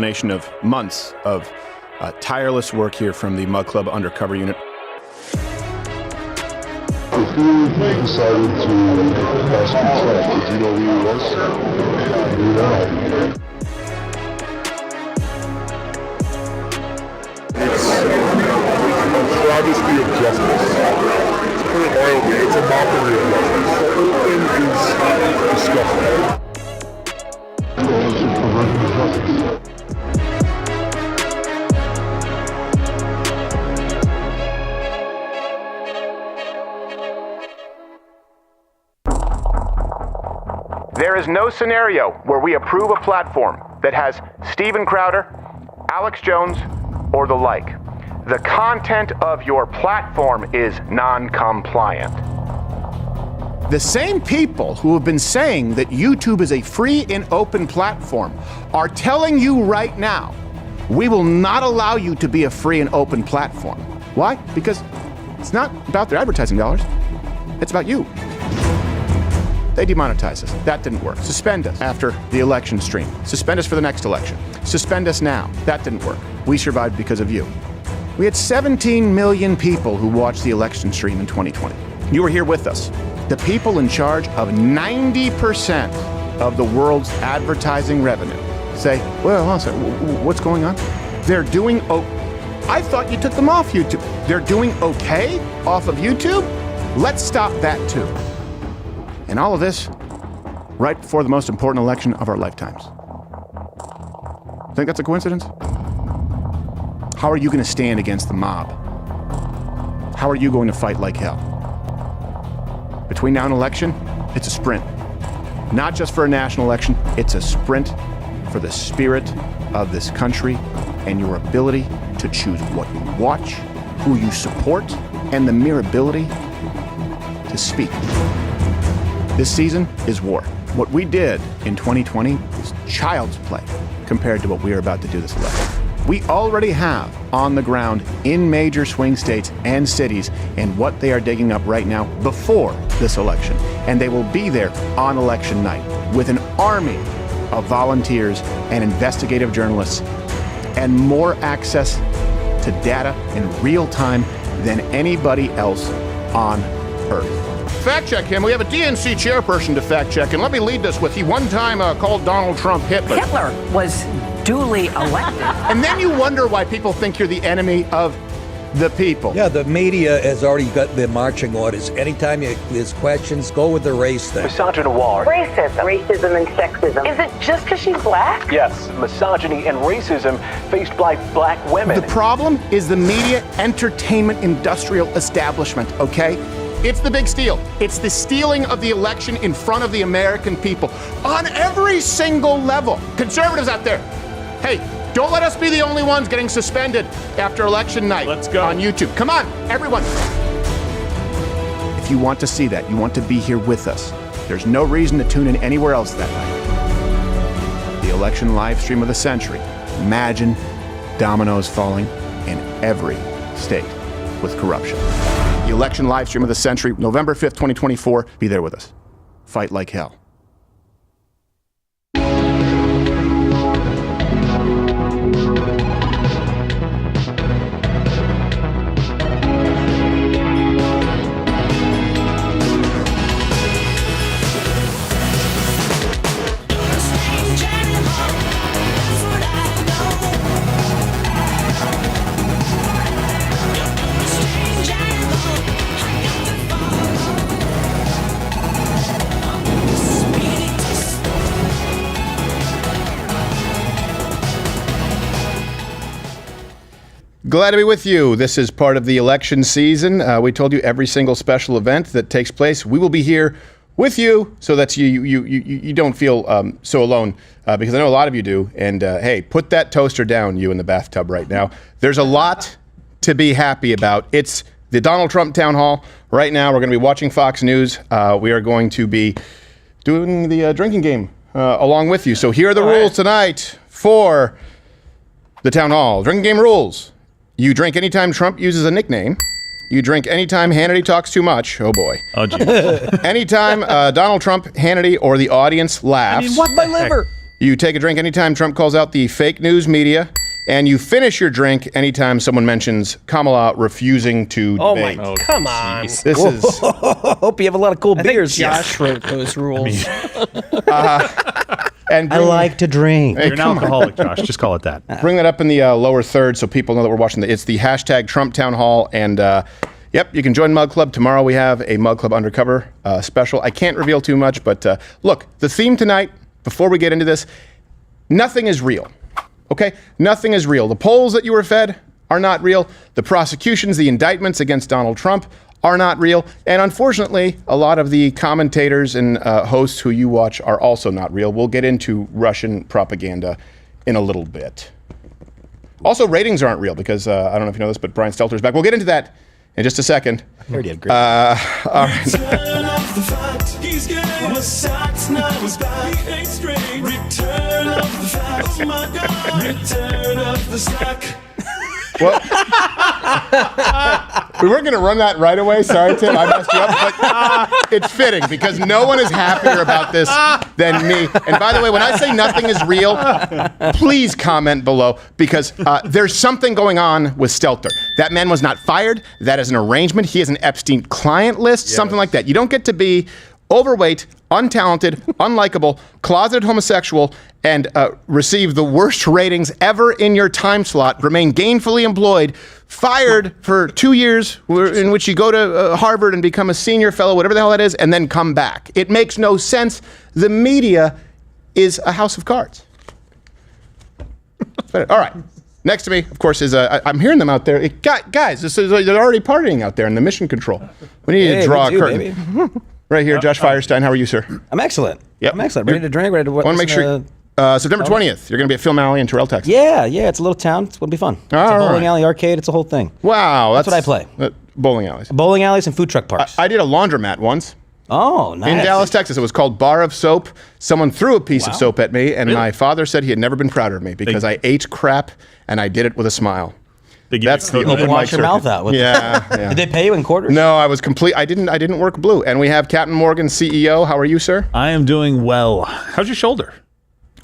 Nation of months of tireless work here from the Mug Club Undercover Unit. If you decided to ask Trump, did you know who he was? It's a travesty of justice. It's pretty horrible. It's a mockery of justice. The whole thing is disgusting. It's a perversion of justice. There is no scenario where we approve a platform that has Steven Crowder, Alex Jones, or the like. The content of your platform is non-compliant. The same people who have been saying that YouTube is a free and open platform are telling you right now, we will not allow you to be a free and open platform. Why? Because it's not about their advertising dollars. It's about you. They demonetized us. That didn't work. Suspend us after the election stream. Suspend us for the next election. Suspend us now. That didn't work. We survived because of you. We had 17 million people who watched the election stream in 2020. You were here with us. The people in charge of 90% of the world's advertising revenue say, well, what's going on? They're doing I thought you took them off YouTube. They're doing okay off of YouTube? Let's stop that too. And all of this right before the most important election of our lifetimes. Think that's a coincidence? How are you going to stand against the mob? How are you going to fight like hell? Between now and election, it's a sprint. Not just for a national election, it's a sprint for the spirit of this country and your ability to choose what you watch, who you support, and the mere ability to speak. This season is war. What we did in 2020 is child's play compared to what we are about to do this election. We already have on the ground in major swing states and cities and what they are digging up right now before this election. And they will be there on election night with an army of volunteers and investigative journalists and more access to data in real time than anybody else on Earth. Fact check him. We have a DNC chairperson to fact check, and let me lead this with he one time called Donald Trump Hitler. Hitler was duly elected. And then you wonder why people think you're the enemy of the people. Yeah, the media has already got their marching orders. Anytime there's questions, go with the race thing. Misogynoir. Racism and sexism. Is it just because she's black? Yes, misogyny and racism faced by black women. The problem is the media entertainment industrial establishment, okay? It's the big steal. It's the stealing of the election in front of the American people on every single level. Conservatives out there, hey, don't let us be the only ones getting suspended after election night. Let's go. On YouTube. Come on, everyone. If you want to see that, you want to be here with us, there's no reason to tune in anywhere else that night. The election live stream of the century. Imagine dominoes falling in every state with corruption. The election live stream of the century, November 5th, 2024. Be there with us. Fight like hell. Glad to be with you. This is part of the election season. We told you every single special event that takes place, we will be here with you so that you don't feel so alone, because I know a lot of you do. And hey, put that toaster down, you in the bathtub right now. There's a lot to be happy about. It's the Donald Trump town hall. Right now, we're going to be watching Fox News. We are going to be doing the drinking game along with you. So here are the rules tonight for the town hall. Drinking game rules. You drink anytime Trump uses a nickname. You drink anytime Hannity talks too much. Oh, boy. Oh, geez. Anytime Donald Trump, Hannity, or the audience laughs. What, my liver? You take a drink anytime Trump calls out the fake news media, and you finish your drink anytime someone mentions Kamala refusing to debate. Oh, come on. This is... Hope you have a lot of cool beers. Josh wrote those rules. And I like to drink. You're an alcoholic, Josh. Just call it that. Bring that up in the lower third so people know that we're watching. It's the hashtag Trump Town Hall. And yep, you can join Mug Club. Tomorrow we have a Mug Club Undercover special. I can't reveal too much, but look, the theme tonight, before we get into this, nothing is real. Okay? Nothing is real. The polls that you were fed are not real. The prosecutions, the indictments against Donald Trump are not real. And unfortunately, a lot of the commentators and hosts who you watch are also not real. We'll get into Russian propaganda in a little bit. Also, ratings aren't real because, I don't know if you know this, but Brian Stelter's back. We'll get into that in just a second. I heard he had great. All right. Well, we weren't going to run that right away. Sorry, Tim. I messed you up. But it's fitting because no one is happier about this than me. And by the way, when I say nothing is real, please comment below because there's something going on with Stelter. That man was not fired. That is an arrangement. He has an Epstein client list, something like that. You don't get to be overweight, untalented, unlikable, closeted homosexual, and receive the worst ratings ever in your time slot, remain gainfully employed, fired for 2 years in which you go to Harvard and become a senior fellow, whatever the hell that is, and then come back. It makes no sense. The media is a house of cards. All right. Next to me, of course, is I'm hearing them out there. Guys, they're already partying out there in the mission control. We need to draw a curtain. Baby. Right here, Josh Firestine. How are you, sir? I'm excellent. Yep. I'm excellent. Ready to drink. Ready to I want to make sure. September 20th, you're going to be at Film Alley in Terrell, Texas. Yeah. It's a little town. It's going to be fun. It's a bowling alley, arcade. It's a whole thing. Wow. That's what I play. Bowling alleys. Bowling alleys and food truck parks. I did a laundromat once. Oh, nice. In Dallas, Texas. It was called Bar of Soap. Someone threw a piece of soap at me, and my father said he had never been prouder of me because I ate crap and I did it with a smile. That's the open mic wash your mouth out. Yeah. Did they pay you in quarters? No, I was complete. I didn't work blue. And we have Captain Morgan, CEO. How are you, sir? I am doing well. How's your shoulder?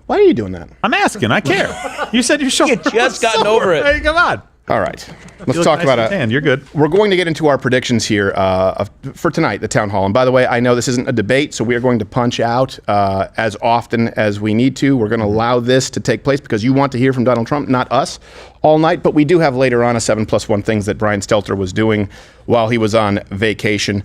Why are you doing that? I'm asking. I care. You said your shoulder. You just gotten over it. Hey, come on. All right. Let's talk about it. And you're good. We're going to get into our predictions here for tonight, the town hall. And by the way, I know this isn't a debate, so we are going to punch out as often as we need to. We're going to allow this to take place because you want to hear from Donald Trump, not us, all night. But we do have later on a 7+1 things that Brian Stelter was doing while he was on vacation.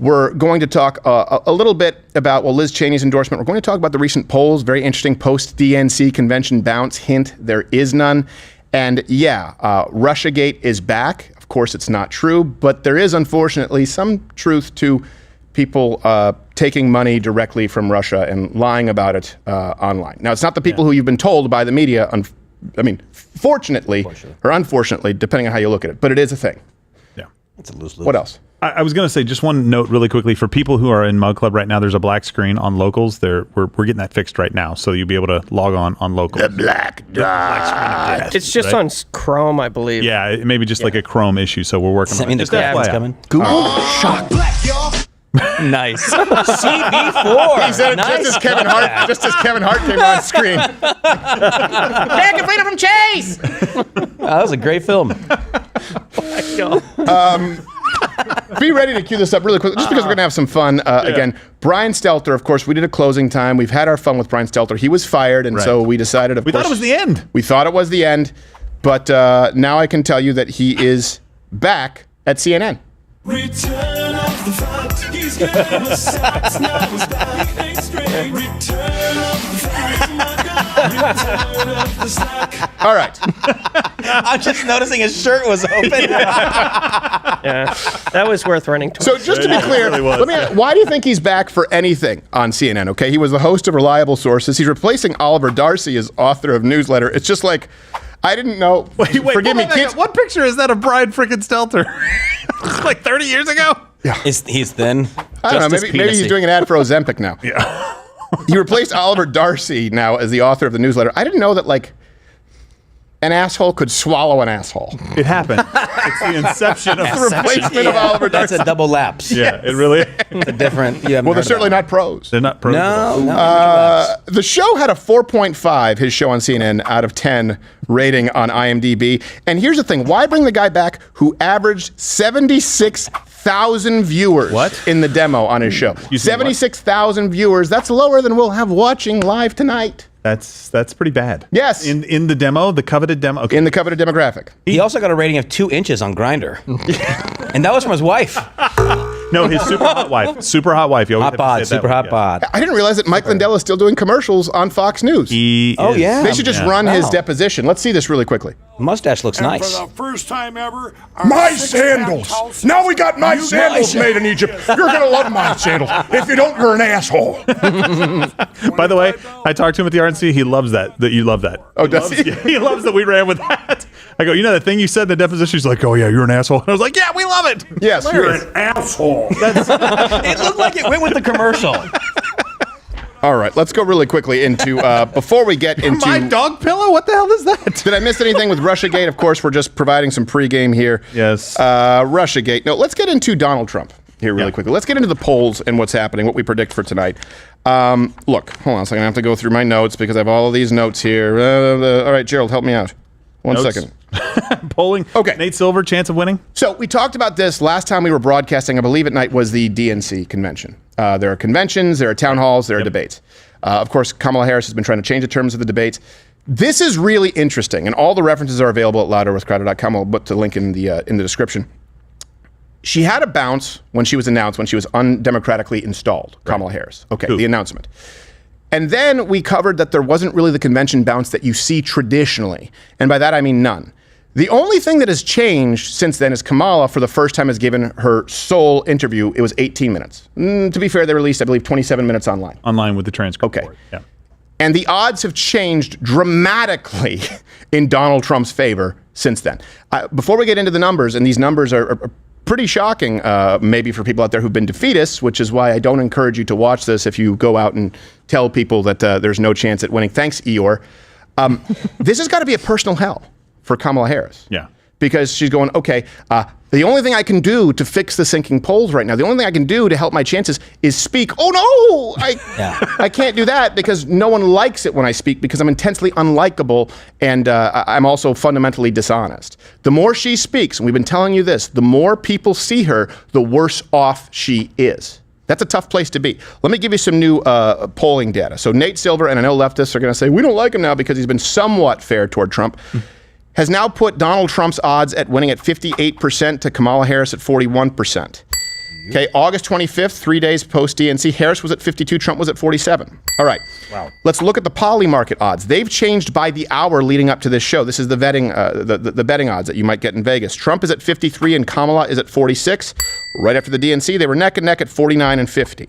We're going to talk a little bit about, Liz Cheney's endorsement. We're going to talk about the recent polls, very interesting post-DNC convention bounce. Hint, there is none. And yeah, Russiagate is back. Of course, it's not true, but there is unfortunately some truth to people taking money directly from Russia and lying about it online. Now, it's not the people who you've been told by the media, fortunately or unfortunately, depending on how you look at it, but it is a thing. Yeah. It's a loose-loose. What else? I was going to say just one note really quickly for people who are in Mug Club right now. There's a black screen on locals. We're getting that fixed right now, so you'll be able to log on locals. The black dot. It's just on Chrome, I believe. Yeah, it may be just like a Chrome issue, so we're working on it. The Just crab is FYI. coming. Google shock. Nice. CB4. He said it just as Kevin Hart came on screen. American freedom from Chase. That was a great film. Be ready to cue this up really quick, just because we're going to have some fun. Again, Brian Stelter, of course, we did a closing time. We've had our fun with Brian Stelter. He was fired, and so we decided, We thought it was the end. We thought it was the end, but now I can tell you that he is back at CNN. Return of the fight. He's got the sacks, now he's back. Ain't straight. Return of the fight. My God. Return of the sack. All right. I'm just noticing his shirt was open. Yeah, that was worth running towards. So just to be clear, why do you think he's back for anything on CNN? Okay, he was the host of Reliable Sources. He's replacing Oliver Darcy as author of Newsletter. It's just like, I didn't know. Wait, forgive me, kids. What picture is that of Brian frickin' Stelter? Like 30 years ago? Yeah. He's thin. I don't know. Maybe he's doing an ad for Ozempic now. Yeah. He replaced Oliver Darcy now as the author of the Newsletter. I didn't know that, like, an asshole could swallow an asshole. It happened. It's the inception of the replacement of Oliver That's Darcy. a double lapse. Yeah, it really. It's a different. Well, they're certainly not pros. They're not pros. No. The show had a 4.5, his show on CNN, out of 10 rating on IMDb. And here's the thing. Why bring the guy back who averaged 76,000 viewers in the demo on his show? 76,000 viewers. That's lower than we'll have watching live tonight. That's pretty bad. Yes. In the demo, the coveted demo. Okay. In the coveted demographic. He also got a rating of 2 inches on Grindr. And that was from his wife. No, his super hot wife. Super hot wife. You always Hot have to bod, say it that super way, hot yeah. bod. I didn't realize that Mike Lindell is still doing commercials on Fox News. He Oh, is. yeah. They should just run his deposition. Let's see this really quickly. Mustache looks nice. For the first time ever, My sandals. Now we got my sandals made in Egypt. You're going to love my sandals. If you don't, you're an asshole. By the way, I talked to him at the RNC. He loves that you love that. Oh, does he? He loves that we ran with that. I go, you know that thing you said in the deposition? He's like, oh, yeah, you're an asshole. And I was like, yeah, we love it. Yes, You're an asshole. It looked like it went with the commercial. All right, let's go really quickly into, before we get into... My dog pillow? What the hell is that? Did I miss anything with Russiagate? Of course, we're just providing some pregame here. Yes. Russiagate. No, let's get into Donald Trump here really quickly. Let's get into the polls and what's happening, what we predict for tonight. Look, hold on a second. I have to go through my notes because I have all of these notes here. All right, Gerald, help me out. One second. Polling. Okay. Nate Silver, chance of winning? So we talked about this last time we were broadcasting, I believe at night was the DNC convention. There are conventions, there are town halls, there are debates. Of course, Kamala Harris has been trying to change the terms of the debates. This is really interesting, and all the references are available at louderwithcrowder.com. I'll put the link in the description. She had a bounce when she was announced, when she was undemocratically installed, Kamala Harris. Okay, the announcement. And then we covered that there wasn't really the convention bounce that you see traditionally. And by that, I mean none. The only thing that has changed since then is Kamala, for the first time, has given her sole interview. It was 18 minutes. To be fair, they released, I believe, 27 minutes online. Online with the transcript. Okay. For it. Yeah. And the odds have changed dramatically in Donald Trump's favor since then. Before we get into the numbers, and these numbers are pretty shocking, maybe for people out there who've been defeatists, which is why I don't encourage you to watch this if you go out and tell people that there's no chance at winning. Thanks, Eeyore. This has got to be a personal hell for Kamala Harris. Yeah. Because she's going, okay, the only thing I can do to fix the sinking polls right now, the only thing I can do to help my chances is speak. Oh, no, I can't do that because no one likes it when I speak because I'm intensely unlikable and I'm also fundamentally dishonest. The more she speaks, and we've been telling you this, the more people see her, the worse off she is. That's a tough place to be. Let me give you some new polling data. So Nate Silver, and I know leftists are going to say, we don't like him now because he's been somewhat fair toward Trump, has now put Donald Trump's odds at winning at 58% to Kamala Harris at 41%. Okay, August 25th, 3 days post DNC, Harris was at 52, Trump was at 47. All right. Wow. Let's look at the poly market odds. They've changed by the hour leading up to this show. This is the betting odds that you might get in Vegas. Trump is at 53 and Kamala is at 46. Right after the DNC, they were neck and neck at 49 and 50.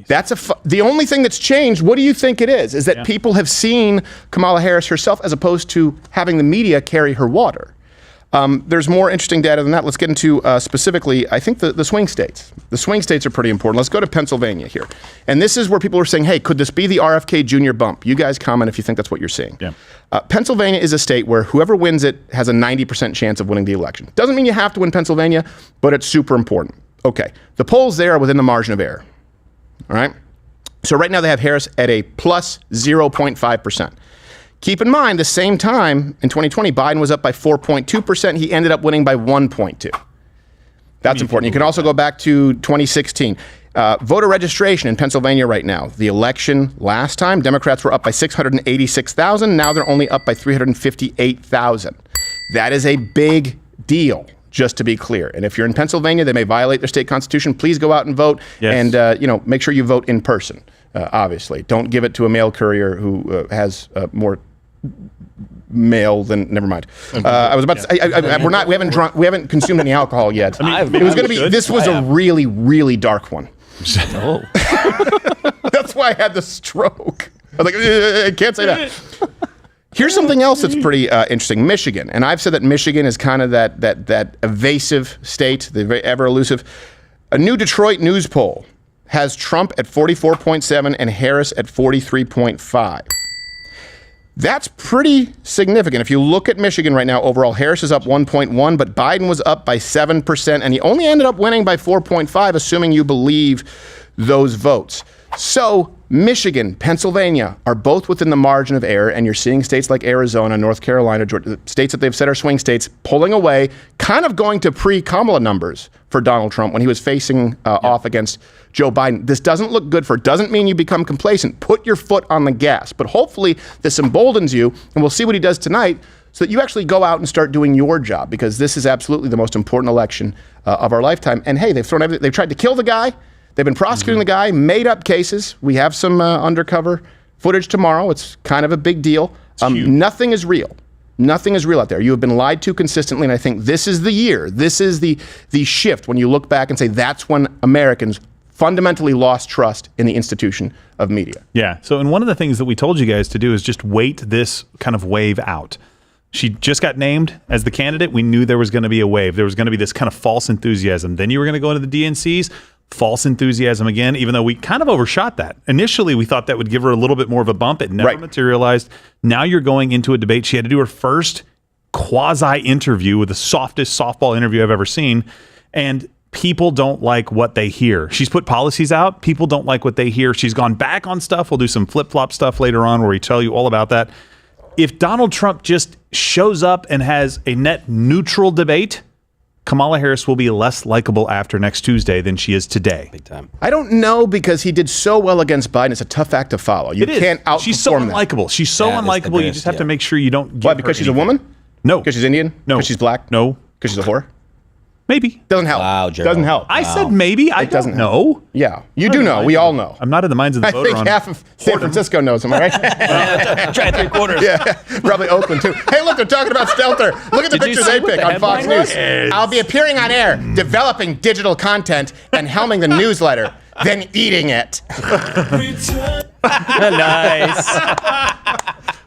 That's the only thing that's changed. What do you think it is? Is that people have seen Kamala Harris herself as opposed to having the media carry her water. There's more interesting data than that. Let's get into specifically, I think, the swing states. The swing states are pretty important. Let's go to Pennsylvania here. And this is where people are saying, hey, could this be the RFK Jr. bump? You guys comment if you think that's what you're seeing. Yeah. Pennsylvania is a state where whoever wins it has a 90% chance of winning the election. Doesn't mean you have to win Pennsylvania, but it's super important. Okay. The polls there are within the margin of error. All right. So right now they have Harris at a plus 0.5%. Keep in mind, the same time in 2020, Biden was up by 4.2%. He ended up winning by 1.2. That's important. You can also go back to 2016. Voter registration in Pennsylvania right now. The election last time, Democrats were up by 686,000. Now they're only up by 358,000. That is a big deal. Just to be clear. And if you're in Pennsylvania, they may violate their state constitution. Please go out and vote. Yes. And, make sure you vote in person, obviously. Don't give it to a mail courier who has more mail than, never mind. I was about to say, we haven't consumed any alcohol yet. This was a really, really dark one. Oh. That's why I had the stroke. I was like, I can't say that. Here's something else that's pretty interesting. Michigan. And I've said that Michigan is kind of that evasive state, the very ever elusive. A new Detroit news poll has Trump at 44.7 and Harris at 43.5. That's pretty significant. If you look at Michigan right now, overall, Harris is up 1.1, but Biden was up by 7%, and he only ended up winning by 4.5, assuming you believe those votes. So Michigan, Pennsylvania are both within the margin of error, and you're seeing states like Arizona, North Carolina, Georgia, states that they've said are swing states, pulling away, kind of going to pre-Kamala numbers for Donald Trump when he was facing off against Joe Biden. This doesn't look good doesn't mean you become complacent. Put your foot on the gas. But hopefully this emboldens you, and we'll see what he does tonight, so that you actually go out and start doing your job, because this is absolutely the most important election of our lifetime. And hey, they've thrown everything. They've tried to kill the guy. They've been prosecuting the guy, made up cases. We have some undercover footage tomorrow. It's kind of a big deal. Nothing is real. Nothing is real out there. You have been lied to consistently, and I think this is the year. This is the shift when you look back and say that's when Americans fundamentally lost trust in the institution of media. Yeah. So, and one of the things that we told you guys to do is just wait this kind of wave out. She just got named as the candidate. We knew there was going to be a wave. There was going to be this kind of false enthusiasm. Then you were going to go into the DNCs, false enthusiasm again, even though we kind of overshot that. Initially, we thought that would give her a little bit more of a bump. It never materialized. Now you're going into a debate. She had to do her first quasi-interview with the softest softball interview I've ever seen. And people don't like what they hear. She's put policies out. People don't like what they hear. She's gone back on stuff. We'll do some flip-flop stuff later on where we tell you all about that. If Donald Trump just shows up and has a net neutral debate, Kamala Harris will be less likable after next Tuesday than she is today. Big time. I don't know, because he did so well against Biden. It's a tough act to follow. You can't outperform She's so that. unlikable. She's so unlikable. You just have to make sure you don't. Why? Because she's a woman? No. Because she's Indian? No. Because she's black? No. Because she's a whore? Maybe. Doesn't help. Wow, Gerald. Doesn't help. I said maybe. I doesn't don't know. Yeah, you do know. We all know. I'm not in the minds of the I voter. think half of San Francisco knows him, all right? Try 3/4. Yeah, probably Oakland too. Hey, look, they're talking about Stelter. Look at the pictures they pick on Fox News. I'll be appearing on air, developing digital content, and helming the newsletter, then eating it. Nice.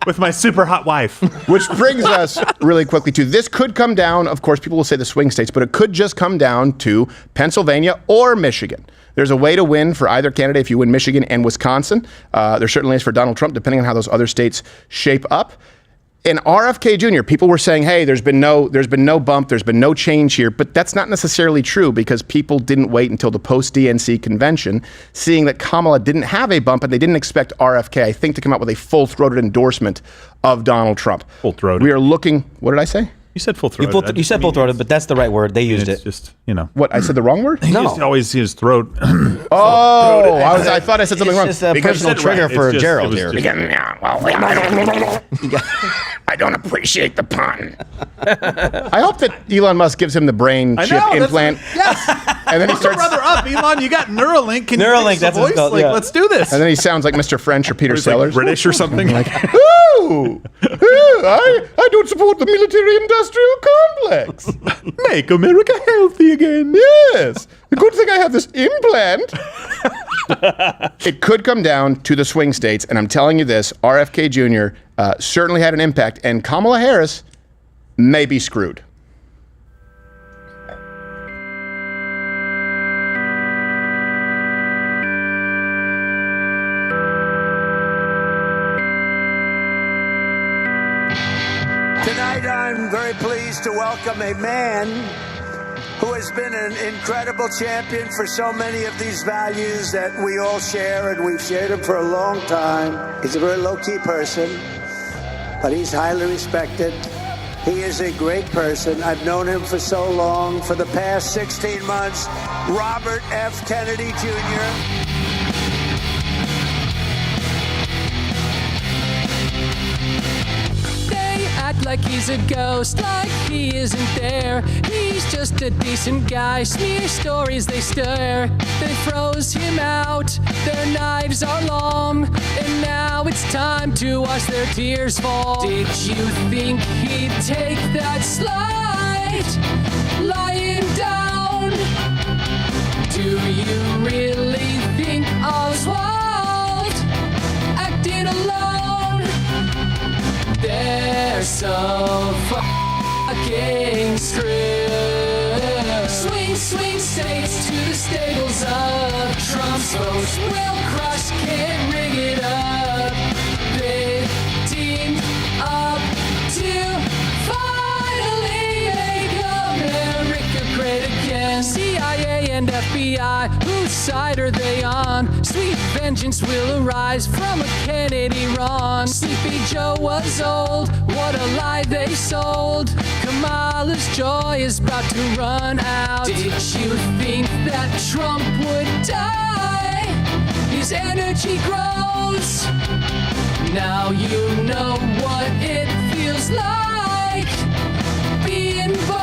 With my super hot wife. Which brings us really quickly to, this could come down, of course, people will say the swing states, but it could just come down to Pennsylvania or Michigan. There's a way to win for either candidate if you win Michigan and Wisconsin. There certainly is for Donald Trump, depending on how those other states shape up. In RFK Jr., people were saying, hey, there's been no bump, there's been no change here, but that's not necessarily true, because people didn't wait until the post-DNC convention, seeing that Kamala didn't have a bump, and they didn't expect RFK, I think, to come out with a full-throated endorsement of Donald Trump. Full-throated. We are looking, what did I say? You said full-throated. You said full-throated, but that's the right word. They used it. Just, you know. What, I said the wrong word? He just always his throat. Oh, I thought I said something wrong. It's just a personal trigger for Gerald here. I don't appreciate the pun. I hope that Elon Musk gives him the brain chip implant. Yes. And then he starts. Brother up, Elon. You got Neuralink. Can Neuralink, you that's what it's called, yeah. Let's do this. And then he sounds like Mr. French or Peter He's Sellers. like British or something. Like, ooh, I don't support the military-industrial complex. Make America healthy again. Yes. The good thing I have this implant. It could come down to the swing states, and I'm telling you this, RFK Jr. Certainly had an impact, and Kamala Harris may be screwed. Tonight, I'm very pleased to welcome a man who has been an incredible champion for so many of these values that we all share, and we've shared them for a long time. He's a very low-key person, but he's highly respected. He is a great person. I've known him for so long. For the past 16 months, Robert F. Kennedy Jr. Act like he's a ghost, like he isn't there. He's just a decent guy. Smear stories, they stir. They froze him out. Their knives are long, and now it's time to watch their tears fall. Did you think he'd take that slide, lying down? Do you really think Oswald acted alone? They're so fucking screwed. Swing, swing states to the stables of Trump's votes. Will crush, can't rig it up. Big team and FBI, whose side are they on? Sweet vengeance will arise from a Kennedy wrong. Sleepy Joe was old, what a lie they sold. Kamala's joy is about to run out. Did you think that Trump would die? His energy grows. Now you know what it feels like being bold.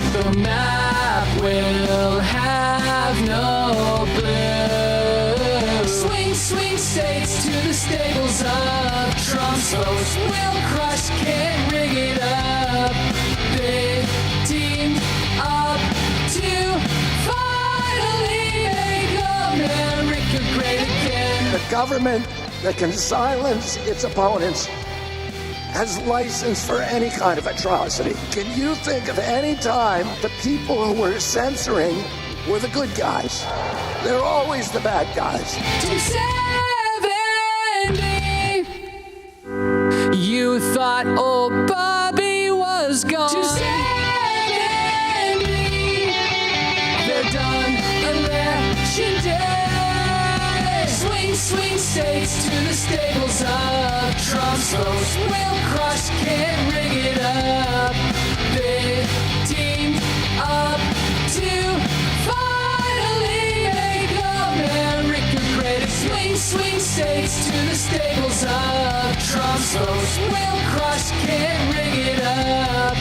The map will have no blue. Swing, swing states to the stables of Trump's votes. Will crush, can't rig it up. They teamed up to finally make America great again. The government that can silence its opponents has license for any kind of atrocity. Can you think of any time the people who were censoring were the good guys? They're always the bad guys. 270. You thought old Bobby was gone. 270. They're done election day. Swing, swing states to the stables of Trump's votes. Will crush, can't rig it up. They teamed up to finally make America great. Swing, swing states to the stables of Trump's votes. Will crush, can't rig it up.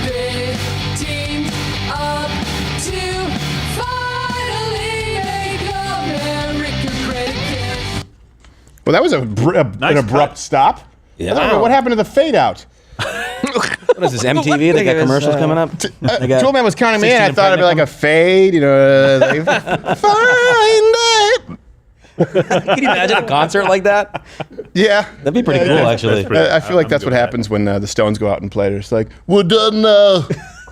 They teamed up to finally make America great again. Well, that was an abrupt stop. Yeah. I don't know what happened to the fade out. What is this, MTV? They got commercials coming up? Toolman was counting me in. I thought it'd be like a fade, they find it. Can you imagine a concert like that? Yeah. That'd be pretty cool, actually. I feel like that's what happens when the Stones go out and play. It's like, we're done now.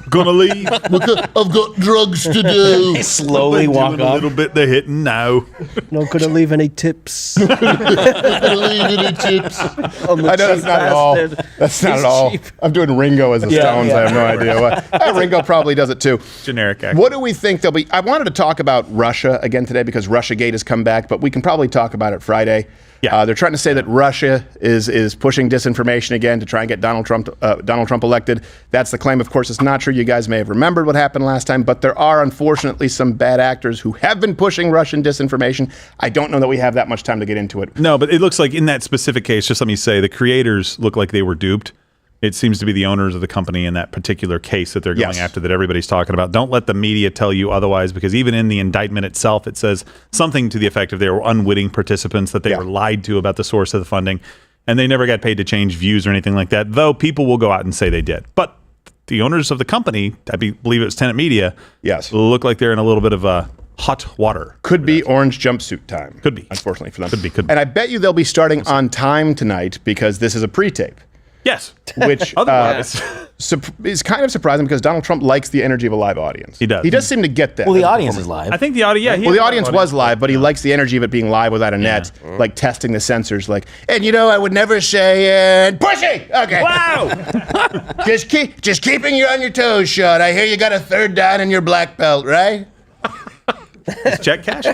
Gonna leave. I've got drugs to do. They slowly walk a off. little bit. They're hitting now. Not gonna leave any tips. Not gonna leave any tips. I know that's not at all. That's not at all. I'm doing Ringo as the Stones. I have no idea what. Ringo probably does it too. Generic act. What do we think there'll be? I wanted to talk about Russia again today because Russiagate has come back, but we can probably talk about it Friday. Yeah. They're trying to say that Russia is pushing disinformation again to try and get Donald Trump elected. That's the claim. Of course, it's not true. You guys may have remembered what happened last time, but there are unfortunately some bad actors who have been pushing Russian disinformation. I don't know that we have that much time to get into it. No, but it looks like in that specific case, just let me say, the creators look like they were duped. It seems to be the owners of the company in that particular case that they're going after, that everybody's talking about. Don't let the media tell you otherwise, because even in the indictment itself, it says something to the effect of they were unwitting participants, that they were lied to about the source of the funding, and they never got paid to change views or anything like that, though people will go out and say they did. But the owners of the company, I believe it was Tenet Media, look like they're in a little bit of hot water. Could be orange jumpsuit time. Could be. Unfortunately for them. Could be. And I bet you they'll be starting on time tonight because this is a pre-tape. Yes. Which is kind of surprising because Donald Trump likes the energy of a live audience. He does. He does seem to get that. Well, the audience is live. I think the audience, the audience was live, but he likes the energy of it being live without a net, like testing the sensors. Like, and I would never say, pushy. Okay. Wow. just keeping you on your toes, Sean. I hear you got a third down in your black belt, right? Is check cash?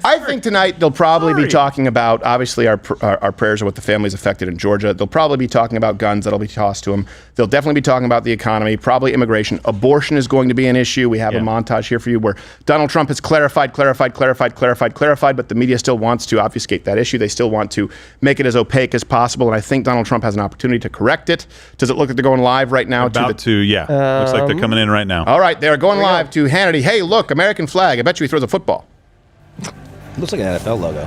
I think tonight they'll probably be talking about, obviously, our prayers are with the families affected in Georgia. They'll probably be talking about guns that'll be tossed to them. They'll definitely be talking about the economy, probably immigration. Abortion is going to be an issue. We have a montage here for you where Donald Trump has clarified, but the media still wants to obfuscate that issue. They still want to make it as opaque as possible, and I think Donald Trump has an opportunity to correct it. Does it look like they're going live right now? Looks like they're coming in right now. All right, they're going live to Hannity. Hey, look, American flag. I bet you he throws a football. Looks like an NFL logo.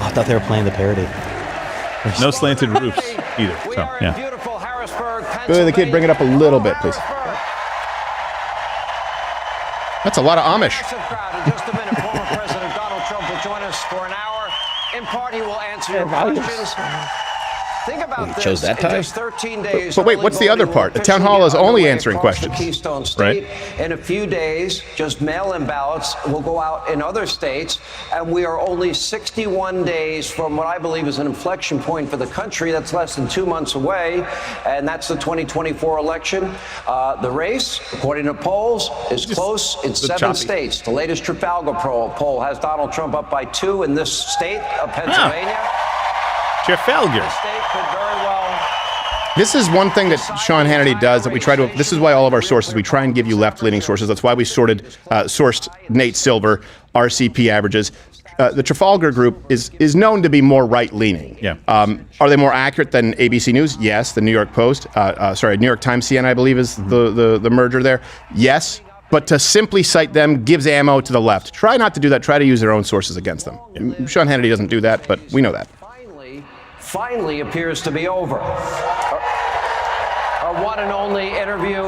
I thought they were playing the parody. No slanted roofs either. So, yeah. Beautiful Harrisburg, The kid, bring it up a little bit, please. That's a lot of Amish. In just a minute, former President Donald Trump will join us for an hour. In part, he will answer your questions. Think about this. Chose that in time? just 13 days. But wait, what's the other part? The town hall is only answering questions. questions. Keystone State. In a few days, just mail-in ballots will go out in other states, and we are only 61 days from what I believe is an inflection point for the country. That's less than 2 months away, and that's the 2024 election. The race, according to polls, is close in 7 states. The latest Trafalgar poll has Donald Trump up by 2 in this state of Pennsylvania. Trafalgar. This state could very well. This is one thing that Sean Hannity does that we try to. This is why all of our sources, we try and give you left-leaning sources. That's why we sourced Nate Silver, RCP averages. The Trafalgar Group is known to be more right-leaning. Yeah. Are they more accurate than ABC News? Yes. The New York Post, New York Times CNN, I believe, is the merger there. Yes. But to simply cite them gives ammo to the left. Try not to do that. Try to use their own sources against them. Yeah. Sean Hannity doesn't do that, but we know that. Finally appears to be over. Our one and only interview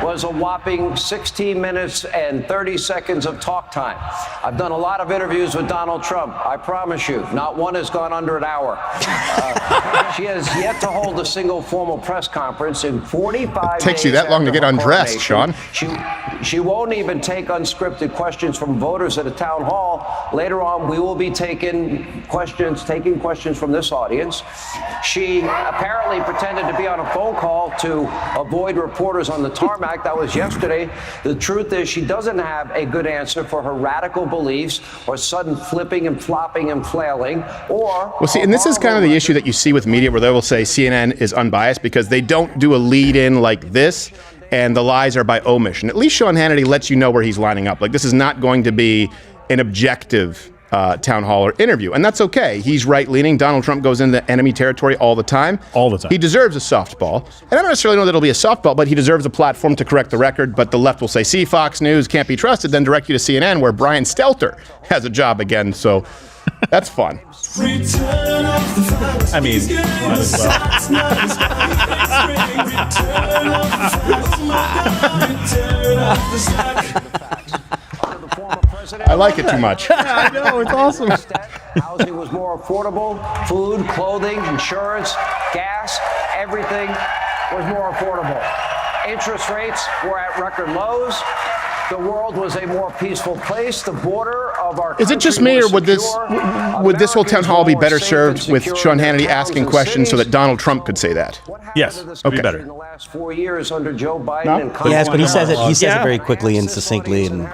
was a whopping 16 minutes and 30 seconds of talk time. I've done a lot of interviews with Donald Trump. I promise you, not one has gone under an hour. She has yet to hold a single formal press conference in 45 days. It takes you that long to get undressed, Sean. She won't even take unscripted questions from voters at a town hall. Later on, we will be taking questions from this audience. She apparently pretended to be on a phone call to avoid reporters on the tarmac. That was yesterday. The truth is she doesn't have a good answer for her radical beliefs or sudden flipping and flopping and flailing or... Well, see, and this is kind of the issue that you see with media where they will say CNN is unbiased because they don't do a lead-in like this, and the lies are by omission. At least Sean Hannity lets you know where he's lining up. Like, this is not going to be an objective town hall or interview, and that's okay. He's right-leaning. Donald Trump goes into enemy territory all the time. All the time. He deserves a softball. And I don't necessarily know that it'll be a softball, but he deserves a platform to correct the record. But the left will say, see, Fox News can't be trusted, then direct you to CNN, where Brian Stelter has a job again. So that's fun. I mean, might as I like it too much. I know, it's awesome. Housing was more affordable. Food, clothing, insurance, gas, everything was more affordable. Interest rates were at record lows. The world was a more peaceful place. The border of our Is it just me, or would this whole town hall be better served with Sean Hannity asking questions so that Donald Trump could say that? Yes, okay. Be better. In the last 4 years under Joe Biden and Yes, but he says it very quickly and succinctly. And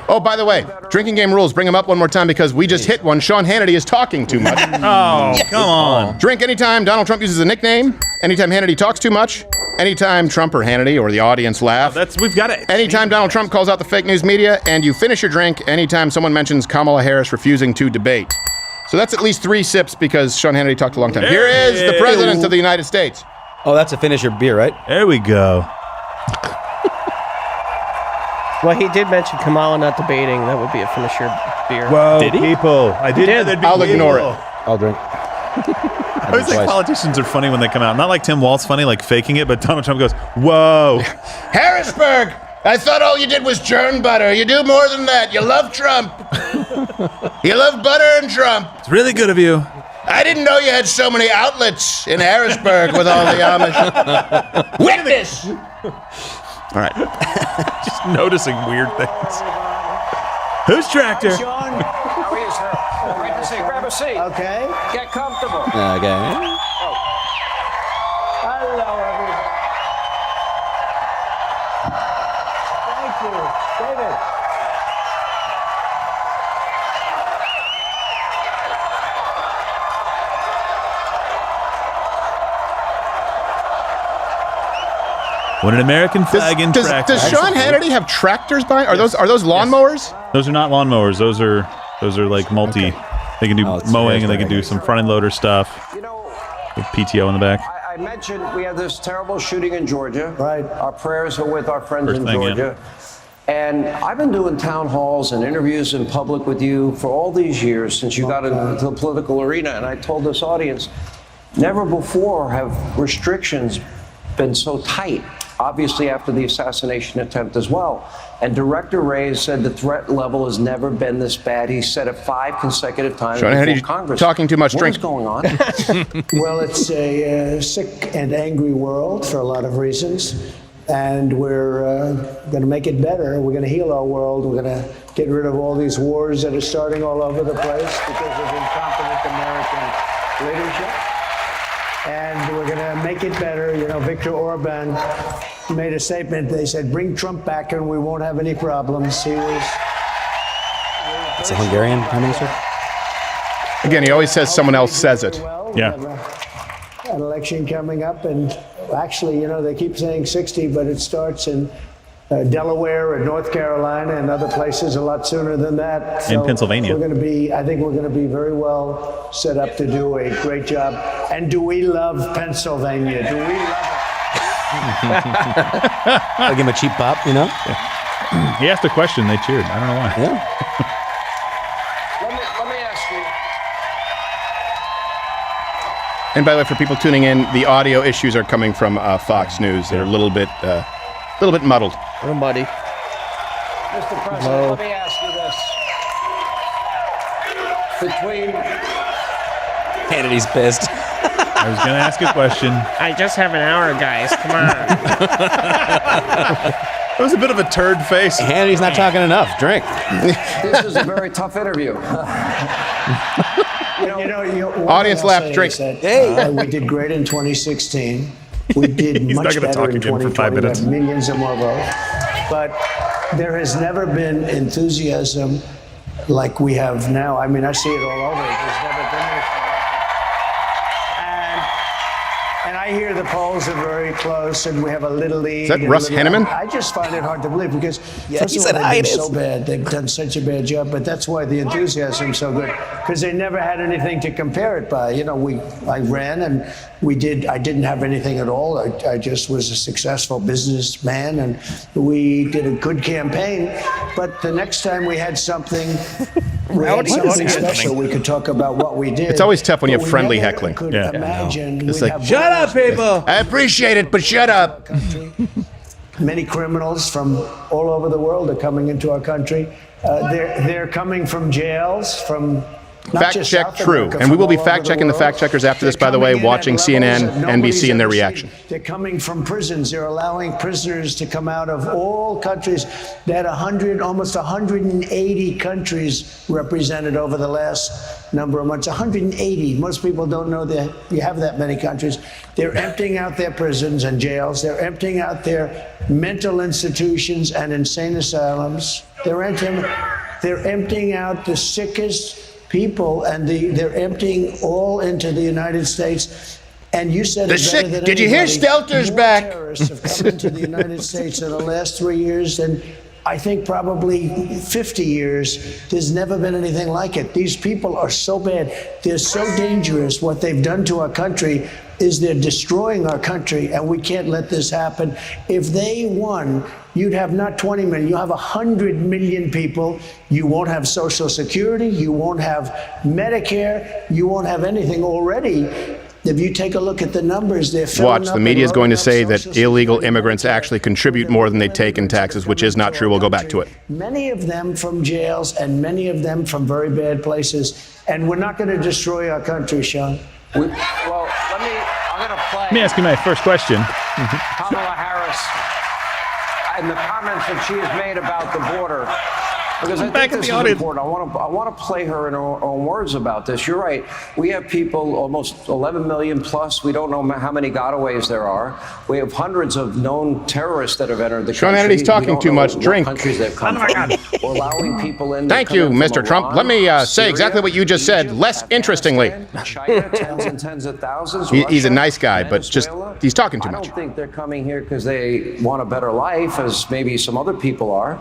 oh, by the way, drinking game rules. Bring them up one more time because we just hit one. Sean Hannity is talking too much. Oh, come on. Drink anytime Donald Trump uses a nickname. Anytime Hannity talks too much. Anytime Trump or Hannity or the audience laugh. We've got it. Anytime Donald Trump calls out the fake news media, and you finish your drink anytime someone mentions Kamala Harris refusing to debate. So that's at least 3 sips because Sean Hannity talked a long time. Here is the President of the United States. Oh, that's a finish your beer, right? There we go. Well, he did mention Kamala not debating. That would be a finish your beer. Whoa, did he? People. I did. I'll ignore it. I'll drink. I always think politicians are funny when they come out. Not like Tim Walz funny, like faking it, but Donald Trump goes, whoa. Harrisburg! I thought all you did was churn butter. You do more than that. You love Trump. You love butter and Trump. It's really good of you. I didn't know you had so many outlets in Harrisburg with all the Amish. Witness! All right. Just noticing weird things. Who's tractor? Hi, Sean. How are you, sir? Great to see you. Grab a seat. Okay. Get comfortable. Okay. Hello, everybody. Thank you. David. When an American flag in tractor. Does Sean Hannity have tractors behind? Are those lawnmowers? Those are not lawnmowers. Those are like multi. Okay. They can do mowing and they can do some front end loader stuff. You know, with PTO in the back. I mentioned we had this terrible shooting in Georgia. Right. Our prayers are with our friends in Georgia. Yeah. And I've been doing town halls and interviews in public with you for all these years since you got into the political arena. And I told this audience, never before have restrictions been so tight obviously after the assassination attempt as well. And Director Reyes said the threat level has never been this bad. He said it 5 consecutive times Sean before Hannity, Congress. talking too much. What Drink. is going on? Well, it's a sick and angry world for a lot of reasons. And we're going to make it better. We're going to heal our world. We're going to get rid of all these wars that are starting all over the place because of incompetent American leadership. And we're going to make it better. You know, Viktor Orban made a statement. They said, bring Trump back and we won't have any problems. He was... It's a Hungarian prime minister? Again, he always says someone else says it. Yeah. An election coming up, and actually, you know, they keep saying 60, but it starts in Delaware and North Carolina and other places a lot sooner than that. So in Pennsylvania. We're going to be, I think we're going to be very well set up to do a great job. And do we love Pennsylvania? Do we love it? I'll give him a cheap pop, you know? He asked a question, they cheered. I don't know why. Yeah. Let me ask you. And by the way, for people tuning in, the audio issues are coming from Fox News. They're a little bit muddled. Little muddy. Mr. President, let me ask you this. Between... Hannity's pissed. I was going to ask a question. I just have an hour, guys. Come on. That was a bit of a turd face. Hannity's not talking enough. Drink. This is a very tough interview. Audience laugh, drink. Hey. We did great in 2016. We did He's much not gonna better talk in again for 5 2020. We minutes. got millions of more votes. But there has never been enthusiasm like we have now. I mean, I see it all over. There's never been anything like it. And I hear the polls are very close, and we have a little lead. Is that Russ Henneman? I just find it hard to believe because first he of said all, hi, they've it been is. so bad. They've done such a bad job, but that's why the enthusiasm's so good, because they never had anything to compare it by. You know, I ran and I didn't have anything at all. I just was a successful businessman, and we did a good campaign. But the next time we had something, special, we could talk about what we did. It's always tough when you But have we friendly never heckling. could Yeah. imagine It's we'd like, have Shut up, people. I appreciate it, but shut up. Many criminals from all over the world are coming into our country. They're coming from jails, from not Fact just check South true. America, And we from will be all over fact checking the world. fact checkers after this, They're by the way, coming in watching at CNN, levels that nobody's NBC, and their ever seen. reaction. They're coming from prisons. They're allowing prisoners to come out of all countries. They had almost 180 countries represented over the last number of months. 180. Most people don't know that you have that many countries. They're emptying out their prisons and jails. They're emptying out their mental institutions and insane asylums. They're emptying out the sickest people, and they're emptying all into the United States. And you said it better than Did you hear anybody. Stelter's More back? terrorists have come into the United States in the last 3 years, and I think probably 50 years. There's never been anything like it. These people are so bad. They're so dangerous. What they've done to our country is they're destroying our country, and we can't let this happen. If they won, you'd have not 20 million, you have 100 million people. You won't have Social Security, you won't have Medicare, you won't have anything already. If you take a look at the numbers, they're filling Watch, up the and media is going to loading say up that Social illegal Security, immigrants Medicare. actually contribute more than they take in taxes, which is not true. We'll go back to it. Many of them from jails and many of them from very bad places. And we're not going to destroy our country, Sean. I'm going to play. Let me ask you my first question. Kamala Harris and the comments that she has made about the border. Because I think this is important. I want to play her in her own words about this. You're right. We have people, almost 11 million plus. We don't know how many gotaways there are. We have hundreds of known terrorists that have entered the Sean country. Hannity's talking too much. Drink. Countries they've come from. We're allowing people in. Thank you, Mr. Trump. Let me say exactly what you just said, less interestingly. China, tens and tens of thousands. He's a Russia, nice guy, but just he's talking too I much. don't think they're coming here because they want a better life, as maybe some other people are.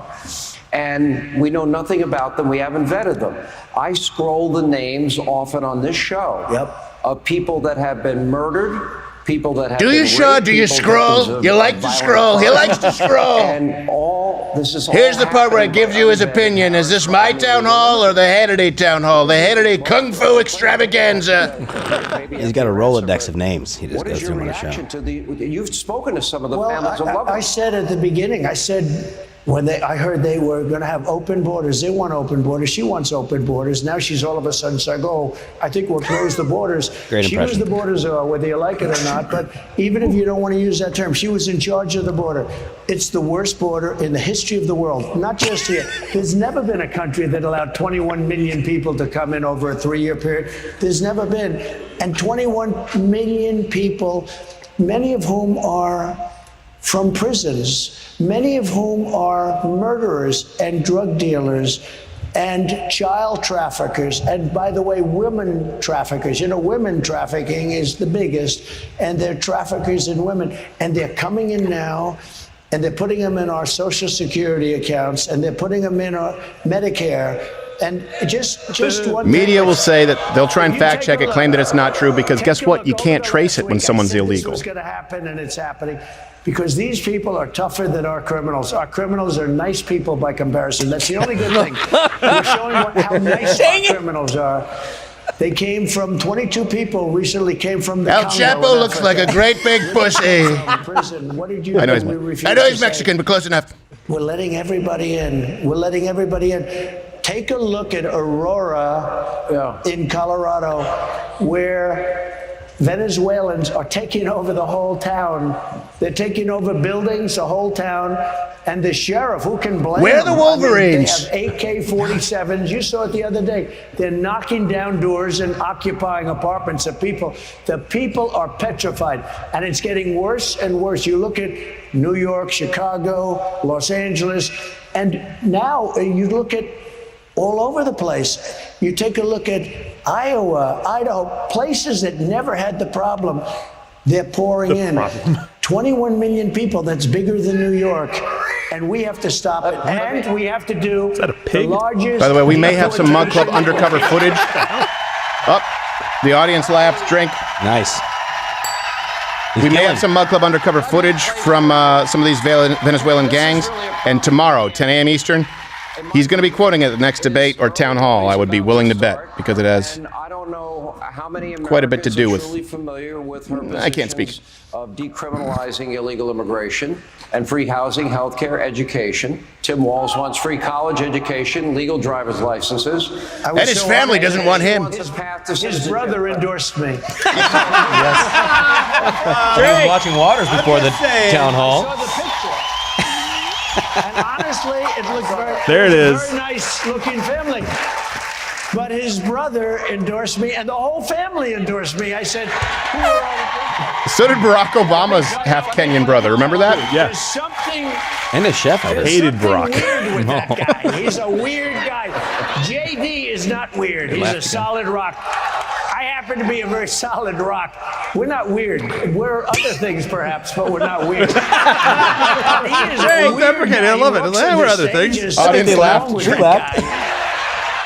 And we know nothing about them. We haven't vetted them. I scroll the names often on this show of people that have been murdered, people that have Do you, been Sean? raped, Do you people scroll? victims of You like to violent scroll. He crime. likes to scroll. And this is all Here's the part where he happening gives you his under opinion. Is this my town hall or the Hannity town hall? The Hannity Kung Fu Extravaganza. He's got a Rolodex of names. He just What goes is your through on the show. reaction to the? You've spoken to some of the Well, families of loved I ones. said at the beginning, I said, when I heard they were going to have open borders, they want open borders. She wants open borders. Now she's all of a sudden saying, "Oh, I think we'll close the borders." Great she knows impression. the borders are, whether you like it or not. But even if you don't want to use that term, she was in charge of the border. It's the worst border in the history of the world, not just here. There's never been a country that allowed 21 million people to come in over a 3-year period. There's never been. And 21 million people, many of whom are from prisons, many of whom are murderers and drug dealers and child traffickers, and by the way, women traffickers. You know, women trafficking is the biggest, and they're traffickers in women, and they're coming in now, and they're putting them in our Social Security accounts, and they're putting them in our Medicare. And just one Media thing, will say that they'll try and You fact take check a it, claim that it's not true, because Take guess a what? look You can't over trace the it when last week. someone's I said illegal. This was going to happen, and it's happening because these people are tougher than our criminals. Our criminals are nice people by comparison. That's the only good thing. We're showing how nice our criminals are. They came from 22 people recently came from the El Congo Chapo in looks like a Africa. great big pussy. From prison. What did you I know do? We he's, refuse I know to he's say. Mexican, but close enough. We're letting everybody in. We're letting everybody in. Take a look at Aurora in Colorado, where Venezuelans are taking over the whole town. They're taking over buildings, the whole town, and the sheriff, who can blame Where are them? the Wolverines? They have AK-47s. You saw it the other day. They're knocking down doors and occupying apartments of people. The people are petrified, and it's getting worse and worse. You look at New York, Chicago, Los Angeles, and now you look at all over the place. You take a look at Iowa, Idaho, places that never had the problem. They're pouring in. 21 million people, that's bigger than New York. And we have to stop it. And we have to do the largest. By the way, we may have some Mug Club undercover footage. Up. The audience laughs. Drink. Nice. We may have some Mug Club undercover footage from some of these Venezuelan gangs. And tomorrow, 10 a.m. Eastern, he's going to be quoting it at the next debate or town hall, I would be willing to bet, because it has quite a bit to do with. I can't speak. Of decriminalizing illegal immigration and free housing, healthcare, education. Tim Walz wants free college education, legal driver's licenses. And his family doesn't want him. His brother endorsed me. I was watching Waters before the town hall. And honestly, it looked There it is. very nice looking family. But his brother endorsed me, and the whole family endorsed me. I said, who are all the people? So did Barack Obama's half Kenyan brother. Remember that? There's something. And his chef, I There's heard. something weird with that guy. He's a weird guy. JD is not weird. He's a solid rock. I happen to be a very solid rock. We're not weird. We're other things, perhaps, but we're not weird. He is a weird guy. I love it. He walks Yeah, on we're the other stage things. and Audience something laughed. wrong with You that laughed. guy.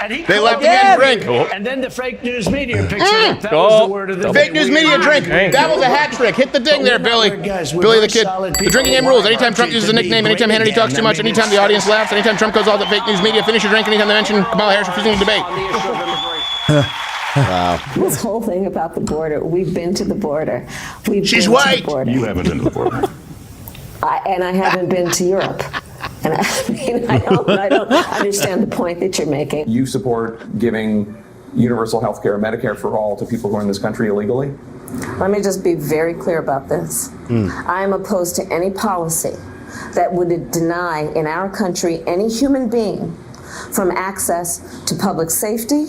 And he They called left me again. out. Drink. And then the fake news media picked it up. That was the word of the day. Fake news media drink. That was a hat trick. Hit the ding there, Billy. Billy the Kid. The drinking game rules. Anytime Trump uses a nickname, anytime Hannity talks too much, anytime the audience laughs, anytime Trump goes all the fake news media, finish your drink, anytime they mention Kamala Harris refusing to debate. Wow. This whole thing about the border, we've been to the border. She's white. To the border. You haven't been to the border. And I haven't been to Europe. And I mean, I don't understand the point that you're making. You support giving universal health care, Medicare for all to people who are in this country illegally? Let me just be very clear about this. I am opposed to any policy that would deny in our country any human being from access to public safety,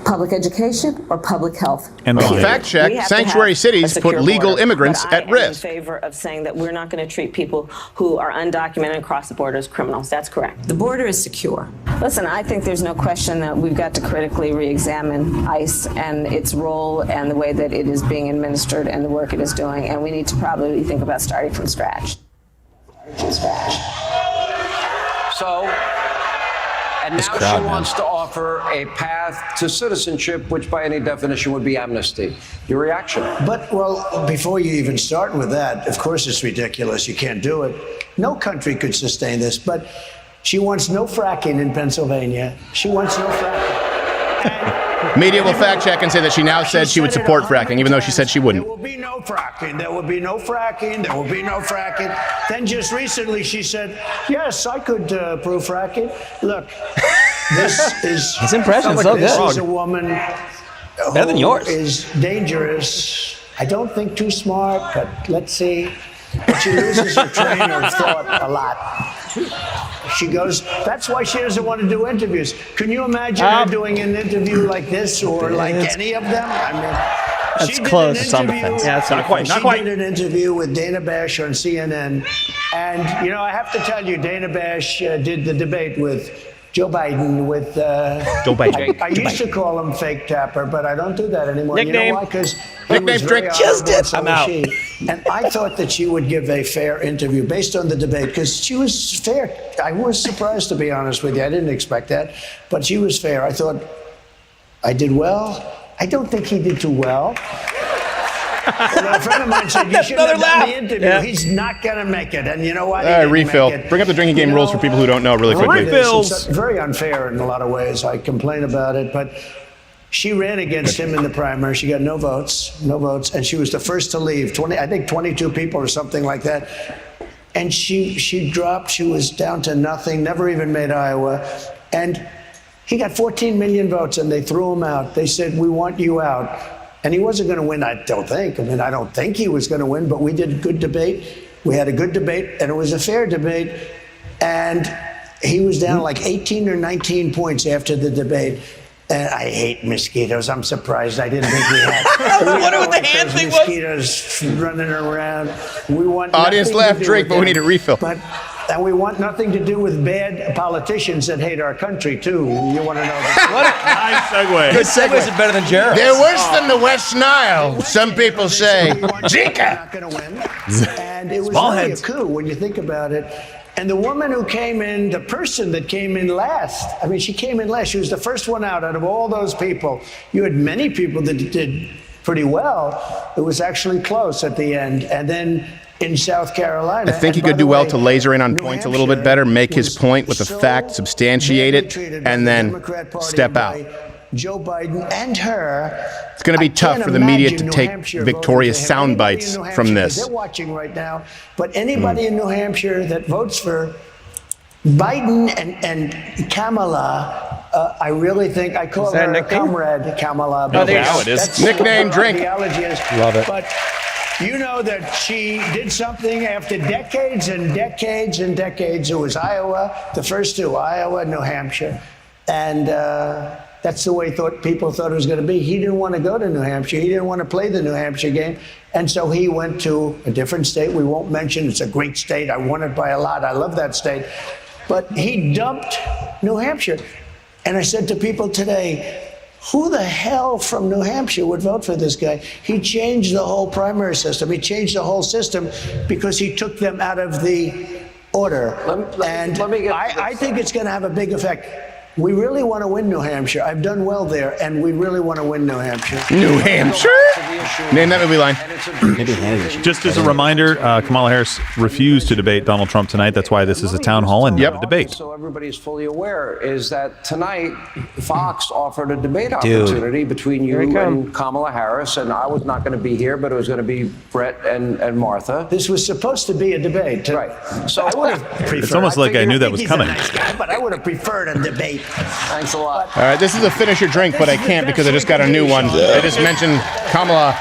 public education, or public health. And fact check, sanctuary cities put legal immigrants at risk. I am in favor of saying that we're not going to treat people who are undocumented and cross the border as criminals. That's correct. The border is secure. Listen, I think there's no question that we've got to critically re-examine ICE and its role and the way that it is being administered and the work it is doing, and we need to probably think about starting from scratch. So, And now she wants to offer a path to citizenship, which by any definition would be amnesty. Your reaction? But, well, before you even start with that, of course it's ridiculous. You can't do it. No country could sustain this, but she wants no fracking in Pennsylvania. She wants no fracking. Media will fact check and say that she now said she would support fracking, even though she said she wouldn't. There will be no fracking. There will be no fracking. There will be no fracking. Then just recently she said, yes, I could approve fracking. Look, this is... His impression is so good. This is a woman better than yours. Is dangerous. I don't think too smart, but let's see. But she loses her train of thought a lot. She goes, that's why she doesn't want to do interviews. Can you imagine her doing an interview like this or like any of them? I mean, that's close. Some defense. Yeah, it's not quite. She did an interview with Dana Bash on CNN. And, you know, I have to tell you, Dana Bash did the debate with Joe Biden with... Joe Biden. I used to call him Fake Tapper, but I don't do that anymore. Nickname. You know why? Because Nickname drink. Just it. I'm out. And I thought that she would give a fair interview based on the debate because she was fair. I was surprised, to be honest with you. I didn't expect that, but she was fair. I thought I did well. I don't think he did too well. Well, a friend of mine said, you should have done the interview. Yeah. He's not going to make it. And you know what? Refill. Bring up the drinking game rules for people who don't know really quickly. Refills. It's very unfair in a lot of ways. I complain about it, but she ran against him in the primary. She got no votes, and she was the first to leave. 22 people or something like that. And she dropped. She was down to nothing, never even made Iowa. And he got 14 million votes, and they threw him out. They said, we want you out. And he wasn't going to win, I don't think. I mean, I don't think he was going to win, but we did a good debate. We had a good debate, and it was a fair debate. And he was down like 18 or 19 points after the debate. And I hate mosquitoes. I'm surprised I didn't think we had. What with the hand thing was? Mosquitoes running around. We want audience laugh, drink, but we need a refill. And we want nothing to do with bad politicians that hate our country, too. You want to know that? What a nice segue. Good segues are better than Jared. They're worse than the West Nile, some people say. Zika! Not going to win. And it was really a coup when you think about it. And the woman who came in, the person that came in last, I mean, she came in last. She was the first one out of all those people. You had many people that did pretty well. It was actually close at the end. And then in South Carolina. I think he could do well to laser in on points a little bit better, make his point with a fact, substantiate it, and then step out. Joe Biden and her. It's going to be tough for the media to take victorious sound bites from this. They're watching right now. But anybody in New Hampshire that votes for Biden and Kamala, I really think I call her Comrade Kamala. Oh, wow, it is. Nickname drink. Love it. But you know that she did something after decades and decades and decades. It was Iowa, the first two, Iowa, New Hampshire. And that's the way people thought it was going to be. He didn't want to go to New Hampshire. He didn't want to play the New Hampshire game. And so he went to a different state. We won't mention. It's a great state. I won it by a lot. I love that state. But he dumped New Hampshire. And I said to people today, who the hell from New Hampshire would vote for this guy? He changed the whole primary system. He changed the whole system because he took them out of the order. I think it's going to have a big effect. We really want to win New Hampshire. I've done well there, and we really want to win New Hampshire. New Hampshire? Name that movie line. Just as a reminder, Kamala Harris refused to debate Donald Trump tonight. That's why this is a town hall and not a debate. So everybody's fully aware is that tonight Fox offered a debate opportunity between you and Kamala Harris, and I was not going to be here, but it was going to be Brett and Martha. This was supposed to be a debate. Right. So I would have preferred. It's almost like I knew that was coming. He's a nice guy, but I would have preferred a debate. Thanks a lot. All right, this is a finish your drink, but I can't because I just got a new one. I just mentioned Kamala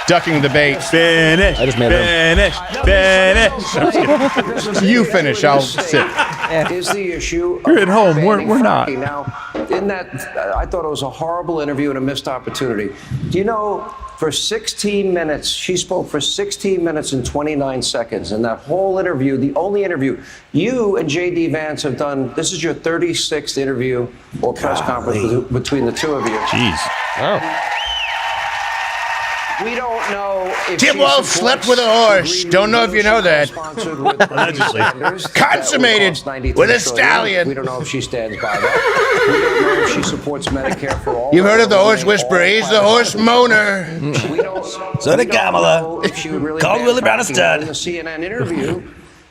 ducking the debate. Finish. I just made Finish. You finish. I'll sit. Is the issue. You're at home. We're not. Now, in that, I thought it was a horrible interview and a missed opportunity. Do you know, for 16 minutes, she spoke for 16 minutes and 29 seconds. And that whole interview, the only interview, you and J.D. Vance have done, this is your 36th interview or press conference between the two of you. Jeez. Oh. We don't know if Tim she Walz slept with a horse. Don't know if you know that. Consummated with a stallion. We don't know if she stands by that. We don't know if she supports Medicare for all. You've heard of the horse whisperer. He's the horse moaner. So did Kamala. Called Willie Brown a stud. In the CNN interview,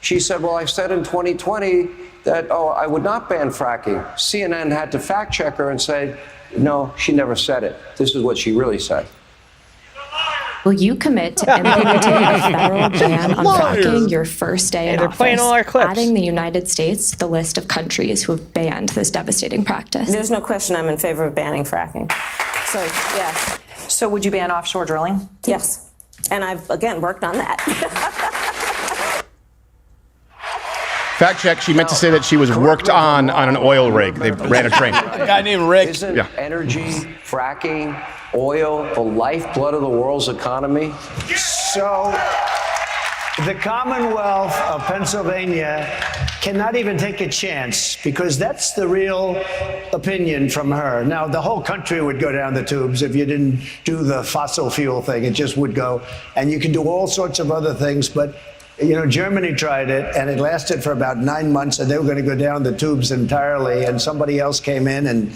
she said, well, I said in 2020 that, I would not ban fracking. CNN had to fact check her and say, no, she never said it. This is what she really said. Will you commit to implementing a federal ban on fracking your first day in office, playing all our clips. adding the United States to the list of countries who have banned this devastating practice? There's no question I'm in favor of banning fracking. So, yes. So would you ban offshore drilling? Yes. And I've, again, worked on that. Fact check, she meant to say that she was worked on an oil rig. They ran a train. A guy named Rick. Isn't energy, fracking, oil the lifeblood of the world's economy? So, the Commonwealth of Pennsylvania cannot even take a chance because that's the real opinion from her. Now, the whole country would go down the tubes if you didn't do the fossil fuel thing. It just would go. And you can do all sorts of other things, but Germany tried it, and it lasted for about 9 months, and they were going to go down the tubes entirely, and somebody else came in, and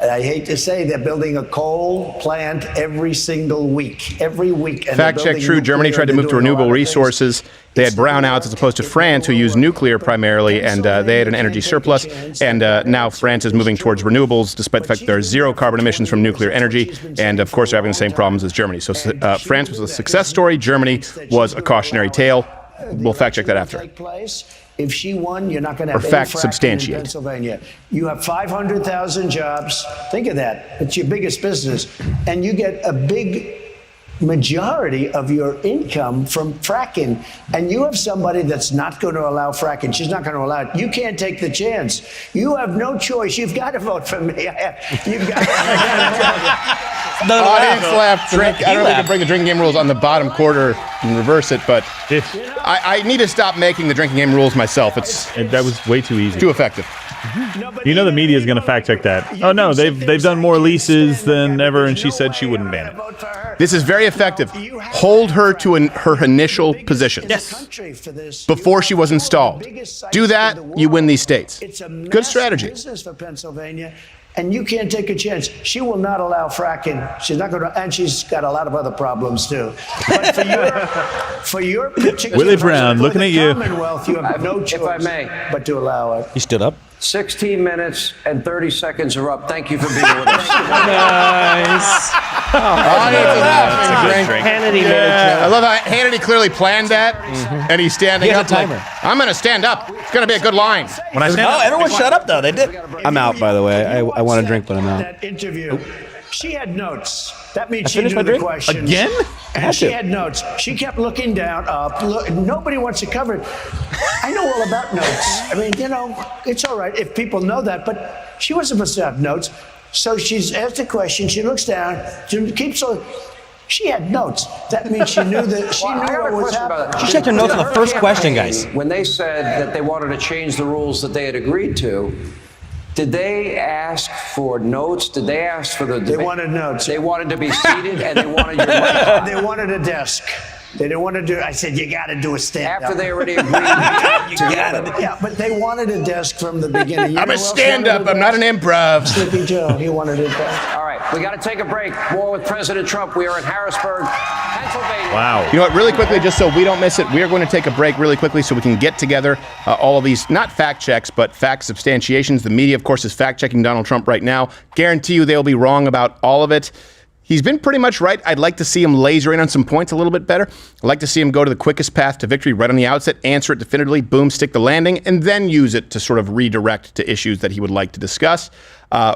I hate to say, they're building a coal plant every single week, every week. And fact check true. Germany tried to move to renewable resources. They had brownouts as opposed to France, who used nuclear primarily, and they had an energy surplus. And now France is moving towards renewables, despite the fact that there are zero carbon emissions from nuclear energy. And of course, they're having the same problems as Germany. So France was a success story. Germany was a cautionary tale. We'll fact check that after. If she won, you're not going to have Or fact any fracking substantiate. in Pennsylvania. You have 500,000 jobs. Think of that. It's your biggest business. And you get a big majority of your income from fracking. And you have somebody that's not going to allow fracking. She's not going to allow it. You can't take the chance. You have no choice. You've got to vote for me. You've got The audience left. I don't know if we can bring the drinking game rules on the bottom quarter and reverse it, but I need to stop making the drinking game rules myself. That was way too easy. Too effective. You know the media is going to fact check that. Oh no, they've done more leases than ever, and she said she wouldn't ban it. This is very effective. Hold her to her initial position. Yes. Before she was installed. Do that, you win these states. Good strategy. Business for Pennsylvania. And you can't take a chance. She will not allow fracking. She's not going to, and she's got a lot of other problems too. But for your particular Willie Brown, looking at you. Commonwealth, you have no choice If I may. but to allow it. He stood up. 16 minutes and 30 seconds are up. Thank you for being with us. Nice. Hannity made I love how Hannity clearly planned that, and he's standing He has up. a timer. I'm going to stand up. It's going to be a good line. When I stand up, everyone shut up though. They did. I'm out, by the way. I want to drink, but I'm out. That interview, she had notes. That means I she finished knew my the drink? questions. Again? And she had notes. She kept looking down, up. Nobody wants to cover it. I know all about notes. I mean, it's all right if people know that, but she wasn't supposed to have notes. So she's asked a question. She looks down. She keeps on. She had notes. That means she knew that she knew what was happening. She checked her notes on the first question, guys. When they said that they wanted to change the rules that they had agreed to, did they ask for notes? Did they ask for the debate? They wanted notes. They wanted to be seated, and they wanted your mic. They wanted a desk. They didn't want to do. I said, you got to do a stand-up. After they already agreed. Yeah, but they wanted a desk from the beginning. I'm a stand-up. I'm not an improv. Sleepy Joe, he wanted it back. All right, we got to take a break. More with President Trump. We are in Harrisburg, Pennsylvania. Wow. You know what, really quickly, just so we don't miss it, we are going to take a break really quickly so we can get together all of these, not fact checks, but fact substantiations. The media, of course, is fact-checking Donald Trump right now. Guarantee you they'll be wrong about all of it. He's been pretty much right. I'd like to see him laser in on some points a little bit better. I'd like to see him go to the quickest path to victory right on the outset, answer it definitively, boom, stick the landing, and then use it to sort of redirect to issues that he would like to discuss.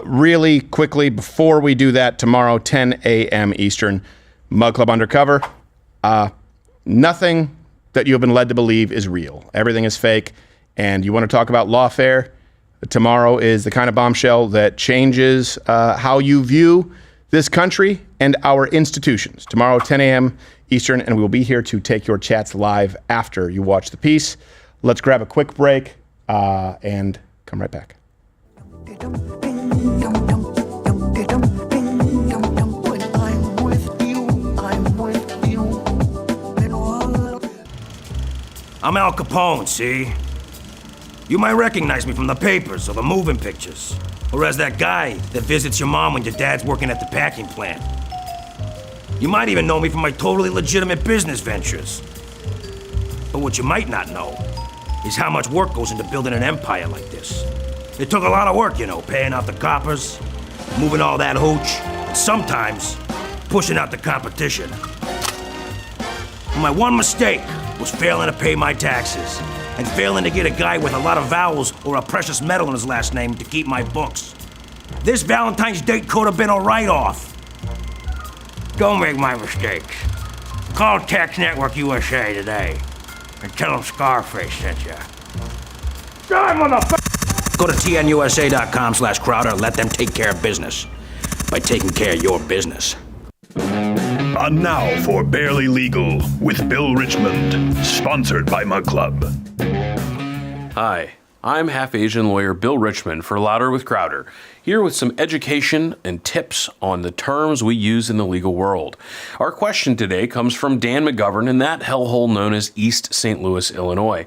Really quickly, before we do that, tomorrow, 10 a.m. Eastern, Mug Club Undercover. Nothing that you have been led to believe is real. Everything is fake. And you want to talk about lawfare? Tomorrow is the kind of bombshell that changes how you view this country and our institutions. Tomorrow, 10 a.m. Eastern, and we will be here to take your chats live after you watch the piece. Let's grab a quick break and come right back. When I'm with you, I'm with I'm Al Capone, see? You might recognize me from the papers or the moving pictures, or as that guy that visits your mom when your dad's working at the packing plant. You might even know me from my totally legitimate business ventures. But what you might not know is how much work goes into building an empire like this. It took a lot of work, paying out the coppers, moving all that hooch, and sometimes pushing out the competition. My one mistake was failing to pay my taxes and failing to get a guy with a lot of vowels or a precious metal in his last name to keep my books. This Valentine's date could have been a write-off. Don't make my mistakes. Call Tax Network USA today and tell them Scarface sent you. Die, motherfucker! Go to tnusa.com/Crowder and let them take care of business by taking care of your business. And now for Barely Legal with Bill Richmond, sponsored by Mug Club. Hi, I'm half-Asian lawyer Bill Richmond for Louder with Crowder, here with some education and tips on the terms we use in the legal world. Our question today comes from Dan McGovern in that hellhole known as East St. Louis, Illinois.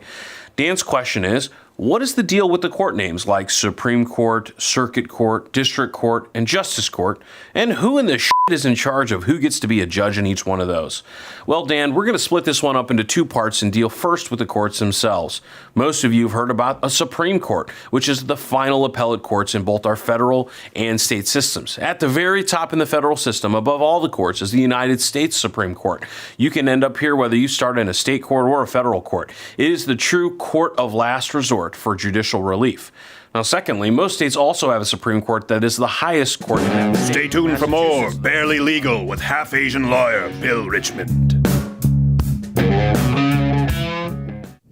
Dan's question is, what is the deal with the court names like Supreme Court, Circuit Court, District Court, and Justice Court? And who in the shit is in charge of who gets to be a judge in each one of those? Well, Dan, we're going to split this one up into two parts and deal first with the courts themselves. Most of you have heard about a Supreme Court, which is the final appellate courts in both our federal and state systems. At the very top in the federal system, above all the courts, is the United States Supreme Court. You can end up here whether you start in a state court or a federal court. It is the true court of last resort for judicial relief. Now, secondly, most states also have a Supreme Court that is the highest court in that state. Stay tuned for more Barely Legal with half-Asian lawyer Bill Richmond.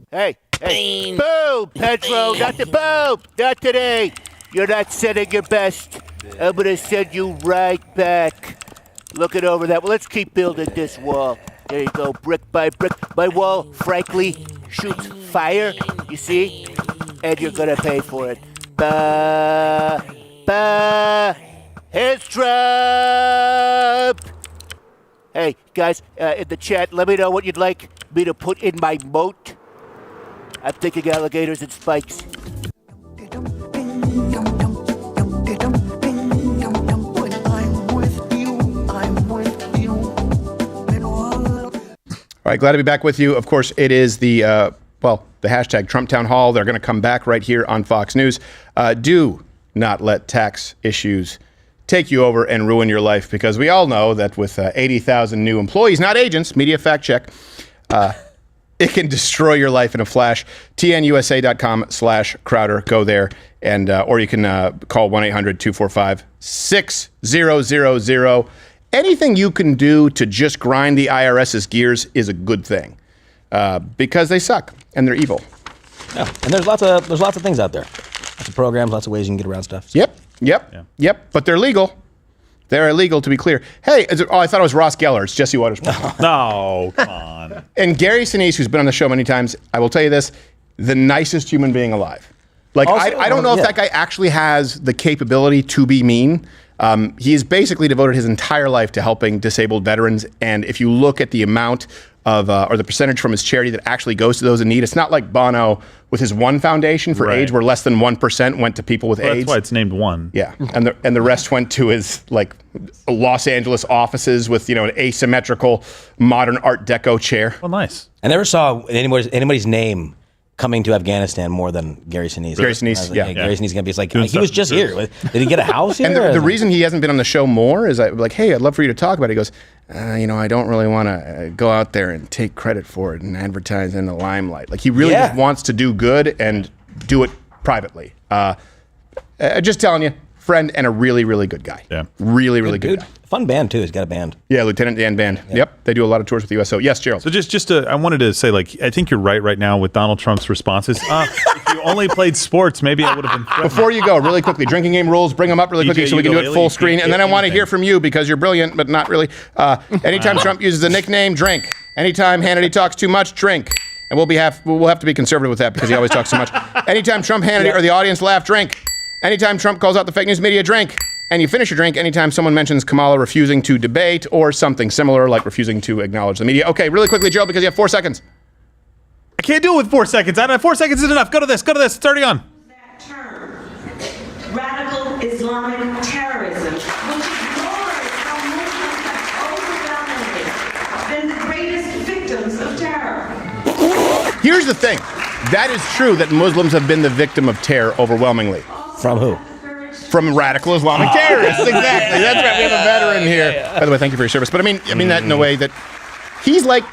Hey, boo, Pedro, not today. You're not sending your best. I'm gonna send you right back. Looking over that. Well, let's keep building this wall. There you go, brick by brick. My wall, frankly, shoots fire, you see? And you're gonna pay for it. Here's Trump! Hey, guys, in the chat, let me know what you'd like me to put in my moat. I'm thinking alligators and spikes. All right, glad to be back with you. Of course, it is the hashtag Trump Town Hall. They're going to come back right here on Fox News. Do not let tax issues take you over and ruin your life, because we all know that with 80,000 new employees, not agents, media fact check, it can destroy your life in a flash. tnusa.com/Crowder. Go there, and or you can call 1-800-245-6000. Anything you can do to just grind the IRS's gears is a good thing, because they suck and they're evil. Yeah, and there's lots of things out there, lots of programs, lots of ways you can get around stuff. So. Yep. But they're legal. They're illegal, to be clear. Hey, I thought it was Ross Geller. It's Jesse Waterspoon. No, come on. And Gary Sinise, who's been on the show many times, I will tell you this: the nicest human being alive. Like, also, I don't know if that guy actually has the capability to be mean. He has basically devoted his entire life to helping disabled veterans. And if you look at the amount of, or the percentage from his charity that actually goes to those in need, it's not like Bono with his one foundation for AIDS, where less than 1% went to people with AIDS. That's why it's named one. Yeah, and the rest went to his Los Angeles offices with an asymmetrical modern Art Deco chair. Well, nice. I never saw anybody's name coming to Afghanistan more than Gary Sinise. Gary Sinise, yeah. Gary Sinise is going to be like, he was just here. Did he get a house here? And the reason he hasn't been on the show more is hey, I'd love for you to talk about it. He goes, I don't really want to go out there and take credit for it and advertise in the limelight. He really just wants to do good and do it privately. Just telling you, friend and a really, really good guy. Yeah. Really, really good guy. Fun band, too. He's got a band. Yeah, Lieutenant Dan Band. Yep. They do a lot of tours with the USO. Yes, Gerald. So just I wanted to say, I think you're right now with Donald Trump's responses. If you only played sports, maybe I would have been threatened. Before you go, really quickly, drinking game rules, bring them up really quickly so we can do it full screen. And then I want to hear from you, because you're brilliant, but not really. Anytime Trump uses a nickname, drink. Anytime Hannity talks too much, drink. And we'll have to be conservative with that, because he always talks too much. Anytime Trump, Hannity, or the audience laugh, drink. Anytime Trump calls out the fake news media, drink. And you finish your drink anytime someone mentions Kamala refusing to debate or something similar, like refusing to acknowledge the media. Okay, really quickly, Joe, because you have 4 seconds. can't do it with 4 seconds. I don't know, 4 seconds is enough. Go to this. It's already on. Radical Islamic terrorism, which ignores how Muslims have overwhelmingly been the greatest victims of terror. Here's the thing. That is true that Muslims have been the victim of terror overwhelmingly. From who? From radical Islamic terrorists. Exactly. That's right. We have a veteran here. By the way, thank you for your service. But I mean that in a way that he's like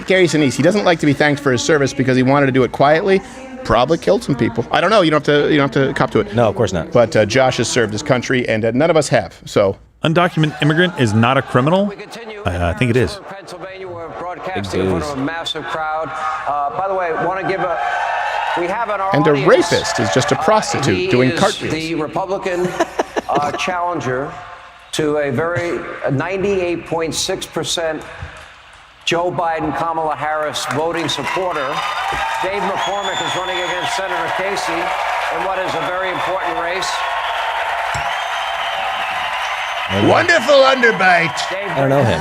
Gary Sinise. He doesn't like to be thanked for his service because he wanted to do it quietly. Probably killed some people. I don't know. You don't have to cop to it. No, of course not. But Josh has served his country, and none of us have. So undocumented immigrant is not a criminal. I think it is. Pennsylvania, we're broadcasting in front of a massive crowd. By the way, want to give we have in our and audience, a rapist is just a prostitute doing cartwheels. The Republican challenger to a very 98.6% Joe Biden, Kamala Harris voting supporter. Dave McCormick is running against Senator Casey in what is a very important race. Wonderful underbite. Dave, I don't know him.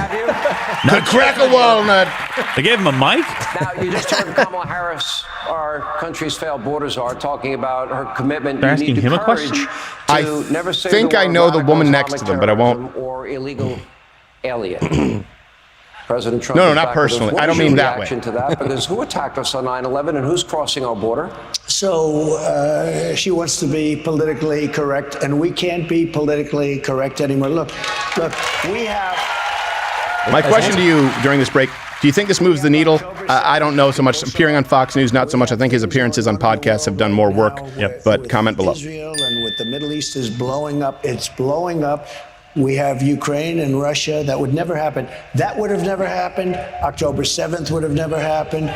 Could crack a walnut. They gave him a mic? Now, you just heard Kamala Harris, our country's failed border czar, talking about her commitment. They're asking him a question? I never say think I know the woman next to them, but I won't. Or illegal alien. President Trump. No, not personally. I don't mean that way. Reaction to that, because who attacked us on 9/11 and who's crossing our border? So she wants to be politically correct, and we can't be politically correct anymore. Look, we have. My question to you during this break: do you think this moves the needle? I don't know so much. Appearing on Fox News, not so much. I think his appearances on podcasts have done more work. But comment below. Israel and with the Middle East is blowing up. It's blowing up. We have Ukraine and Russia. That would never happen. That would have never happened. October 7th would have never happened.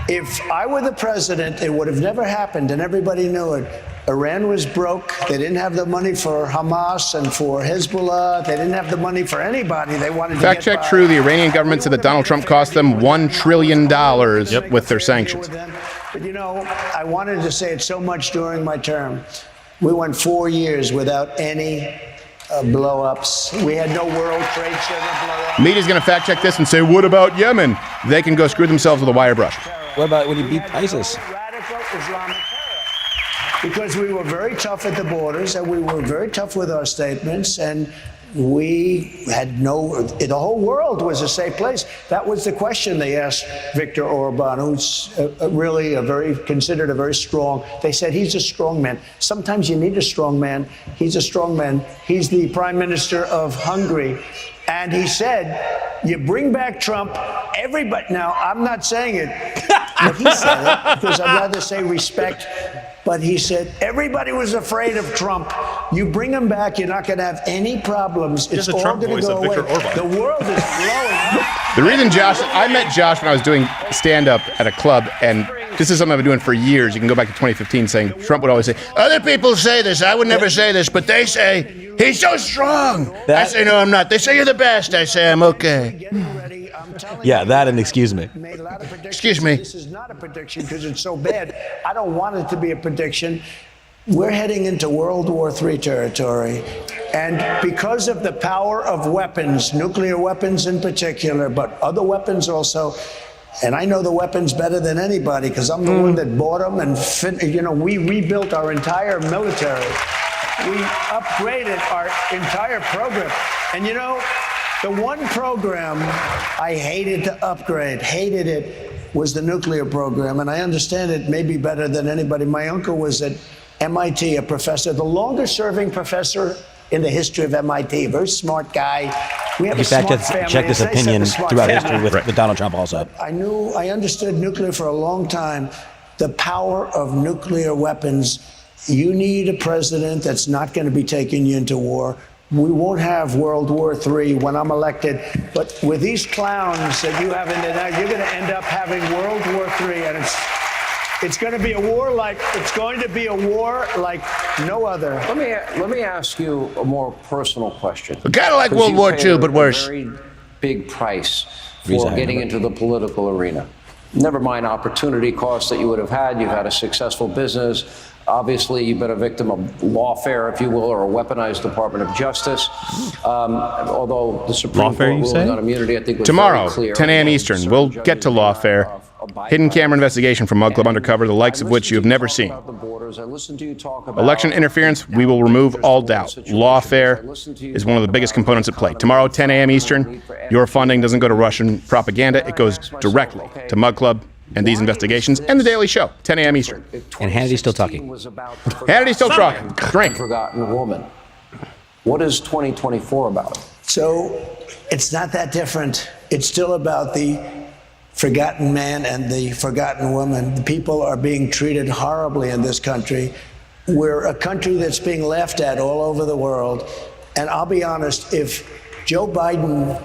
If I were the president, it would have never happened, and everybody knew it. Iran was broke. They didn't have the money for Hamas and for Hezbollah. They didn't have the money for anybody. They wanted to Fact check true. The Iranian government said that Donald Trump cost them $1 trillion with their sanctions. But you know, I wanted to say it so much during my term. We went 4 years without any blow-ups. We had no World Trade Center blow-ups. Media's going to fact check this and say, what about Yemen? They can go screw themselves with a wire brush. What about when you beat ISIS? Radical Islamic terror. Because we were very tough at the borders, and we were very tough with our statements, and we had the whole world was a safe place. That was the question they asked Viktor Orban, who's really considered a very strong. They said he's a strong man. Sometimes you need a strong man. He's a strong man. He's the prime minister of Hungary. And he said, you bring back Trump, everybody. Now, I'm not saying it, but he said it because I'd rather say respect. But he said, everybody was afraid of Trump. You bring him back, you're not going to have any problems. It's all going to go away. The world is blowing. The reason I met Josh when I was doing stand-up at a club, and this is something I've been doing for years. You can go back to 2015 saying, Trump would always say, other people say this, I would never say this, but they say, he's so strong. I say, no, I'm not. They say you're the best. I say, I'm okay. Yeah, that and excuse me. Excuse me. This is not a prediction because it's so bad. I don't want it to be a prediction. We're heading into World War III territory. And because of the power of weapons, nuclear weapons in particular, but other weapons also, and I know the weapons better than anybody because I'm the one that bought them and we rebuilt our entire military. We upgraded our entire program. And the one program I hated to upgrade, hated it, was the nuclear program. And I understand it maybe better than anybody. My uncle was at MIT, a professor, the longest serving professor in the history of MIT, a very smart guy. We have a smart family. Check this opinion throughout history with Donald Trump also. I understood nuclear for a long time, the power of nuclear weapons. You need a president that's not going to be taking you into war. We won't have World War III when I'm elected, but with these clowns that you have in there now, you're going to end up having World War III, and it's going to be a war like no other. Let me ask you a more personal question. Kind of like World War II, but worse. A very big price for getting into the political arena. Never mind opportunity costs that you would have had. You've had a successful business. Obviously, you've been a victim of lawfare, if you will, or a weaponized Department of Justice. Although the Supreme Court ruling on immunity, I think, was tomorrow, very clear. 10 a.m. Eastern. We'll get to lawfare. Hidden camera investigation from Mug Club Undercover, the likes of which you have never seen. Election interference, we will remove all doubt. Lawfare is one of the biggest components at play. Tomorrow, 10 a.m. Eastern, your funding doesn't go to Russian propaganda. It goes directly to Mug Club and these investigations and The Daily Show, 10 a.m. Eastern. And Hannity's still talking. Hannity's still talking. Drink. Forgotten woman. What is 2024 about? So it's not that different. It's still about the forgotten man and the forgotten woman. The people are being treated horribly in this country. We're a country that's being laughed at all over the world. And I'll be honest, if Joe Biden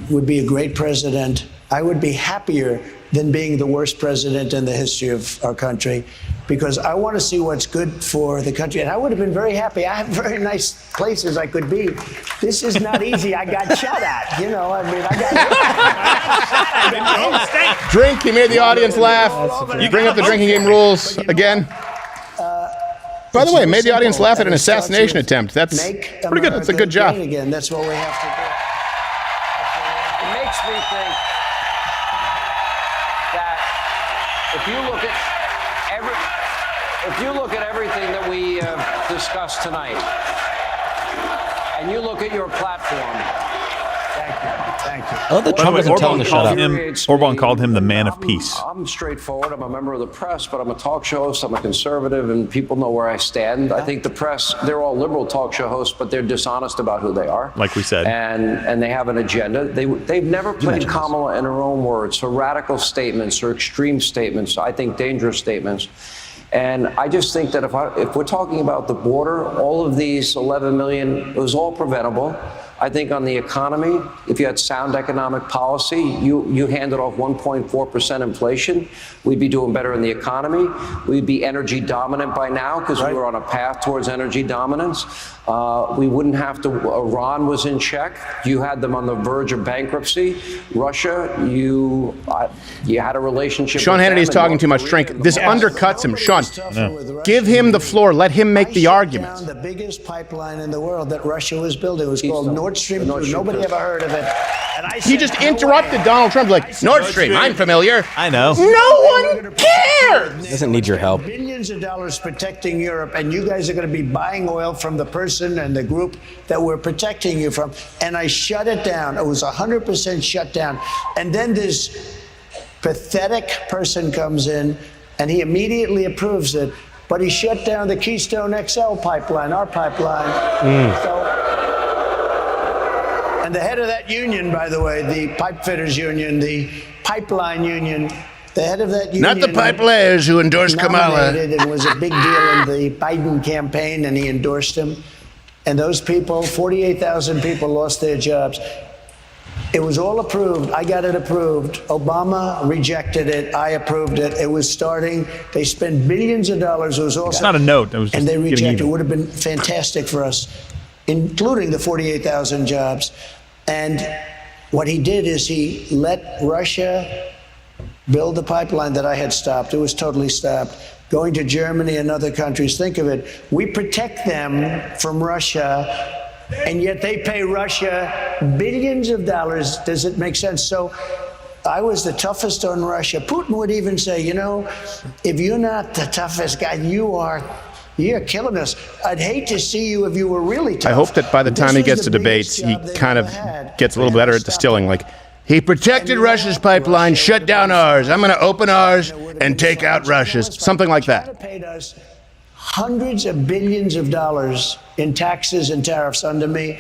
would be a great president, I would be happier than being the worst president in the history of our country, because I want to see what's good for the country. And I would have been very happy. I have very nice places I could be. This is not easy. I got shot at. You know, I mean, I got Drink, you made the audience laugh. You bring up the drinking game rules again. By the way, made the audience laugh at an assassination attempt. That's pretty good. That's a good job. Again, that's what we have to do. It makes me think that if you look at everything that we discussed tonight, and you look at your platform. Thank you. Oh, the Trump doesn't tell him to shut up. Orban called him the man of peace. I'm straightforward. I'm a member of the press, but I'm a talk show host. I'm a conservative, and people know where I stand. I think the press, they're all liberal talk show hosts, but they're dishonest about who they are. Like we said. And they have an agenda. They've never played Kamala in her own words. Her radical statements, her extreme statements, I think dangerous statements. And I just think that if we're talking about the border, all of these 11 million, it was all preventable. I think on the economy, if you had sound economic policy, you handed off 1.4% inflation, we'd be doing better in the economy. We'd be energy dominant by now because we were on a path towards energy dominance. We wouldn't have to, Iran was in check. You had them on the verge of bankruptcy. Russia, you had a relationship Sean with Hannity is them, talking and too much. Drink. This undercuts him. Sean, give him the floor. Let him make the argument. The biggest pipeline in the world that Russia was building was called Nord Stream 2. Nobody ever heard of it. And I He just interrupted Donald Trump like, Nord Stream, I'm familiar. I know. No one cares. Doesn't need your help. Billions of dollars protecting Europe, and you guys are going to be buying oil from the person and the group that we're protecting you from. And I shut it down. It was 100% shut down. And then this pathetic person comes in, and he immediately approves it. But he shut down the Keystone XL pipeline, our pipeline. And the head of that union, by the way, the pipe fitters union, the pipeline union, the head of that union. Not the pipe layers who endorsed Kamala. It was a big deal in the Biden campaign, and he endorsed him. And those people, 48,000 people lost their jobs. It was all approved. I got it approved. Obama rejected it. I approved it. It was starting. They spent billions of dollars. It was also. It's not a note. It was just and they rejected it. It even. would have been fantastic for us, including the 48,000 jobs. And what he did is he let Russia build the pipeline that I had stopped. It was totally stopped. Going to Germany and other countries. Think of it. We protect them from Russia, and yet they pay Russia billions of dollars. Does it make sense? So I was the toughest on Russia. Putin would even say, you know, if you're not the toughest guy, you're killing us. I'd hate to see you if you were really tough. I hope that by the time he gets to debates, he kind of gets a little better at distilling. Like, he protected Russia's pipeline, shut down ours. I'm going to open ours and take out Russia's. Something like that. Paid us hundreds of billions of dollars in taxes and tariffs under me.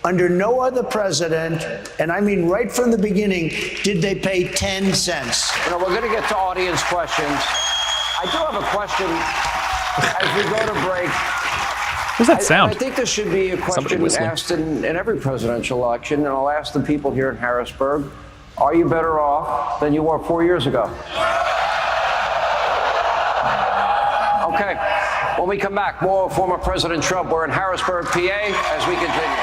Under no other president, and I mean right from the beginning, did they pay 10 cents. You know, we're going to get to audience questions. I do have a question as we go to break. What's that sound? I think there should be a question asked in every presidential election, and I'll ask the people here in Harrisburg, are you better off than you were 4 years ago? Okay, when we come back, more former President Trump. We're in Harrisburg, PA, as we continue.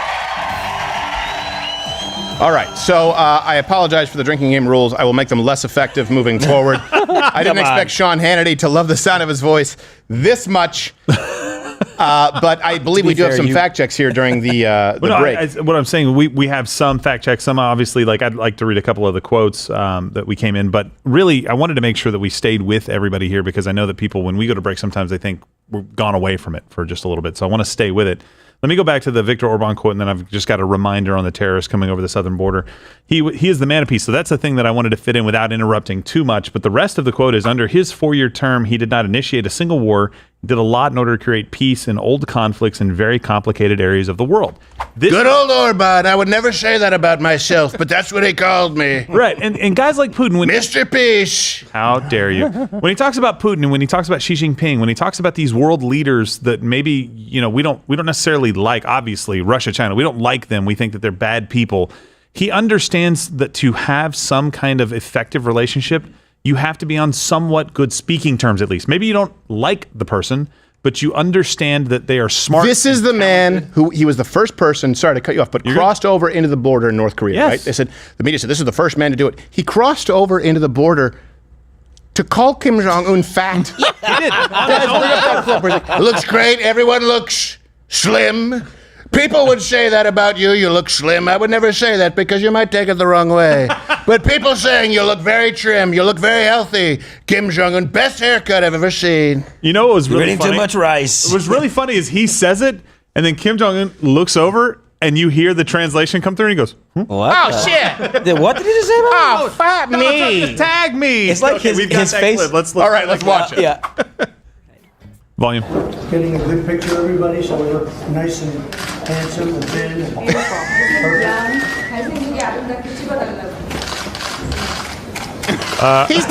All right, so I apologize for the drinking game rules. I will make them less effective moving forward. I didn't expect Sean Hannity to love the sound of his voice this much. But I believe we do have some fact checks here during the break. What I'm saying, we have some fact checks. Some obviously, like I'd like to read a couple of the quotes that we came in. But really, I wanted to make sure that we stayed with everybody here because I know that people, when we go to break, sometimes they think we're gone away from it for just a little bit. So I want to stay with it. Let me go back to the Viktor Orban quote, and then I've just got a reminder on the terrorists coming over the southern border. He is the man of peace, so that's the thing that I wanted to fit in without interrupting too much. But the rest of the quote is, under his 4-year term, he did not initiate a single war, did a lot in order to create peace in old conflicts in very complicated areas of the world. Good old Orban. I would never say that about myself, but that's what he called me. Right, and guys like Putin, Mr. Peace. How dare you? When he talks about Putin and when he talks about Xi Jinping, when he talks about these world leaders that maybe we don't necessarily like, obviously Russia, China, we don't like them. We think that they're bad people. He understands that to have some kind of effective relationship, you have to be on somewhat good speaking terms, at least. Maybe you don't like the person, but you understand that they are smart. This is the man who, he was the first person, sorry to cut you off, but crossed over into the border in North Korea, right? They said, the media said, this is the first man to do it. He crossed over into the border to call Kim Jong-un fat. He did. Looks great. Everyone looks slim. People would say that about you. You look slim. I would never say that because you might take it the wrong way. But people saying you look very trim, you look very healthy. Kim Jong-un, best haircut I've ever seen. You know what was really funny? Too much rice. What was really funny is he says it, and then Kim Jong-un looks over, and you hear the translation come through, and he goes, What? Oh, shit. What did he just say about Oh, fat me. Just tag me. It's like we've got his that face. clip. Let's All right, let's watch it. Yeah. Volume. Getting a good picture of everybody so we look nice and handsome and thin. And He's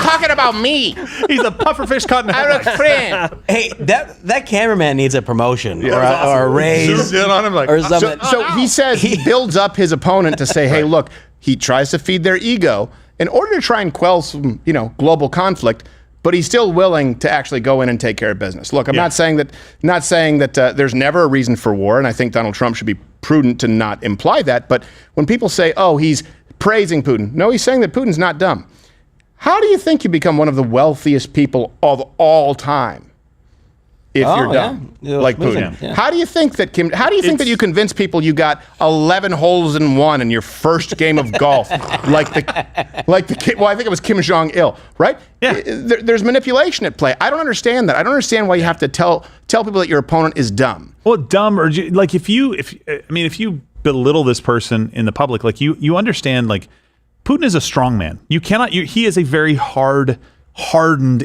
talking about me. He's a pufferfish caught in a I look thin. Hey, that cameraman needs a promotion or a raise Zoomed in on him like, or something. So he says he builds up his opponent to say, hey, look, he tries to feed their ego in order to try and quell some, global conflict. But he's still willing to actually go in and take care of business. Look, I'm not saying that there's never a reason for war, and I think Donald Trump should be prudent to not imply that. But when people say, "Oh, he's praising Putin," no, he's saying that Putin's not dumb. How do you think you become one of the wealthiest people of all time if you're dumb, like Putin? Yeah. How do you think that that you convince people you got 11 holes in one in your first game of golf, like the kid? Well, I think it was Kim Jong-il, right? Yeah. There's manipulation at play. I don't understand that. I don't understand why you have to tell people that your opponent is dumb. Well, dumb or like if you belittle this person in the public, like you understand, like Putin is a strong man. You cannot. He is a very hardened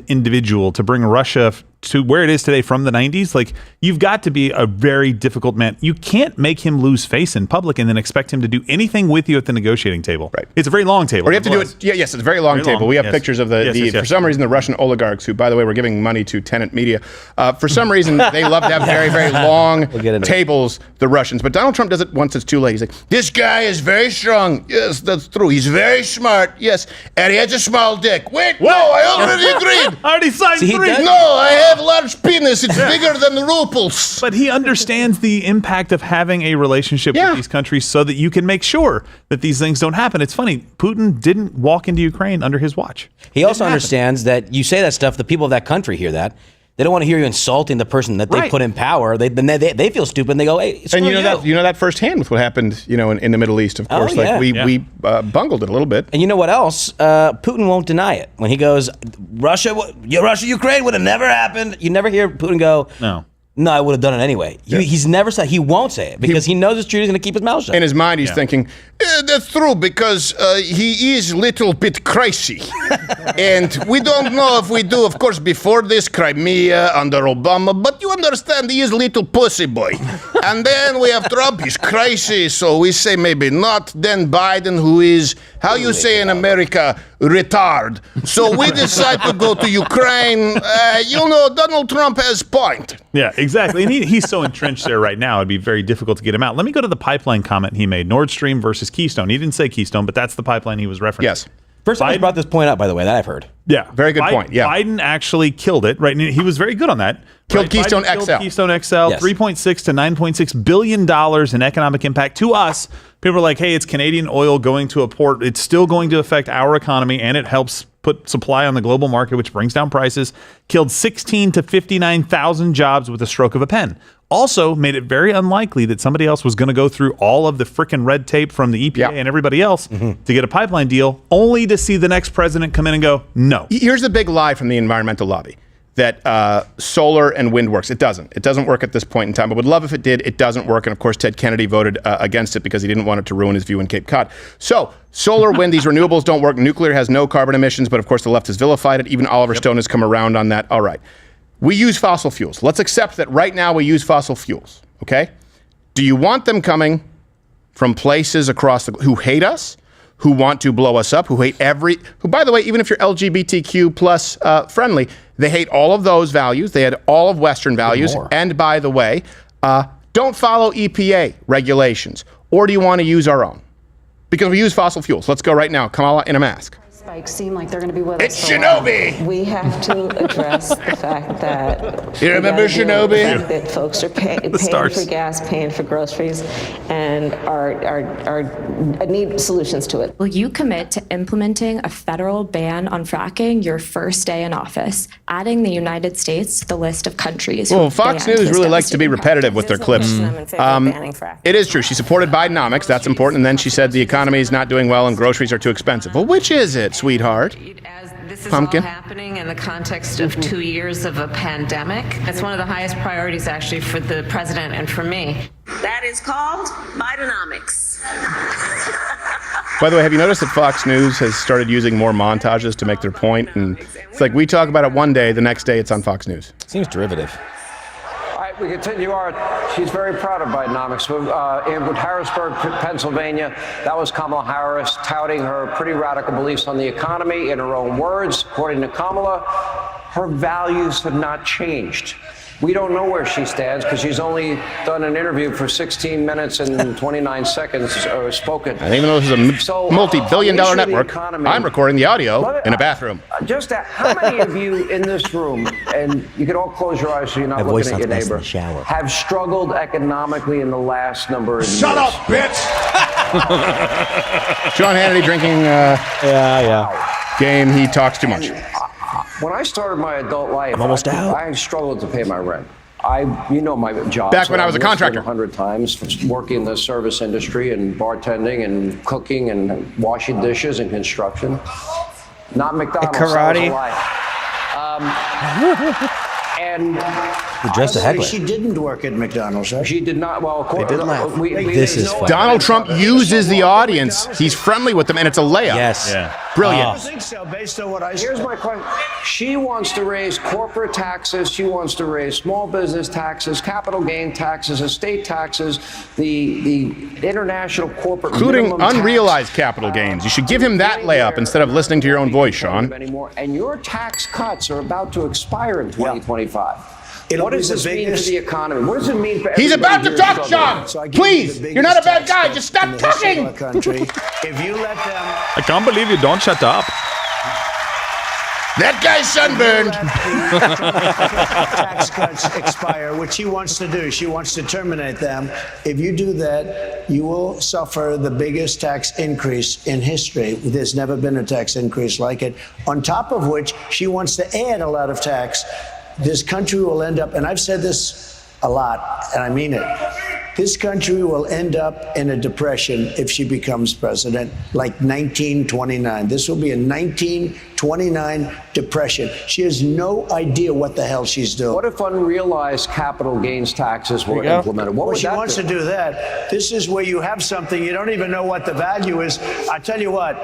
individual to bring Russia to where it is today from the 90s. Like, you've got to be a very difficult man. You can't make him lose face in public and then expect him to do anything with you at the negotiating table. Right. It's a very long table. Or you have to do it. Yes, it's a very long table. We have pictures of for some reason, the Russian oligarchs, who, by the way, were giving money to tenant media. For some reason, they love to have very, very long tables, the Russians. But Donald Trump does it once it's too late. He's like, this guy is very strong. Yes, that's true. He's very smart. Yes. And he has a small dick. Wait, no, I already agreed. I already signed 3. No, I have large penis. It's bigger than the rubles. But he understands the impact of having a relationship with these countries so that you can make sure that these things don't happen. It's funny. Putin didn't walk into Ukraine under his watch. He also understands that you say that stuff, the people of that country hear that. They don't want to hear you insulting the person that they put in power. They feel stupid and they go, hey, screw and you know that firsthand with what happened, in the Middle East, of course. We bungled it a little bit. And you know what else? Putin won't deny it. When he goes, Russia-Ukraine would have never happened. You never hear Putin go, no, I would have done it anyway. He's never said, he won't say it because he knows his Trudeau's going to keep his mouth shut. In his mind, he's thinking, that's true, because he is a little bit crazy. And we don't know if we do, of course, before this, Crimea under Obama, but you understand, he is a little pussy boy. And then we have Trump, he's crazy, so we say maybe not. Then Biden, who is, how you say in America, retard. So we decide to go to Ukraine. Donald Trump has point. Yeah, exactly. And he's so entrenched there right now, it'd be very difficult to get him out. Let me go to the pipeline comment he made, Nord Stream versus Keystone. He didn't say Keystone, but that's the pipeline he was referencing. Yes. First time he brought this point up, by the way, that I've heard. Yeah. Very good point. Yeah. Biden actually killed it, right? And he was very good on that. Killed Keystone Biden XL. Killed Keystone XL, Yes. $3.6 to $9.6 billion in economic impact to us. People are like, hey, it's Canadian oil going to a port. It's still going to affect our economy, and it helps put supply on the global market, which brings down prices, killed 16 to 59,000 jobs with a stroke of a pen. Also made it very unlikely that somebody else was going to go through all of the frickin' red tape from the EPA and everybody else to get a pipeline deal, only to see the next president come in and go, no. Here's the big lie from the environmental lobby, that solar and wind works. It doesn't. It doesn't work at this point in time. I would love if it did. It doesn't work. And of course, Ted Kennedy voted against it because he didn't want it to ruin his view in Cape Cod. So solar, wind, these renewables don't work. Nuclear has no carbon emissions, but of course the left has vilified it. Even Oliver Stone has come around on that. All right. We use fossil fuels. Let's accept that right now we use fossil fuels, okay? Do you want them coming from places across who hate us, who want to blow us up, who hate who, by the way, even if you're LGBTQ plus friendly, they hate all of those values. They had all of Western values. And by the way, don't follow EPA regulations. Or do you want to use our own? Because we use fossil fuels. Let's go right now. Kamala in a mask. Spikes seem like they're going to be with It's us for a while. Shinobi! We have to address the fact that You remember we gotta deal with the Shinobi? fact that folks are paying for gas, paying for groceries, and need solutions to it. Will you commit to implementing a federal ban on fracking your first day in office, adding the United States to the list of countries? Well, Fox News really likes to be repetitive with their clips. It is true. She supported Bidenomics. That's important. And then she said the economy is not doing well and groceries are too expensive. Well, which is it, sweetheart? This is Pumpkin. all happening in the context of 2 years of a pandemic. It's one of the highest priorities, actually, for the president and for me. That is called Bidenomics. By the way, have you noticed that Fox News has started using more montages to make their point? And it's like we talk about it one day, the next day it's on Fox News. Seems derivative. All right, we continue she's very proud of Bidenomics. In Harrisburg, Pennsylvania, that was Kamala Harris touting her pretty radical beliefs on the economy in her own words. According to Kamala, her values have not changed. We don't know where she stands because she's only done an interview for 16 minutes and 29 seconds spoken. And even though this is a multi-billion-dollar network, I'm recording the audio in a bathroom. Just how many of you in this room, and you can all close your eyes so you're not looking at your neighbor, have struggled economically in the last number of years? Shut up, bitch! Sean Hannity drinking game. He talks too much. When I started my adult life, I'm almost out. I struggled to pay my rent. My job. Back when I was a contractor. 100 times, working in the service industry and bartending and cooking and washing dishes and construction. Not McDonald's. Karate. And dressed a heckler. She didn't work at McDonald's, right? She did not. Well, of course, They did laugh. This is funny. Donald Trump uses the audience. He's friendly with them, and it's a layup. Yes. Yeah. Brilliant. I think so, based on what I Here's my question. She wants to raise corporate taxes. She wants to raise small business taxes, capital gain taxes, estate taxes, the international corporate Including minimum unrealized tax. capital gains. You should give him that layup instead of listening to your own voice, Sean. Anymore. And your tax cuts are about to expire in 2025. It'll What does be this the mean for biggest- the economy? What does it mean for He's everybody about to here talk, struggling? Sean. So I give you Please, the you're not a bad biggest guy. tax Just cut stop in the history of talking. our country. If you let them I can't believe you don't shut up. That guy's sunburned. tax cuts expire, which she wants to do. She wants to terminate them. If you do that, you will suffer the biggest tax increase in history. There's never been a tax increase like it. On top of which, she wants to add a lot of tax. This country will end up, and I've said this a lot, and I mean it. This country will end up in a depression if she becomes president, like 1929. This will be a 1929 depression. She has no idea what the hell she's doing. What if unrealized capital gains taxes were implemented? What would she that wants do? to do that. This is where you have something, you don't even know what the value is. I tell you what,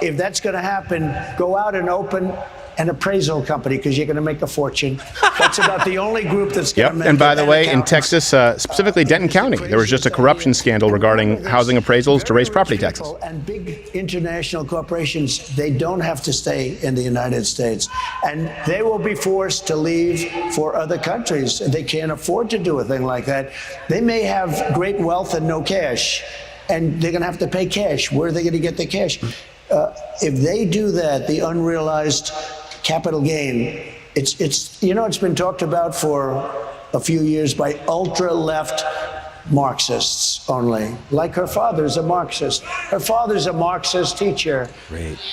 if that's going to happen, go out and open an appraisal company because you're going to make a fortune. That's about the only group that's going to make And by the way, in accountants. Texas, specifically Denton County, there was just a corruption scandal regarding housing appraisals to raise property taxes. And big international corporations, they don't have to stay in the United States. And they will be forced to leave for other countries. They can't afford to do a thing like that. They may have great wealth and no cash, and they're going to have to pay cash. Where are they going to get the cash? If they do that, the unrealized capital gain, it's been talked about for a few years by ultra left Marxists only, like her father's a Marxist. Her father's a Marxist teacher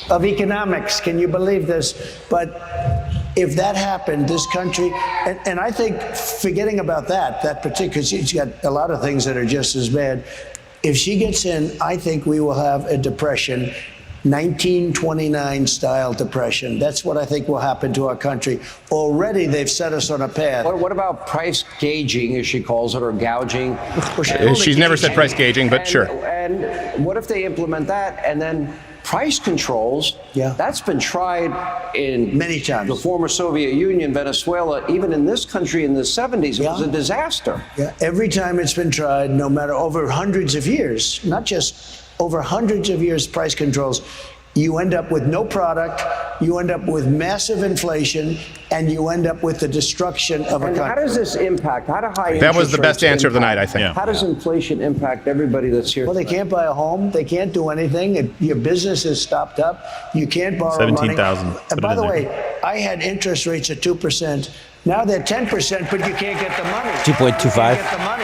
of economics. Can you believe this? But if that happened, this country, and I think forgetting about that particular, she's got a lot of things that are just as bad. If she gets in, I think we will have a depression, 1929 style depression. That's what I think will happen to our country. Already they've set us on a path. What about price gauging, as she calls it, or gouging? She's never said price gauging, but sure. And what if they implement that and then price controls? Yeah. That's been tried in many times. The former Soviet Union, Venezuela, even in this country in the 70s, it was a disaster. Yeah, every time it's been tried, no matter over hundreds of years, not just over hundreds of years, price controls, you end up with no product, you end up with massive inflation, and you end up with the destruction of a country. How does this impact? How do high That was interest the best rates answer of the night, I impact? think. How does inflation impact everybody that's here? Well, they can't buy a home. They can't do anything. Your business is stopped up. You can't borrow money. 17,000. And by the way, I had interest rates at 2%. Now they're 10%, but you can't get the money. 2.25. Get the money.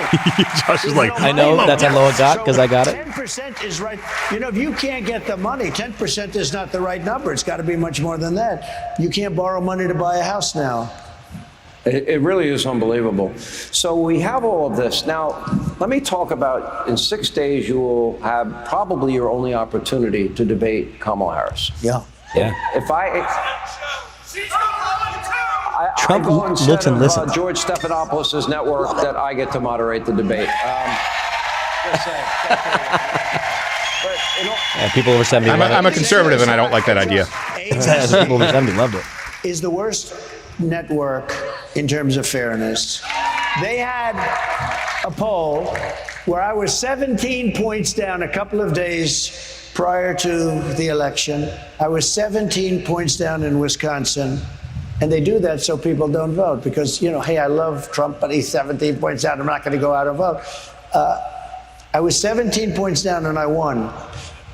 Josh is like, I know that's how low it got because I got it. 10% is right. You know, if you can't get the money, 10% is not the right number. It's got to be much more than that. You can't borrow money to buy a house now. It really is unbelievable. So we have all of this. Now, let me talk about, in 6 days, you will have probably your only opportunity to debate Kamala Harris. Yeah. Yeah. If Trump I go and looks and set listens. up, George Stephanopoulos' network that I get to moderate the debate. Just saying. But, you know, Yeah, people over 70. I'm a conservative, and I don't like that idea. People over 70 loved it. Is the worst network in terms of fairness. They had a poll where I was 17 points down a couple of days prior to the election. I was 17 points down in Wisconsin. And they do that so people don't vote because, you know, hey, I love Trump, but he's 17 points down. I'm not going to go out and vote. I was 17 points down and I won.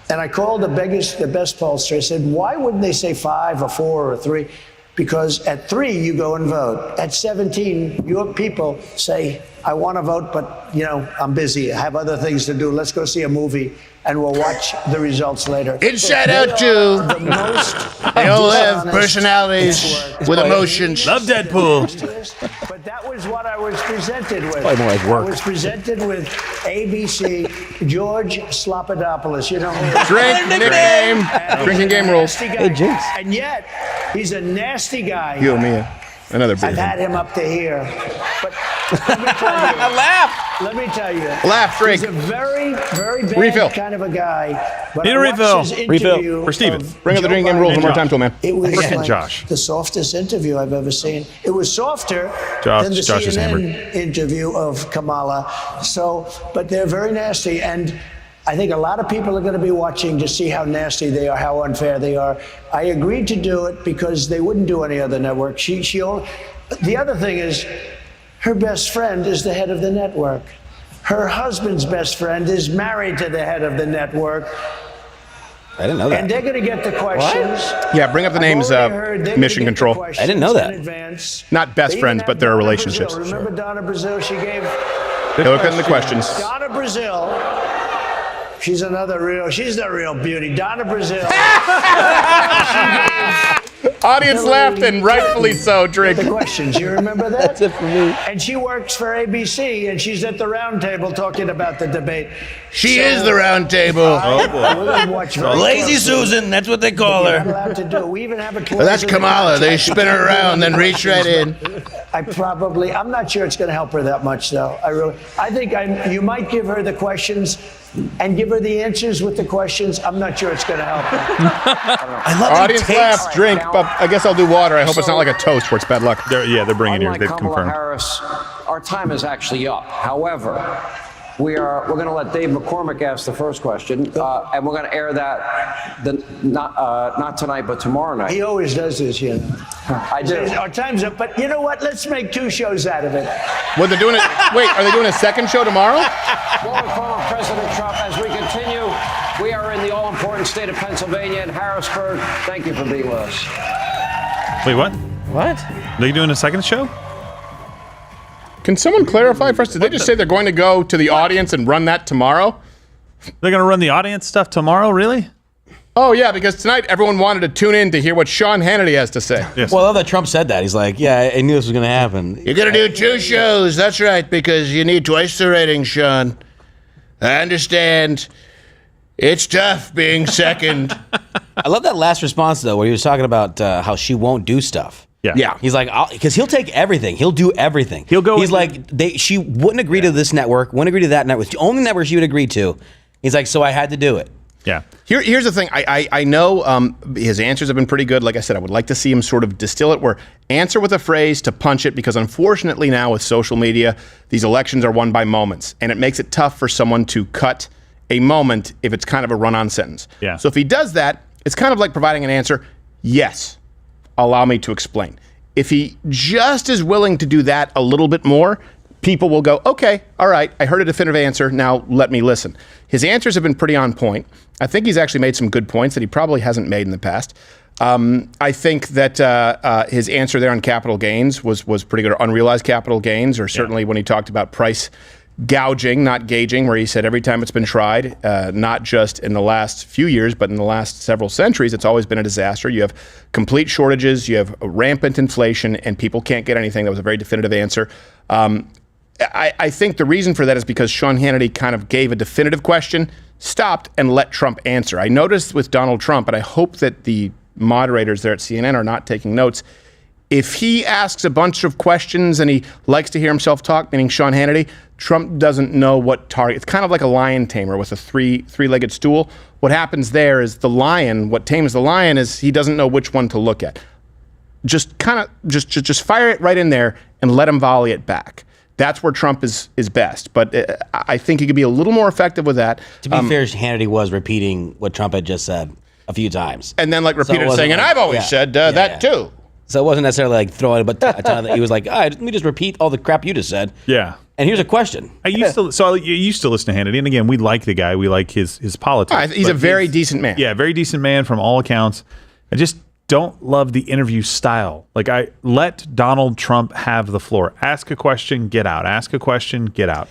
And I called the best pollster. I said, why wouldn't they say 5 or 4 or 3? Because at 3, you go and vote. At 17, your people say, I want to vote, but, you know, I'm busy. I have other things to do. Let's go see a movie, and we'll watch the results later. Inside Out Jew. The most They all have dishonest personalities with emotions. Love Deadpool. But that was what I was presented with. Probably more like work. I was presented with ABC, George Slopadopoulos. You know who he is? Drink nickname. Drinking game rules. Hey, Jinx. And yet, he's a nasty guy. You and me. Another beer. I've had him up to here. But let me tell you. Laugh. Let me tell you. Laugh, drink. He's a very, very bad Refill. kind of a guy. But Need a I watched refill. his Refill. interview For Steven. of Bring up the Joe drinking game rules Biden. one more time to him, man. It was Frickin' like Josh. the softest interview I've ever seen. It was softer than the Josh is CNN interview of Kamala. So, but they're very nasty. And I think a lot of people are going to be watching to see how nasty they are, how unfair they are. I agreed to do it because they wouldn't do any other network. The other thing is, her best friend is the head of the network. Her husband's best friend is married to the head of the network. I didn't know that. And they're going to get the questions. Yeah, bring up the names, Mission Control. I didn't know that. Not best friends, but their relationships. Remember Donna Brazil? She gave. They look in the questions. Donna Brazil. She's the real beauty. Donna Brazil. Audience laughed, and rightfully so, Drink. The questions, you remember that? That's it for me. And she works for ABC, and she's at the round table talking about the debate. She is the round table. We're gonna watch very Lazy closely. Susan, that's what they call We're not her. allowed to do. We even have a. Well, that's Kamala. They spin her around, then reach right in. I'm not sure it's going to help her that much, though. I think you might give her the questions and give her the answers with the questions. I'm not sure it's going to help her. I love Audience laughs, drink, but I guess I'll do water. I hope it's not like a toast where it's bad luck. They're bringing yours. Unlike They've Kamala confirmed. Harris, our time is actually up. However, we're going to let Dave McCormick ask the first question, and we're going to air that not tonight, but tomorrow night. He always does this, you know. I do. Our time's up, but you know what? Let's make 2 shows out of it. Well, they're doing it. Wait, are they doing a second show tomorrow? More from President Trump as we continue. We are in the all-important state of Pennsylvania in Harrisburg. Thank you for being with us. Wait, what? What? Are they doing a second show? Can someone clarify for us? Did they just say they're going to go to the audience and run that tomorrow? They're going to run the audience stuff tomorrow, really? Oh, yeah, because tonight everyone wanted to tune in to hear what Sean Hannity has to say. Yes. Well, I love that Trump said that. He's like, yeah, I knew this was going to happen. You're going to do 2 shows. That's right, because you need twice the ratings, Sean. I understand. It's tough being second. I love that last response, though, where he was talking about how she won't do stuff. Yeah. He's like, because he'll take everything. He'll do everything. He'll go. He's like, she wouldn't agree to this network, wouldn't agree to that network. It's the only network she would agree to. He's like, so I had to do it. Yeah. Here's the thing. I know his answers have been pretty good. Like I said, I would like to see him sort of distill it, where answer with a phrase to punch it, because unfortunately now with social media, these elections are won by moments, and it makes it tough for someone to cut a moment if it's kind of a run-on sentence. Yeah. So if he does that, it's kind of like providing an answer, yes, allow me to explain. If he just is willing to do that a little bit more, people will go, okay, all right, I heard a definitive answer, now let me listen. His answers have been pretty on point. I think he's actually made some good points that he probably hasn't made in the past. I think that his answer there on capital gains was pretty good, or unrealized capital gains, or certainly when he talked about price gouging, not gauging, where he said every time it's been tried, not just in the last few years, but in the last several centuries, it's always been a disaster. You have complete shortages, you have rampant inflation, and people can't get anything. That was a very definitive answer. I think the reason for that is because Sean Hannity kind of gave a definitive question, stopped, and let Trump answer. I noticed with Donald Trump, and I hope that the moderators there at CNN are not taking notes, if he asks a bunch of questions and he likes to hear himself talk, meaning Sean Hannity, Trump doesn't know what target. It's kind of like a lion tamer with a three-legged stool. What happens there is the lion, what tames the lion is he doesn't know which one to look at. Just fire it right in there and let him volley it back. That's where Trump is best. But I think he could be a little more effective with that. To be fair, Hannity was repeating what Trump had just said a few times. And then repeated saying, and I've always said that too. So it wasn't necessarily like throwing it, but he was like, all right, let me just repeat all the crap you just said. Yeah. And here's a question. You used to listen to Hannity, and again, we like the guy. We like his politics. He's a very decent man. Yeah, very decent man from all accounts. I just don't love the interview style. I let Donald Trump have the floor. Ask a question, get out. Ask a question, get out.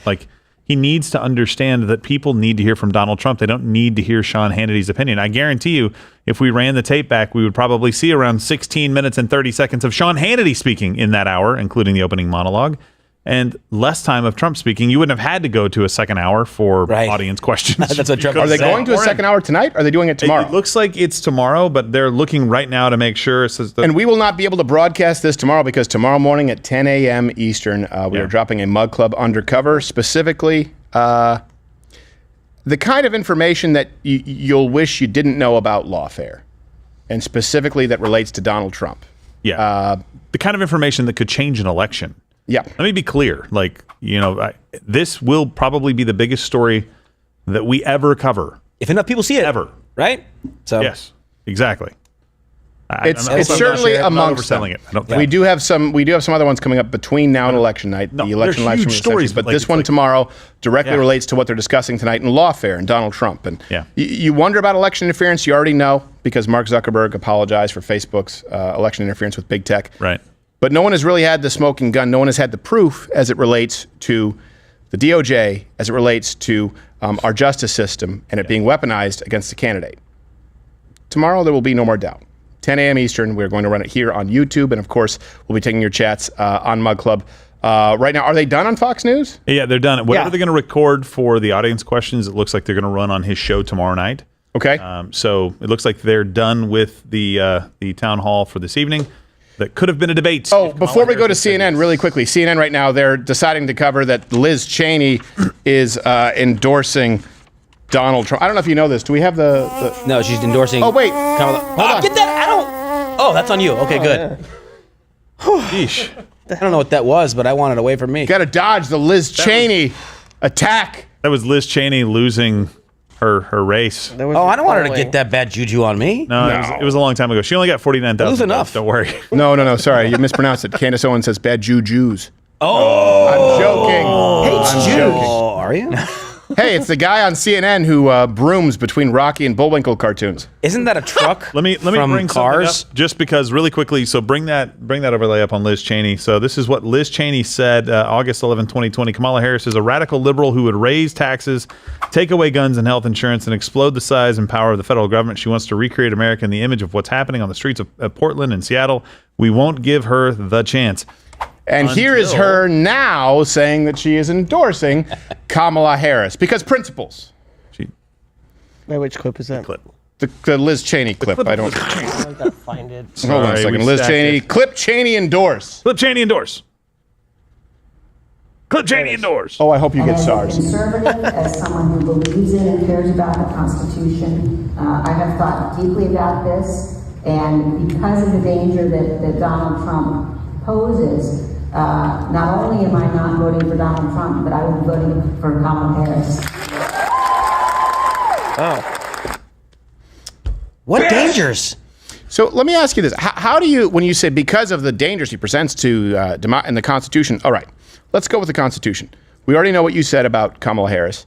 He needs to understand that people need to hear from Donald Trump. They don't need to hear Sean Hannity's opinion. I guarantee you, if we ran the tape back, we would probably see around 16 minutes and 30 seconds of Sean Hannity speaking in that hour, including the opening monologue, and less time of Trump speaking. You wouldn't have had to go to a second hour for audience questions. That's what Trump Are they going to a second hour tonight? Or are they doing it tomorrow? It looks like it's tomorrow, but they're looking right now to make sure. And we will not be able to broadcast this tomorrow because tomorrow morning at 10 a.m. Eastern, we are dropping a Mug Club Undercover, specifically the kind of information that you'll wish you didn't know about lawfare, and specifically that relates to Donald Trump. Yeah. The kind of information that could change an election. Yeah. Let me be clear. This will probably be the biggest story that we ever cover. If enough people see it. Ever. Right? So yes, exactly. It's certainly amongst them. We do have some other ones coming up between now and election night. The election live stream stories, but this one tomorrow directly relates to what they're discussing tonight in lawfare and Donald Trump. And you wonder about election interference. You already know because Mark Zuckerberg apologized for Facebook's election interference with big tech. Right. But no one has really had the smoking gun. No one has had the proof as it relates to the DOJ, as it relates to our justice system and it being weaponized against a candidate. Tomorrow there will be no more doubt. 10 a.m. Eastern, we're going to run it here on YouTube. And of course, we'll be taking your chats on Mug Club. Right now, are they done on Fox News? Yeah, they're done. Whatever they're going to record for the audience questions, it looks like they're going to run on his show tomorrow night. Okay. So it looks like they're done with the town hall for this evening. That could have been a debate. Oh, before we go to CNN, really quickly, CNN right now, they're deciding to cover that Liz Cheney is endorsing Donald Trump. I don't know if you know this. Do we have the... No, she's endorsing... Oh, wait. Hold on. Get that. I don't... Oh, that's on you. Okay, good. Yeesh. I don't know what that was, but I want it away from me. Got to dodge the Liz Cheney attack. That was Liz Cheney losing her race. I don't want her to get that bad juju on me. No. It was a long time ago. She only got 49,000. Lose enough. Don't worry. No. Sorry, you mispronounced it. Candace Owens says bad jujus. Oh. I'm joking. Hates Jews. Joking. Oh, are you? Hey, it's the guy on CNN who brooms between Rocky and Bullwinkle cartoons. Isn't that a truck? Let me bring Cars up just because really quickly. So bring that overlay up on Liz Cheney. So this is what Liz Cheney said August 11, 2020. Kamala Harris is a radical liberal who would raise taxes, take away guns and health insurance, and explode the size and power of the federal government. She wants to recreate America in the image of what's happening on the streets of Portland and Seattle. We won't give her the chance. And here is her now saying that she is endorsing Kamala Harris because principles. Wait, which clip is that? The Liz Cheney clip. I don't. I gotta find it. Hold on a second. Liz Cheney. Clip Cheney endorse. Clip Cheney endorse. Clip Cheney endorse. Oh, I hope you get SARS. As a conservative, as someone who believes in and cares about the Constitution, I have thought deeply about this, and because of the danger that Donald Trump poses, not only am I not voting for Donald Trump, but I will be voting for Kamala Harris. Oh. What dangers? So let me ask you this. How do you, when you say because of the dangers he presents to in the Constitution, all right, let's go with the Constitution. We already know what you said about Kamala Harris.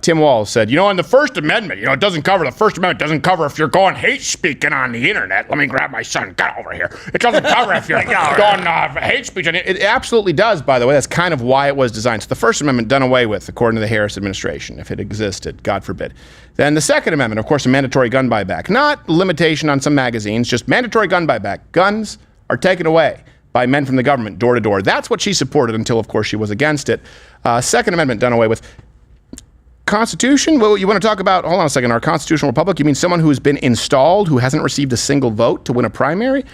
Tim Walz said, in the First Amendment, it doesn't cover, the First Amendment doesn't cover if you're going hate speaking on the internet. Let me grab my son. Get over here. It doesn't cover if you're going hate speech. And it absolutely does, by the way. That's kind of why it was designed. So the First Amendment done away with, according to the Harris administration, if it existed, God forbid. Then the Second Amendment, of course, a mandatory gun buyback. Not limitation on some magazines, just mandatory gun buyback. Guns are taken away by men from the government, door to door. That's what she supported until, of course, she was against it. Second Amendment done away with. Constitution? Well, you want to talk about, hold on a second, our constitutional republic? You mean someone who has been installed, who hasn't received a single vote to win a primary?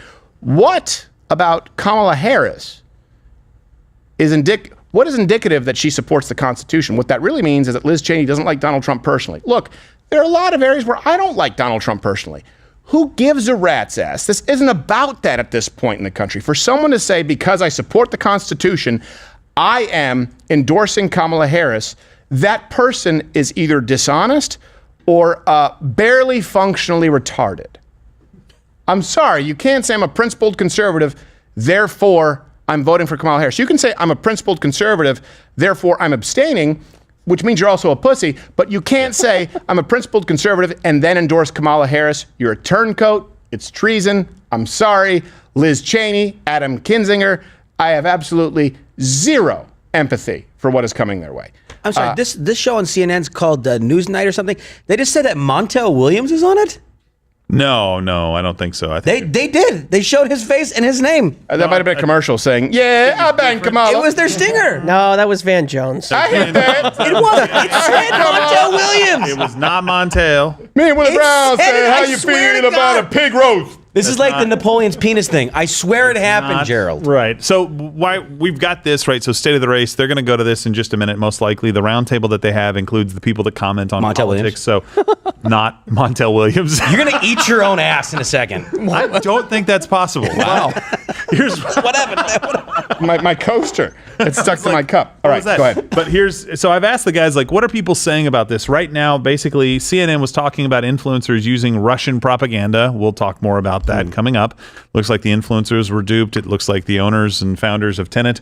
What about Kamala Harris is indicative that she supports the Constitution? What that really means is that Liz Cheney doesn't like Donald Trump personally. Look, there are a lot of areas where I don't like Donald Trump personally. Who gives a rat's ass? This isn't about that at this point in the country. For someone to say, because I support the Constitution, I am endorsing Kamala Harris, that person is either dishonest or barely functionally retarded. I'm sorry, you can't say I'm a principled conservative, therefore I'm voting for Kamala Harris. You can say I'm a principled conservative, therefore I'm abstaining, which means you're also a pussy, but you can't say I'm a principled conservative and then endorse Kamala Harris. You're a turncoat, it's treason, I'm sorry. Liz Cheney, Adam Kinzinger, I have absolutely zero empathy for what is coming their way. I'm sorry, this show on CNN's called Newsnight or something. They just said that Montel Williams is on it? No, I don't think so. I think they did. They showed his face and his name. That might have been a commercial saying, yeah, I'll bang Kamala. It was their stinger. No, that was Van Jones. I hate that. It wasn't. It said Montel Williams. It was not Montel. Me and Willie Brown said, how you feeling about a pig roast? This is like the Napoleon's penis thing. I swear it happened, Gerald. Right. So why we've got this, right? So state of the race, they're going to go to this in just a minute, most likely. The roundtable that they have includes the people that comment on Montel politics. Williams. So not Montel Williams. You're going to eat your own ass in a second. I don't think that's possible. Wow. Here's what happened. my coaster. It's stuck to my cup. All right, go ahead. But so I've asked the guys, what are people saying about this? Right now, basically, CNN was talking about influencers using Russian propaganda. We'll talk more about that coming up. Looks like the influencers were duped. It looks like the owners and founders of Tenet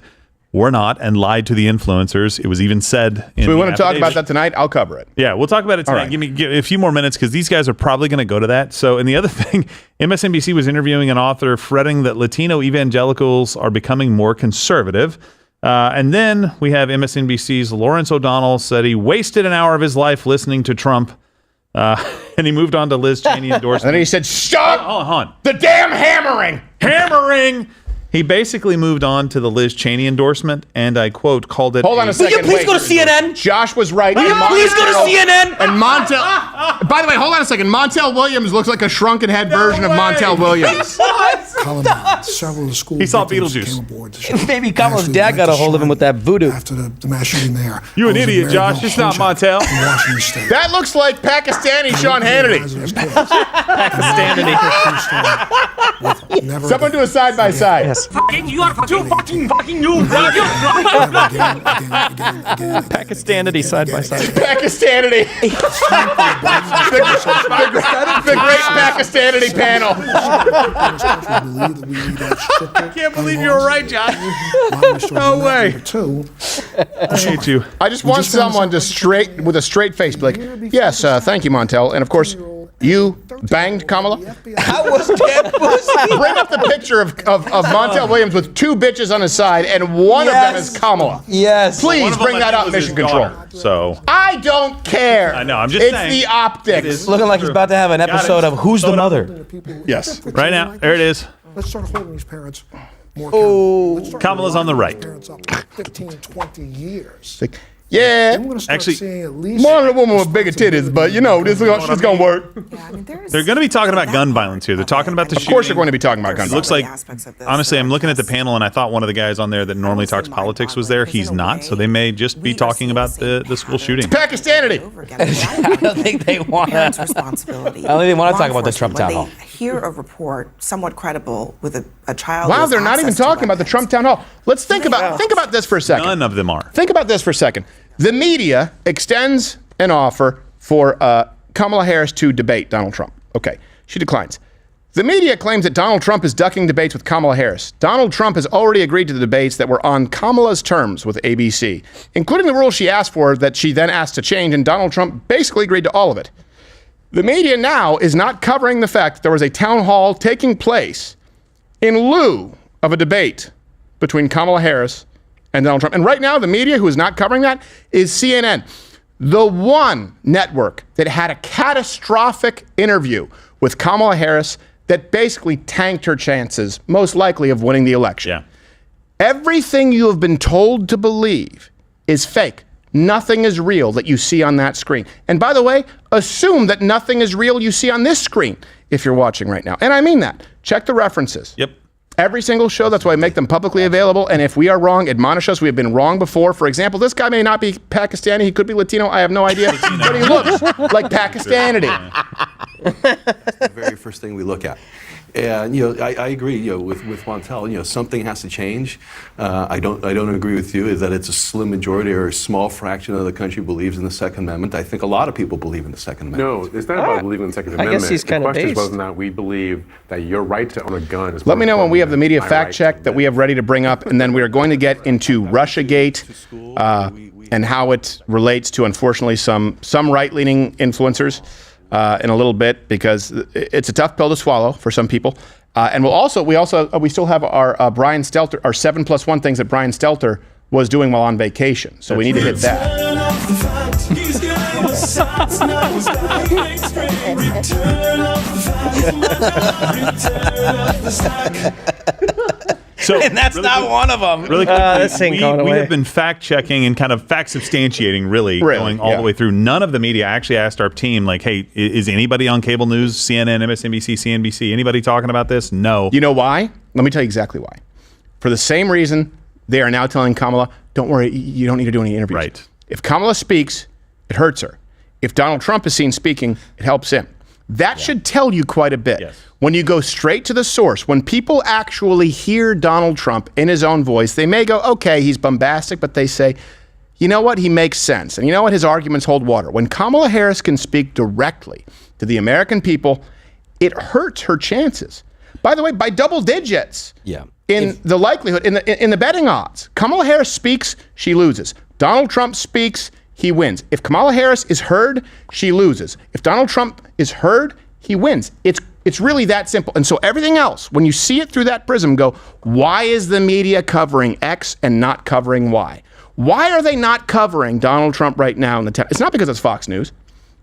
were not and lied to the influencers. It was even said in So we want to talk affidavit. about that tonight? I'll cover it. Yeah, we'll talk about it tonight. Right. Give a few more minutes because these guys are probably going to go to that. So, and the other thing, MSNBC was interviewing an author fretting that Latino evangelicals are becoming more conservative. And then we have MSNBC's Lawrence O'Donnell said he wasted an hour of his life listening to Trump. And he moved on to Liz Cheney endorsement. And then he said, stop hold on. the damn hammering. Hammering. He basically moved on to the Liz Cheney endorsement, and I quote, called it. Hold on a second. Will you please go to CNN? Josh was right. Will you please go to CNN? And Montel. By the way, hold on a second. Montel Williams looks like a shrunken head version of Montel Williams. Several of the school He saw victims Beetlejuice. came aboard the ship. Maybe Kamala's dad got a hold of him with that voodoo. After the mass shooting there. You an I was in idiot, Josh. Maryville, It's not Home Montel. Jack in Washington State. That looks like Pakistani Sean Hannity. Someone do a side by side. You are fucking you. Pakistanity side by side. Pakistanity. the great Pakistanity panel. I can't believe you were right, John. No way. I hate you. I just want someone to with a straight face, be like, yes, thank you, Montel. And of course, you banged Kamala? How was that pussy? Bring up the picture of Montel Williams with 2 bitches on his side, and one of them is Kamala. Yes. Please bring that up, Mission Control. So I don't care. I know. I'm just saying. It's the optics. It's looking like he's about to have an episode of Who's the Mother? Yes. Right now, there it is. Let's start holding these parents more Kamala's on the right. 15, 20 years. Yeah. Actually, more of a woman with bigger titties, but you know, this is going to work. They're going to be talking about gun violence here. They're talking about the shooting. Of course they're going to be talking about gun violence. It looks like, honestly, I'm looking at the panel and I thought one of the guys on there that normally talks politics was there. He's not, so they may just be talking about the school shooting. Pakistanity. I don't think they want to. I don't think they want to talk about the Trump town hall. Hear a report somewhat credible with a child. Wow, they're not even talking about the Trump town hall. Let's think about this for a second. None of them are. Think about this for a second. The media extends an offer for Kamala Harris to debate Donald Trump. Okay, she declines. The media claims that Donald Trump is ducking debates with Kamala Harris. Donald Trump has already agreed to the debates that were on Kamala's terms with ABC, including the rules she asked for that she then asked to change, and Donald Trump basically agreed to all of it. The media now is not covering the fact that there was a town hall taking place in lieu of a debate between Kamala Harris and Donald Trump. And right now, the media who is not covering that is CNN, the one network that had a catastrophic interview with Kamala Harris that basically tanked her chances, most likely, of winning the election. Yeah. Everything you have been told to believe is fake. Nothing is real that you see on that screen. And by the way, assume that nothing is real you see on this screen if you're watching right now. And I mean that. Check the references. Yep. Every single show, that's why I make them publicly available. And if we are wrong, admonish us. We have been wrong before. For example, this guy may not be Pakistani. He could be Latino. I have no idea. But he looks like Pakistanity. That's the very first thing we look at. And I agree. With Montel, something has to change. I don't agree with you. Is that it's a slim majority or a small fraction of the country believes in the Second Amendment? I think a lot of people believe in the Second Amendment. No, it's not about believing in the Second Amendment. I guess he's kind of The question is based. whether or not we believe that your right to own a gun is. Let me know when we have the media fact check that we have ready to bring up, and then we are going to get into Russiagate and how it relates to, unfortunately, some right-leaning influencers. In a little bit, because it's a tough pill to swallow for some people. And we still have our Brian Stelter, our 7+1 things that Brian Stelter was doing while on vacation. So we need to hit that. So, and that's really not quick, one of them. Really quickly, this ain't going we away. have been fact-checking and kind of fact-substantiating, really going all the way through. None of the media actually asked our team, like, hey, is anybody on cable news, CNN, MSNBC, CNBC, anybody talking about this? No. You know why? Let me tell you exactly why. For the same reason they are now telling Kamala, don't worry, you don't need to do any interviews. Right. If Kamala speaks, it hurts her. If Donald Trump is seen speaking, it helps him. That should tell you quite a bit. Yes. When you go straight to the source, when people actually hear Donald Trump in his own voice, they may go, okay, he's bombastic, but they say, you know what, he makes sense. And you know what, his arguments hold water. When Kamala Harris can speak directly to the American people, it hurts her chances. By the way, by double digits. Yeah. In the likelihood, in the betting odds. Kamala Harris speaks, she loses. Donald Trump speaks, he wins. If Kamala Harris is heard, she loses. If Donald Trump is heard, he wins. It's really that simple. And so everything else, when you see it through that prism, go, why is the media covering X and not covering Y? Why are they not covering Donald Trump right now in the town? It's not because it's Fox News.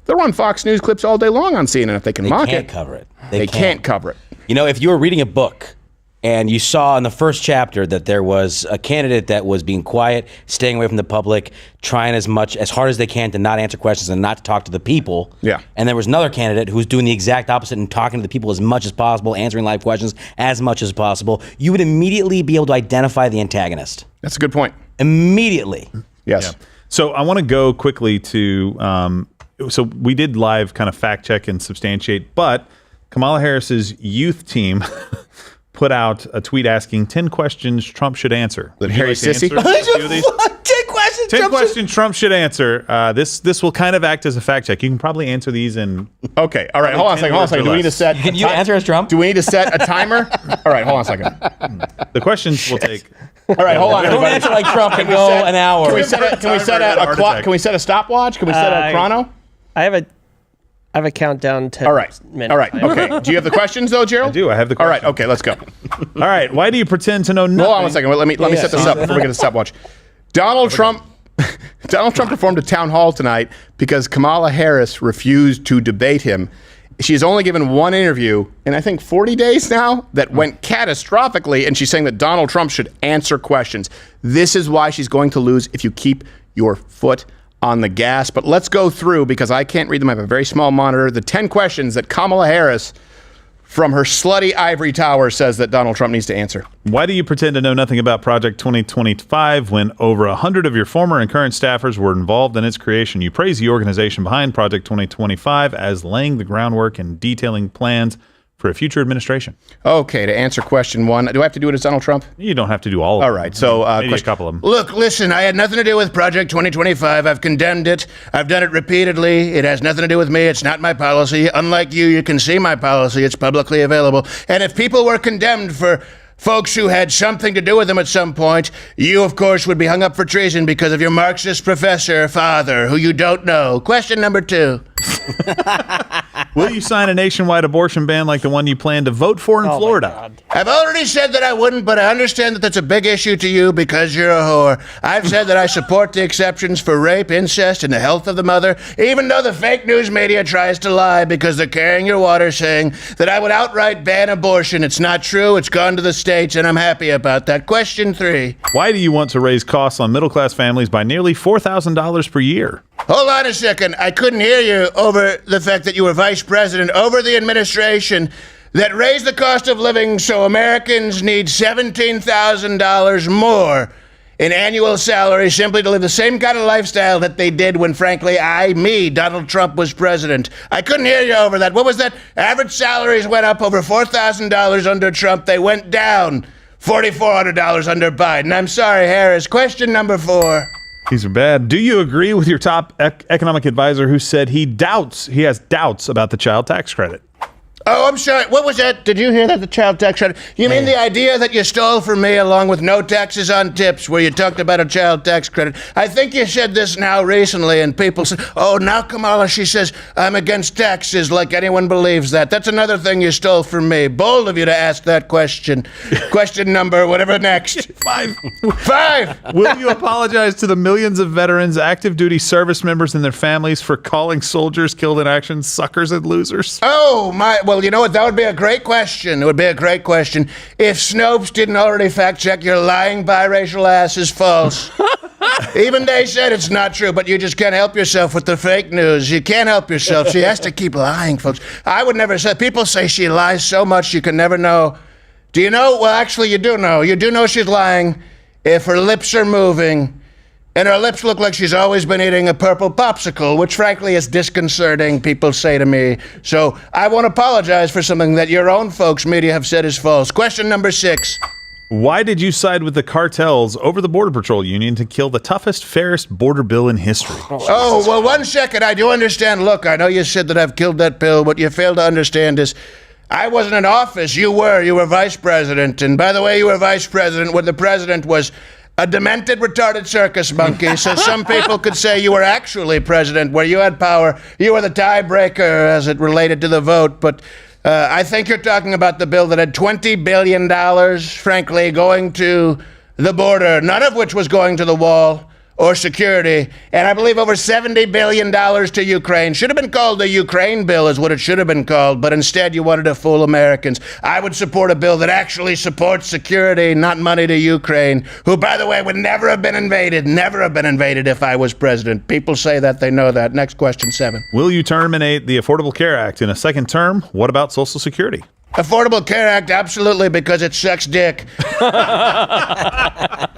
They'll run Fox News clips all day long on CNN if they can mock it. They can't cover it. They can't cover it. You know, if you were reading a book and you saw in the first chapter that there was a candidate that was being quiet, staying away from the public, trying as hard as they can to not answer questions and not to talk to the people. Yeah. And there was another candidate who was doing the exact opposite and talking to the people as much as possible, answering live questions as much as possible. You would immediately be able to identify the antagonist. That's a good point. Immediately. Yes. Yeah. So I want to go quickly to, so we did live kind of fact check and substantiate, but Kamala Harris's youth team put out a tweet asking 10 questions Trump should answer. That Harry Sissy? 10 questions 10 questions Trump should answer. This will kind of act as a fact check. You can probably answer these in. Okay. All right. Hold on a second. Do we need to set? Can you answer as Trump? Do we need to set a timer? All right. Hold on a second. The questions will take. All right. Hold on. Don't everybody. answer like Trump and go an hour. Can we set a clock? Can we set a stopwatch? Can we set a chrono? I have a countdown to. All right. All right. Okay. Do you have the questions though, Gerald? I do. I have the questions. All right. Okay. Let's go. All right. Why do you pretend to know nothing? Hold on 1 second. Let me set this up before we get a stopwatch. Donald Trump performed a town hall tonight because Kamala Harris refused to debate him. She's only given one interview in, I think, 40 days now that went catastrophically, and she's saying that Donald Trump should answer questions. This is why she's going to lose if you keep your foot on the gas. But let's go through, because I can't read them. I have a very small monitor. The 10 questions that Kamala Harris from her slutty ivory tower says that Donald Trump needs to answer. Why do you pretend to know nothing about Project 2025 when over 100 of your former and current staffers were involved in its creation? You praise the organization behind Project 2025 as laying the groundwork and detailing plans for a future administration. Okay, to answer question one, do I have to do it as Donald Trump? You don't have to do all of them. All right, so maybe a couple of them. Look, listen, I had nothing to do with Project 2025. I've condemned it. I've done it repeatedly. It has nothing to do with me. It's not my policy. Unlike you can see my policy. It's publicly available. And if people were condemned for folks who had something to do with them at some point, you, of course, would be hung up for treason because of your Marxist professor father, who you don't know. Question number 2. Will you sign a nationwide abortion ban like the one you plan to vote for in Florida? I've already said that I wouldn't, but I understand that that's a big issue to you because you're a whore. I've said that I support the exceptions for rape, incest, and the health of the mother, even though the fake news media tries to lie because they're carrying your water saying that I would outright ban abortion. It's not true. It's gone to the states, and I'm happy about that. Question 3. Why do you want to raise costs on middle-class families by nearly $4,000 per year? Hold on a second. I couldn't hear you over the fact that you were vice president over the administration that raised the cost of living so Americans need $17,000 more in annual salary simply to live the same kind of lifestyle that they did when, frankly, Donald Trump was president. I couldn't hear you over that. What was that? Average salaries went up over $4,000 under Trump. They went down $4,400 under Biden. I'm sorry, Harris. Question number 4. These are bad. Do you agree with your top economic advisor who said he has doubts about the child tax credit? Oh, I'm sorry. What was that? Did you hear that? The child tax credit? You mean the idea that you stole from me along with no taxes on tips where you talked about a child tax credit? I think you said this now recently and people said, oh, now Kamala, she says, I'm against taxes like anyone believes that. That's another thing you stole from me. Bold of you to ask that question. Question number, whatever next. 5. 5. Will you apologize to the millions of veterans, active duty service members, and their families for calling soldiers killed in action suckers and losers? Oh, my. Well, you know what? That would be a great question. It would be a great question. If Snopes didn't already fact check your lying biracial ass is false. Even they said it's not true, but you just can't help yourself with the fake news. You can't help yourself. She has to keep lying, folks. I would never say, people say she lies so much you can never know. Do you know? Well, actually, you do know. You do know she's lying if her lips are moving. And her lips look like she's always been eating a purple popsicle, which frankly is disconcerting, people say to me. So I won't apologize for something that your own folks' media have said is false. Question number 6. Why did you side with the cartels over the Border Patrol Union to kill the toughest, fairest border bill in history? Oh, well, 1 second. I do understand. Look, I know you said that I've killed that bill. What you fail to understand is I wasn't in office. You were. You were vice president. And by the way, you were vice president when the president was a demented, retarded circus monkey, so some people could say you were actually president where you had power. You were the tiebreaker as it related to the vote, but I think you're talking about the bill that had $20 billion, frankly, going to the border, none of which was going to the wall or security, and I believe over $70 billion to Ukraine. Should have been called the Ukraine bill is what it should have been called, but instead you wanted to fool Americans. I would support a bill that actually supports security, not money to Ukraine, who, by the way, would never have been invaded if I was president. People say that, they know that. Next question, 7. Will you terminate the Affordable Care Act in a second term? What about Social Security? Affordable Care Act, absolutely, because it sucks dick.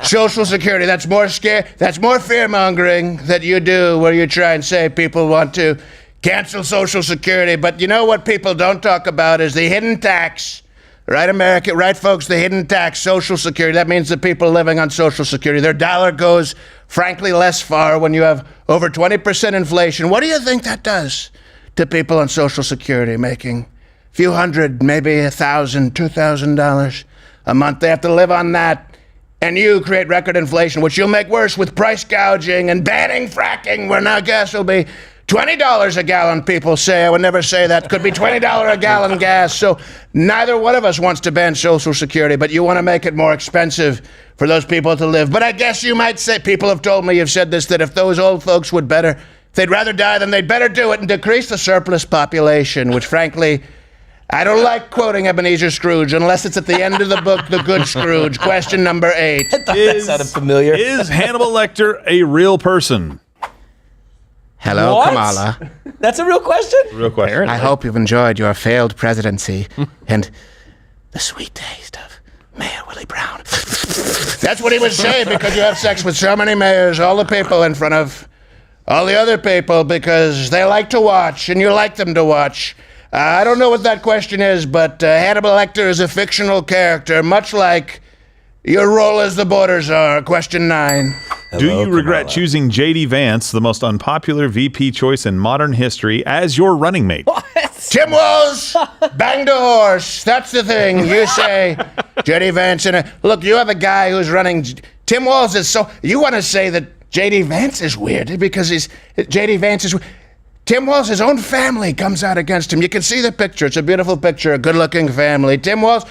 Social Security, that's more fear-mongering that you do where you try and say people want to cancel Social Security. But you know what people don't talk about is the hidden tax Right, America, right, folks, the hidden tax, Social Security. That means the people living on Social Security, their dollar goes, frankly, less far when you have over 20% inflation. What do you think that does to people on Social Security making a few hundred, maybe $1,000, $2,000 a month? They have to live on that. And you create record inflation, which you'll make worse with price gouging and banning fracking, where now gas will be $20 a gallon, people say. I would never say that. Could be $20 a gallon gas. So neither one of us wants to ban Social Security, but you want to make it more expensive for those people to live. But I guess you might say, people have told me, you've said this, that if those old folks would better, if they'd rather die, then they'd better do it and decrease the surplus population, which frankly, I don't like quoting Ebenezer Scrooge unless it's at the end of the book, The Good Scrooge. Question number 8. That sounded familiar. Is Hannibal Lecter a real person? Hello, What? Kamala. That's a real question? Real question. I hope you've enjoyed your failed presidency and the sweet taste of Mayor Willie Brown. That's what he would say, because you have sex with so many mayors, all the people in front of all the other people, because they like to watch and you like them to watch. I don't know what that question is, but Hannibal Lecter is a fictional character, much like your role as the Border Czar. Question 9. Do you regret choosing J.D. Vance, the most unpopular VP choice in modern history, as your running mate? Tim Walz banged a horse. That's the thing. You say J.D. Vance. Look, you have a guy who's running. Tim Walz is so. You want to say that J.D. Vance is weird because J.D. Vance is. Tim Walz, his own family comes out against him. You can see the picture. It's a beautiful picture, a good-looking family. Tim Walz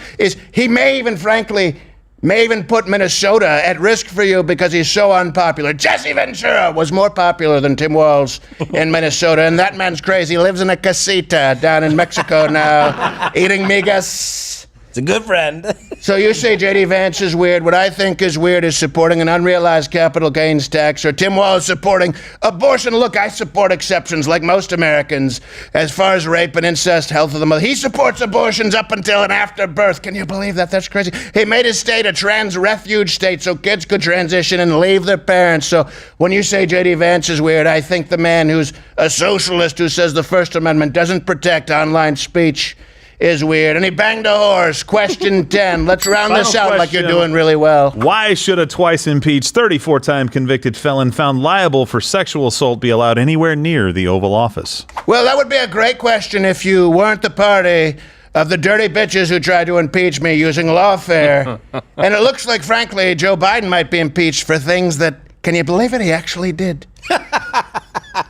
he may even, frankly, put Minnesota at risk for you because he's so unpopular. Jesse Ventura was more popular than Tim Walz in Minnesota, and that man's crazy. He lives in a casita down in Mexico now, eating migas. It's a good friend. So you say J.D. Vance is weird. What I think is weird is supporting an unrealized capital gains tax, or Tim Walz supporting abortion. Look, I support exceptions like most Americans as far as rape and incest, health of the mother. He supports abortions up until and after birth. Can you believe that? That's crazy. He made his state a trans refuge state so kids could transition and leave their parents. So when you say J.D. Vance is weird, I think the man who's a socialist who says the First Amendment doesn't protect online speech is weird. And he banged a horse. Question 10. Let's round this out like you're doing really well. Why should a twice impeached, 34-time convicted felon found liable for sexual assault be allowed anywhere near the Oval Office? Well, that would be a great question if you weren't the party of the dirty bitches who tried to impeach me using lawfare. And it looks like, frankly, Joe Biden might be impeached for things that, can you believe it, he actually did.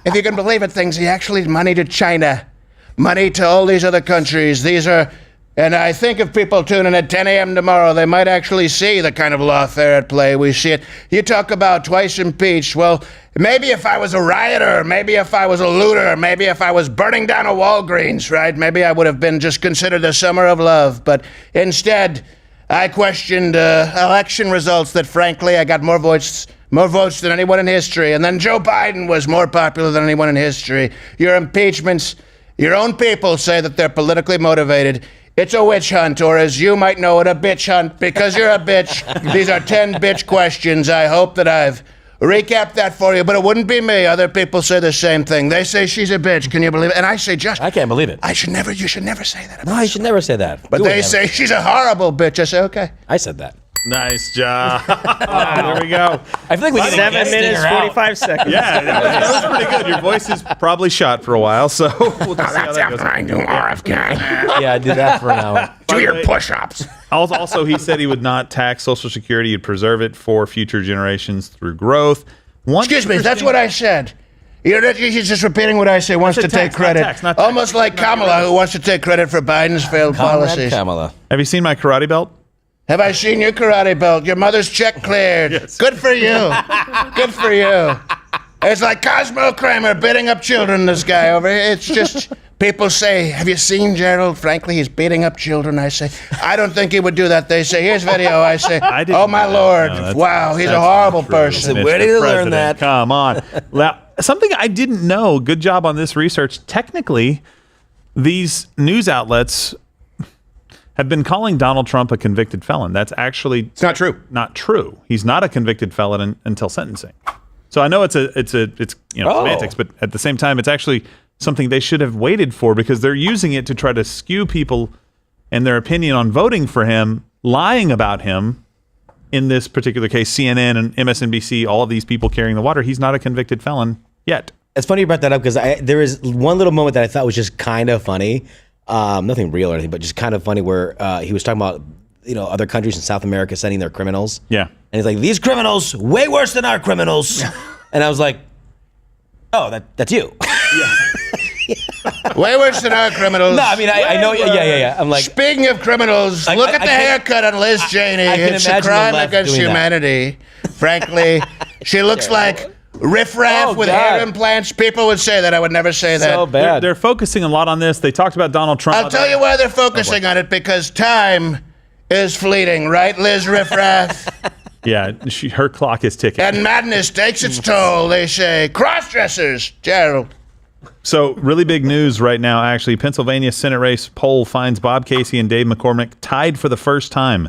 If you can believe it, things he actually money to China. Money to all these other countries. These are, and I think if people tune in at 10 a.m. tomorrow, they might actually see the kind of lawfare at play. We see it. You talk about twice impeached. Well, maybe if I was a rioter, maybe if I was a looter, maybe if I was burning down a Walgreens, right? Maybe I would have been just considered a summer of love. But instead, I questioned election results that, frankly, I got more votes than anyone in history. And then Joe Biden was more popular than anyone in history. Your impeachments. Your own people say that they're politically motivated. It's a witch hunt, or as you might know it, a bitch hunt, because you're a bitch. These are 10 bitch questions. I hope that I've recapped that for you, but it wouldn't be me. Other people say the same thing. They say she's a bitch. Can you believe it? And I say, Josh, I can't believe it. You should never say that. No, you should never say that. But they say she's a horrible bitch. I say, okay. I said that. Nice job. There we go. I feel like we did 7 minutes, 45 seconds. Yeah, that was pretty good. Your voice is probably shot for a while, so we'll just see how that goes. Yeah, I did that for an hour. Do your push-ups. Also, he said he would not tax Social Security. He'd preserve it for future generations through growth. Excuse me, that's what I said. He's just repeating what I say, wants to take credit. Almost like Kamala, who wants to take credit for Biden's failed policies. Kamala. Have you seen my karate belt? Have I seen your karate belt? Your mother's check cleared. Yes. Good for you. Good for you. It's like Cosmo Kramer beating up children, this guy over here. It's just, people say, have you seen Gerald? Frankly, he's beating up children. I say, I don't think he would do that. They say, here's video. I say, oh my Lord. No, wow, he's a horrible person. Where did he learn that? Come on. Something I didn't know. Good job on this research. Technically, these news outlets have been calling Donald Trump a convicted felon. That's actually it's not true. Not true. He's not a convicted felon until sentencing. So I know it's semantics, but at the same time, it's actually something they should have waited for because they're using it to try to skew people and their opinion on voting for him, lying about him. In this particular case, CNN and MSNBC, all of these people carrying the water, he's not a convicted felon yet. It's funny you brought that up because there is one little moment that I thought was just kind of funny. Nothing real or anything, but just kind of funny where he was talking about, other countries in South America sending their criminals. Yeah. And he's like, these criminals, way worse than our criminals. And I was like, oh, that's you. Way worse than our criminals. No, I mean, I know. Yeah. I'm like, speaking of criminals, look at the haircut on Liz Cheney. It's a crime against humanity. Frankly, she looks like riffraff with hair implants. People would say that. I would never say that. So bad. They're focusing a lot on this. They talked about Donald Trump. I'll tell you why they're focusing on it, because time is fleeting, right, Liz Riffraff? Yeah, her clock is ticking. And madness takes its toll, they say. Cross-dressers, Gerald. So, really big news right now, actually. Pennsylvania Senate race poll finds Bob Casey and Dave McCormick tied for the first time.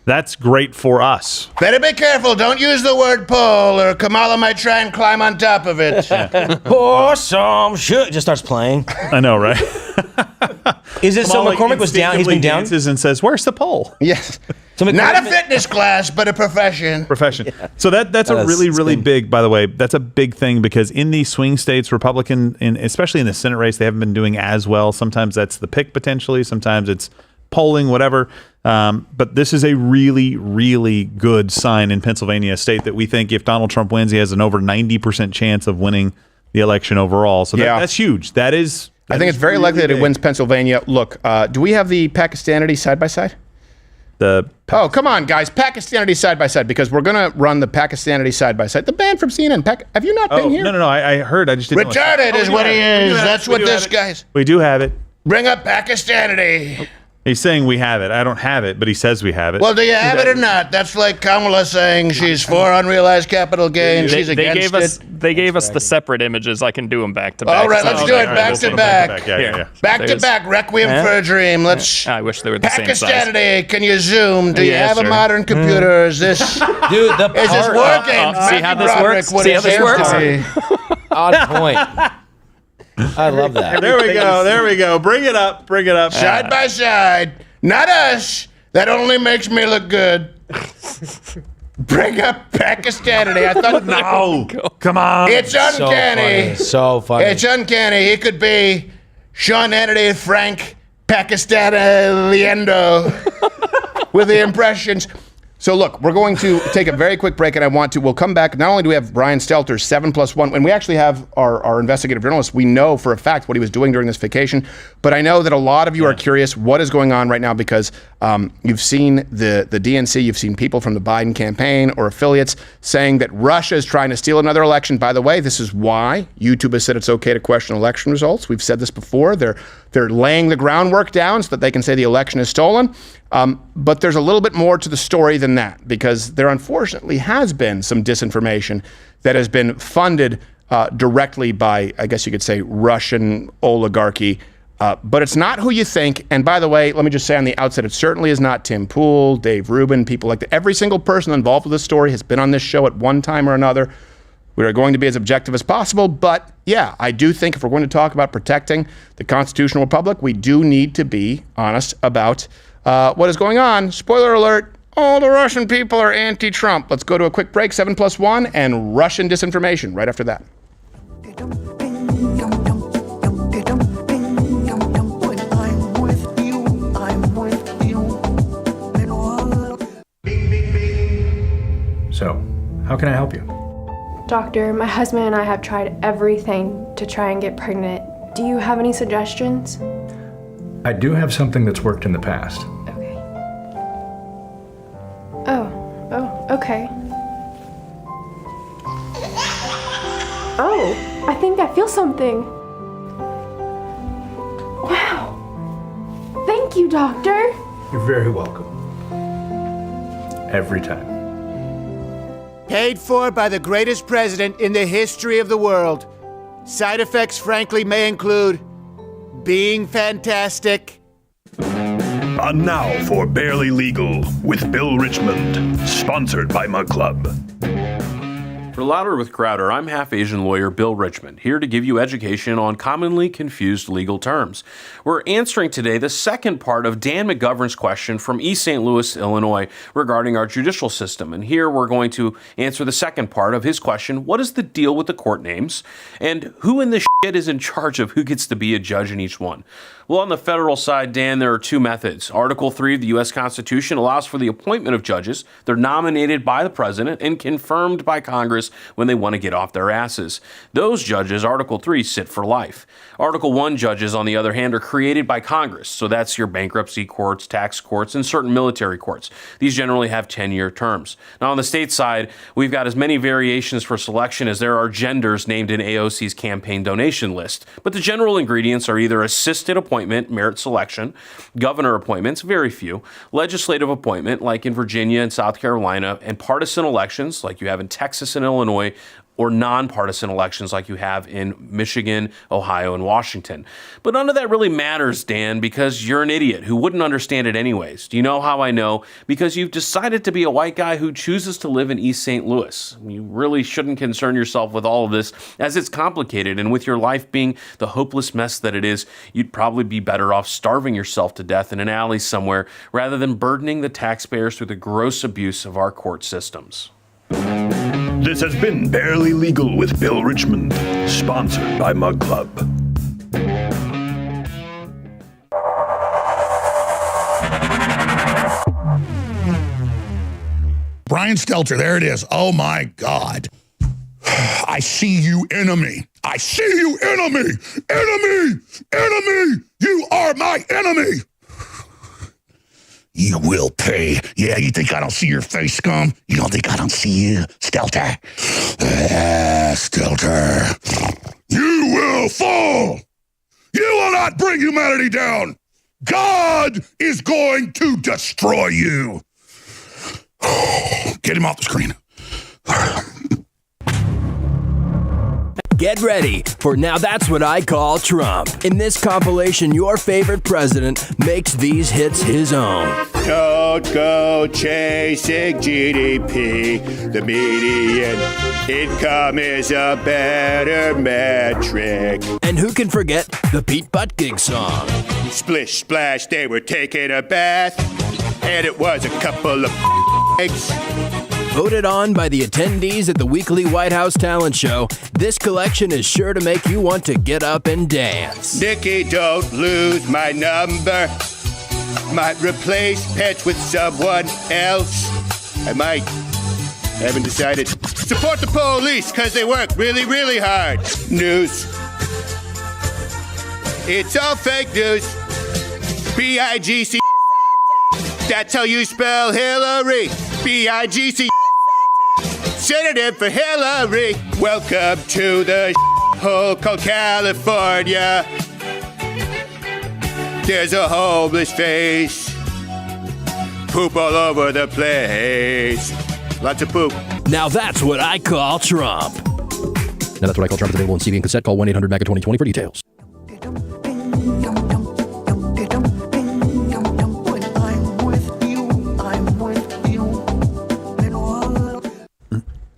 That's great for us. Better be careful. Don't use the word poll, or Kamala might try and climb on top of it. Pour some shit. Just starts playing. I know, right? Is it so McCormick was down? He's been down? And says, where's the poll? Yes. So not a fitness class, but a profession. Yeah. So that's a really big, by the way, that's a big thing, because in these swing states, Republican, especially in the Senate race, they haven't been doing as well. Sometimes that's the pick potentially. Sometimes it's polling, whatever. But this is a really, really good sign in Pennsylvania, a state that we think if Donald Trump wins, he has an over 90% chance of winning the election overall. So that's huge. I think it's very likely that it wins Pennsylvania. Look, do we have the Pakistanity side-by-side? Oh, come on, guys. Pakistanity side-by-side, because we're going to run the Pakistanity side-by-side. The band from CNN. Have you not been here? No. I heard. I just didn't know. Retarded is what he is. That's what this guy's. We do have it. Bring up Pakistanity. He's saying we have it. I don't have it, but he says we have it. Well, do you have it or not? That's like Kamala saying she's for unrealized capital gains. She's against it. They gave us the separate images. I can do them back to back. All right, let's do it back to back. Back to back. Requiem for a Dream. Let's. I wish they were the same size. Pakistanity, can you zoom? Do you have a modern computer? Is this dude? Is this working? See how this works? See how this works? Odd point. I love that. There we go. Bring it up. Side by side. Not us. That only makes me look good. Bring up Pakistanity. I thought no. Come on. It's uncanny. So funny. It's uncanny. He could be Sean Hannity, Frank Pakistaniendo with the impressions. So look, we're going to take a very quick break, and we'll come back. Not only do we have Brian Stelter, 7+1, and we actually have our investigative journalist. We know for a fact what he was doing during this vacation, but I know that a lot of you are curious what is going on right now, because you've seen the DNC, you've seen people from the Biden campaign or affiliates saying that Russia is trying to steal another election. By the way, this is why YouTube has said it's okay to question election results. We've said this before. They're laying the groundwork down so that they can say the election is stolen. But there's a little bit more to the story than that, because there unfortunately has been some disinformation that has been funded directly by, I guess you could say, Russian oligarchy. But it's not who you think. And by the way, let me just say on the outset, it certainly is not Tim Pool, Dave Rubin, people like that. Every single person involved with this story has been on this show at one time or another. We are going to be as objective as possible, but yeah, I do think if we're going to talk about protecting the constitutional republic, we do need to be honest about what is going on. Spoiler alert, all the Russian people are anti-Trump. Let's go to a quick break, 7+1, and Russian disinformation right after that. So, how can I help you? Doctor, my husband and I have tried everything to try and get pregnant. Do you have any suggestions? I do have something that's worked in the past. Okay. Oh, okay. Oh, I think I feel something. Wow. Thank you, doctor. You're very welcome. Every time. Paid for by the greatest president in the history of the world. Side effects, frankly, may include being fantastic. And now for Barely Legal with Bill Richmond, sponsored by Mug Club. For Louder with Crowder, I'm half-Asian lawyer Bill Richmond, here to give you education on commonly confused legal terms. We're answering today the second part of Dan McGovern's question from East St. Louis, Illinois, regarding our judicial system. And here we're going to answer the second part of his question: what is the deal with the court names? And who in the shit is in charge of who gets to be a judge in each one? Well, on the federal side, Dan, there are two methods. Article 3 of the U.S. Constitution allows for the appointment of judges. They're nominated by the president and confirmed by Congress when they want to get off their asses. Those judges, Article 3, sit for life. Article 1 judges, on the other hand, are created by Congress. So that's your bankruptcy courts, tax courts, and certain military courts. These generally have 10-year terms. Now, on the state side, we've got as many variations for selection as there are genders named in AOC's campaign donation list. But the general ingredients are either assisted appointment, merit selection, governor appointments, very few, legislative appointment, like in Virginia and South Carolina, and partisan elections, like you have in Texas and Illinois, or nonpartisan elections like you have in Michigan, Ohio, and Washington. But none of that really matters, Dan, because you're an idiot who wouldn't understand it anyways. Do you know how I know? Because you've decided to be a white guy who chooses to live in East St. Louis. You really shouldn't concern yourself with all of this, as it's complicated, and with your life being the hopeless mess that it is, you'd probably be better off starving yourself to death in an alley somewhere rather than burdening the taxpayers through the gross abuse of our court systems. This has been Barely Legal with Bill Richmond, sponsored by Mug Club. Brian Stelter, there it is. Oh my God. I see you, enemy. I see you, enemy. Enemy. Enemy. You are my enemy. You will pay. Yeah, you think I don't see your face, scum? You don't think I don't see you, Stelter? Stelter. You will fall. You will not bring humanity down. God is going to destroy you. Get him off the screen. Get ready for Now That's What I Call Trump. In this compilation, your favorite president makes these hits his own. Don't go chasing GDP. The median income is a better metric. And who can forget the Pete Buttigieg song? Splish splash, they were taking a bath, and it was a couple of eggs. Voted on by the attendees at the weekly White House talent show, this collection is sure to make you want to get up and dance. Nikki, don't lose my number. Might replace pets with someone else. I might. I haven't decided. Support the police, because they work really, really hard. News. It's all fake news. B-I-G-C. That's how you spell Hillary. B-I-G-C. Synonym for Hillary. Welcome to the hole called California. There's a homeless face. Poop all over the place. Lots of poop. Now that's what I call Trump. Now That's What I Call Trump is available in CD and cassette. Call 1-800-MAGA-2020 for details.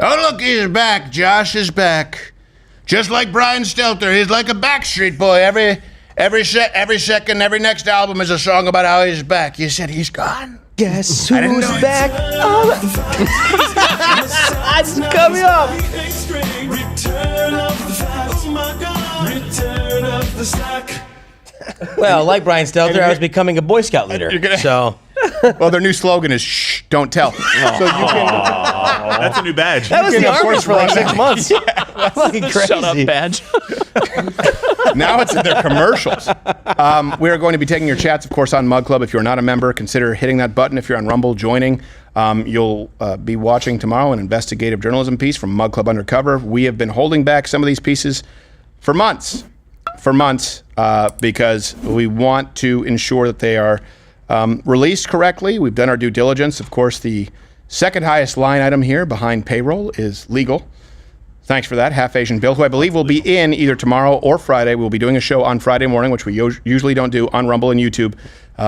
Oh, look, he's back. Josh is back. Just like Brian Stelter, he's like a Backstreet Boy. Every second, every next album is a song about how he's back. You said he's gone? Guess who's back? Oh, it's coming up. Well, like Brian Stelter, I was becoming a Boy Scout leader. So, well, their new slogan is "Shh, don't tell." So you can. That's a new badge. That was the Army for like 6 months. Fucking crazy. Shut up, badge. Now it's in their commercials. We are going to be taking your chats, of course, on Mug Club. If you're not a member, consider hitting that button. If you're on Rumble, joining. You'll be watching tomorrow an investigative journalism piece from Mug Club Undercover. We have been holding back some of these pieces for months, because we want to ensure that they are released correctly. We've done our due diligence. Of course, the second highest line item here behind payroll is legal. Thanks for that, Half Asian Bill, who I believe will be in either tomorrow or Friday. We'll be doing a show on Friday morning, which we usually don't do on Rumble and YouTube,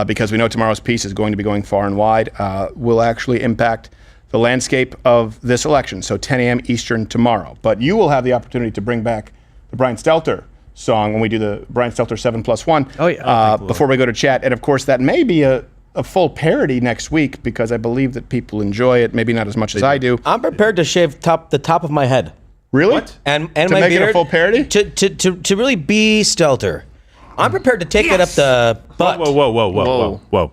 because we know tomorrow's piece is going to be going far and wide. Will actually impact the landscape of this election. So 10 a.m. Eastern tomorrow. But you will have the opportunity to bring back the Brian Stelter song when we do the Brian Stelter 7+1. Oh, yeah. Before we go to chat. And of course, that may be a full parody next week because I believe that people enjoy it, maybe not as much as I do. I'm prepared to shave the top of my head. Really? What? And to my make beard, it a full parody? To really be Stelter. I'm prepared to take it up the butt. Whoa.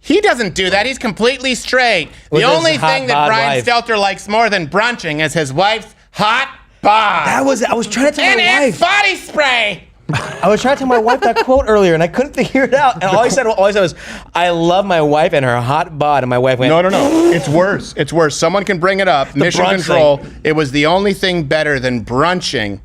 He doesn't do that. He's completely straight. With The his only hot thing that bod Brian wife. Stelter likes more than brunching is his wife's hot bod. I was trying to tell and my it's wife. body spray. I was trying to tell my wife that quote earlier, and I couldn't figure it out. And all I said was, "I love my wife and her hot bod." And my wife went, No. It's worse. It's worse. Someone can bring it up. Mission brunch Control. thing. It was the only thing better than brunching.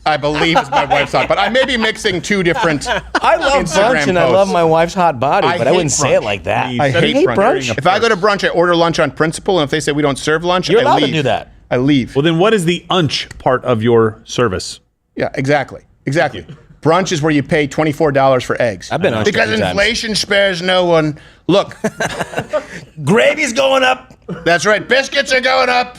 I believe is my wife's hot, but I may be mixing two different. I love Instagram brunch and I posts. love my wife's hot body, but I hate wouldn't say brunch. it like that. I hate You brunch. If I go to brunch, I order lunch on principle, and if they say we don't serve lunch, You're I allowed leave. to do that. I leave. Well, then what is the unch part of your service? Yeah, exactly. Brunch is where you pay $24 for eggs. I've been on because inflation spares no one. Look, gravy's going up. That's right. Biscuits are going up.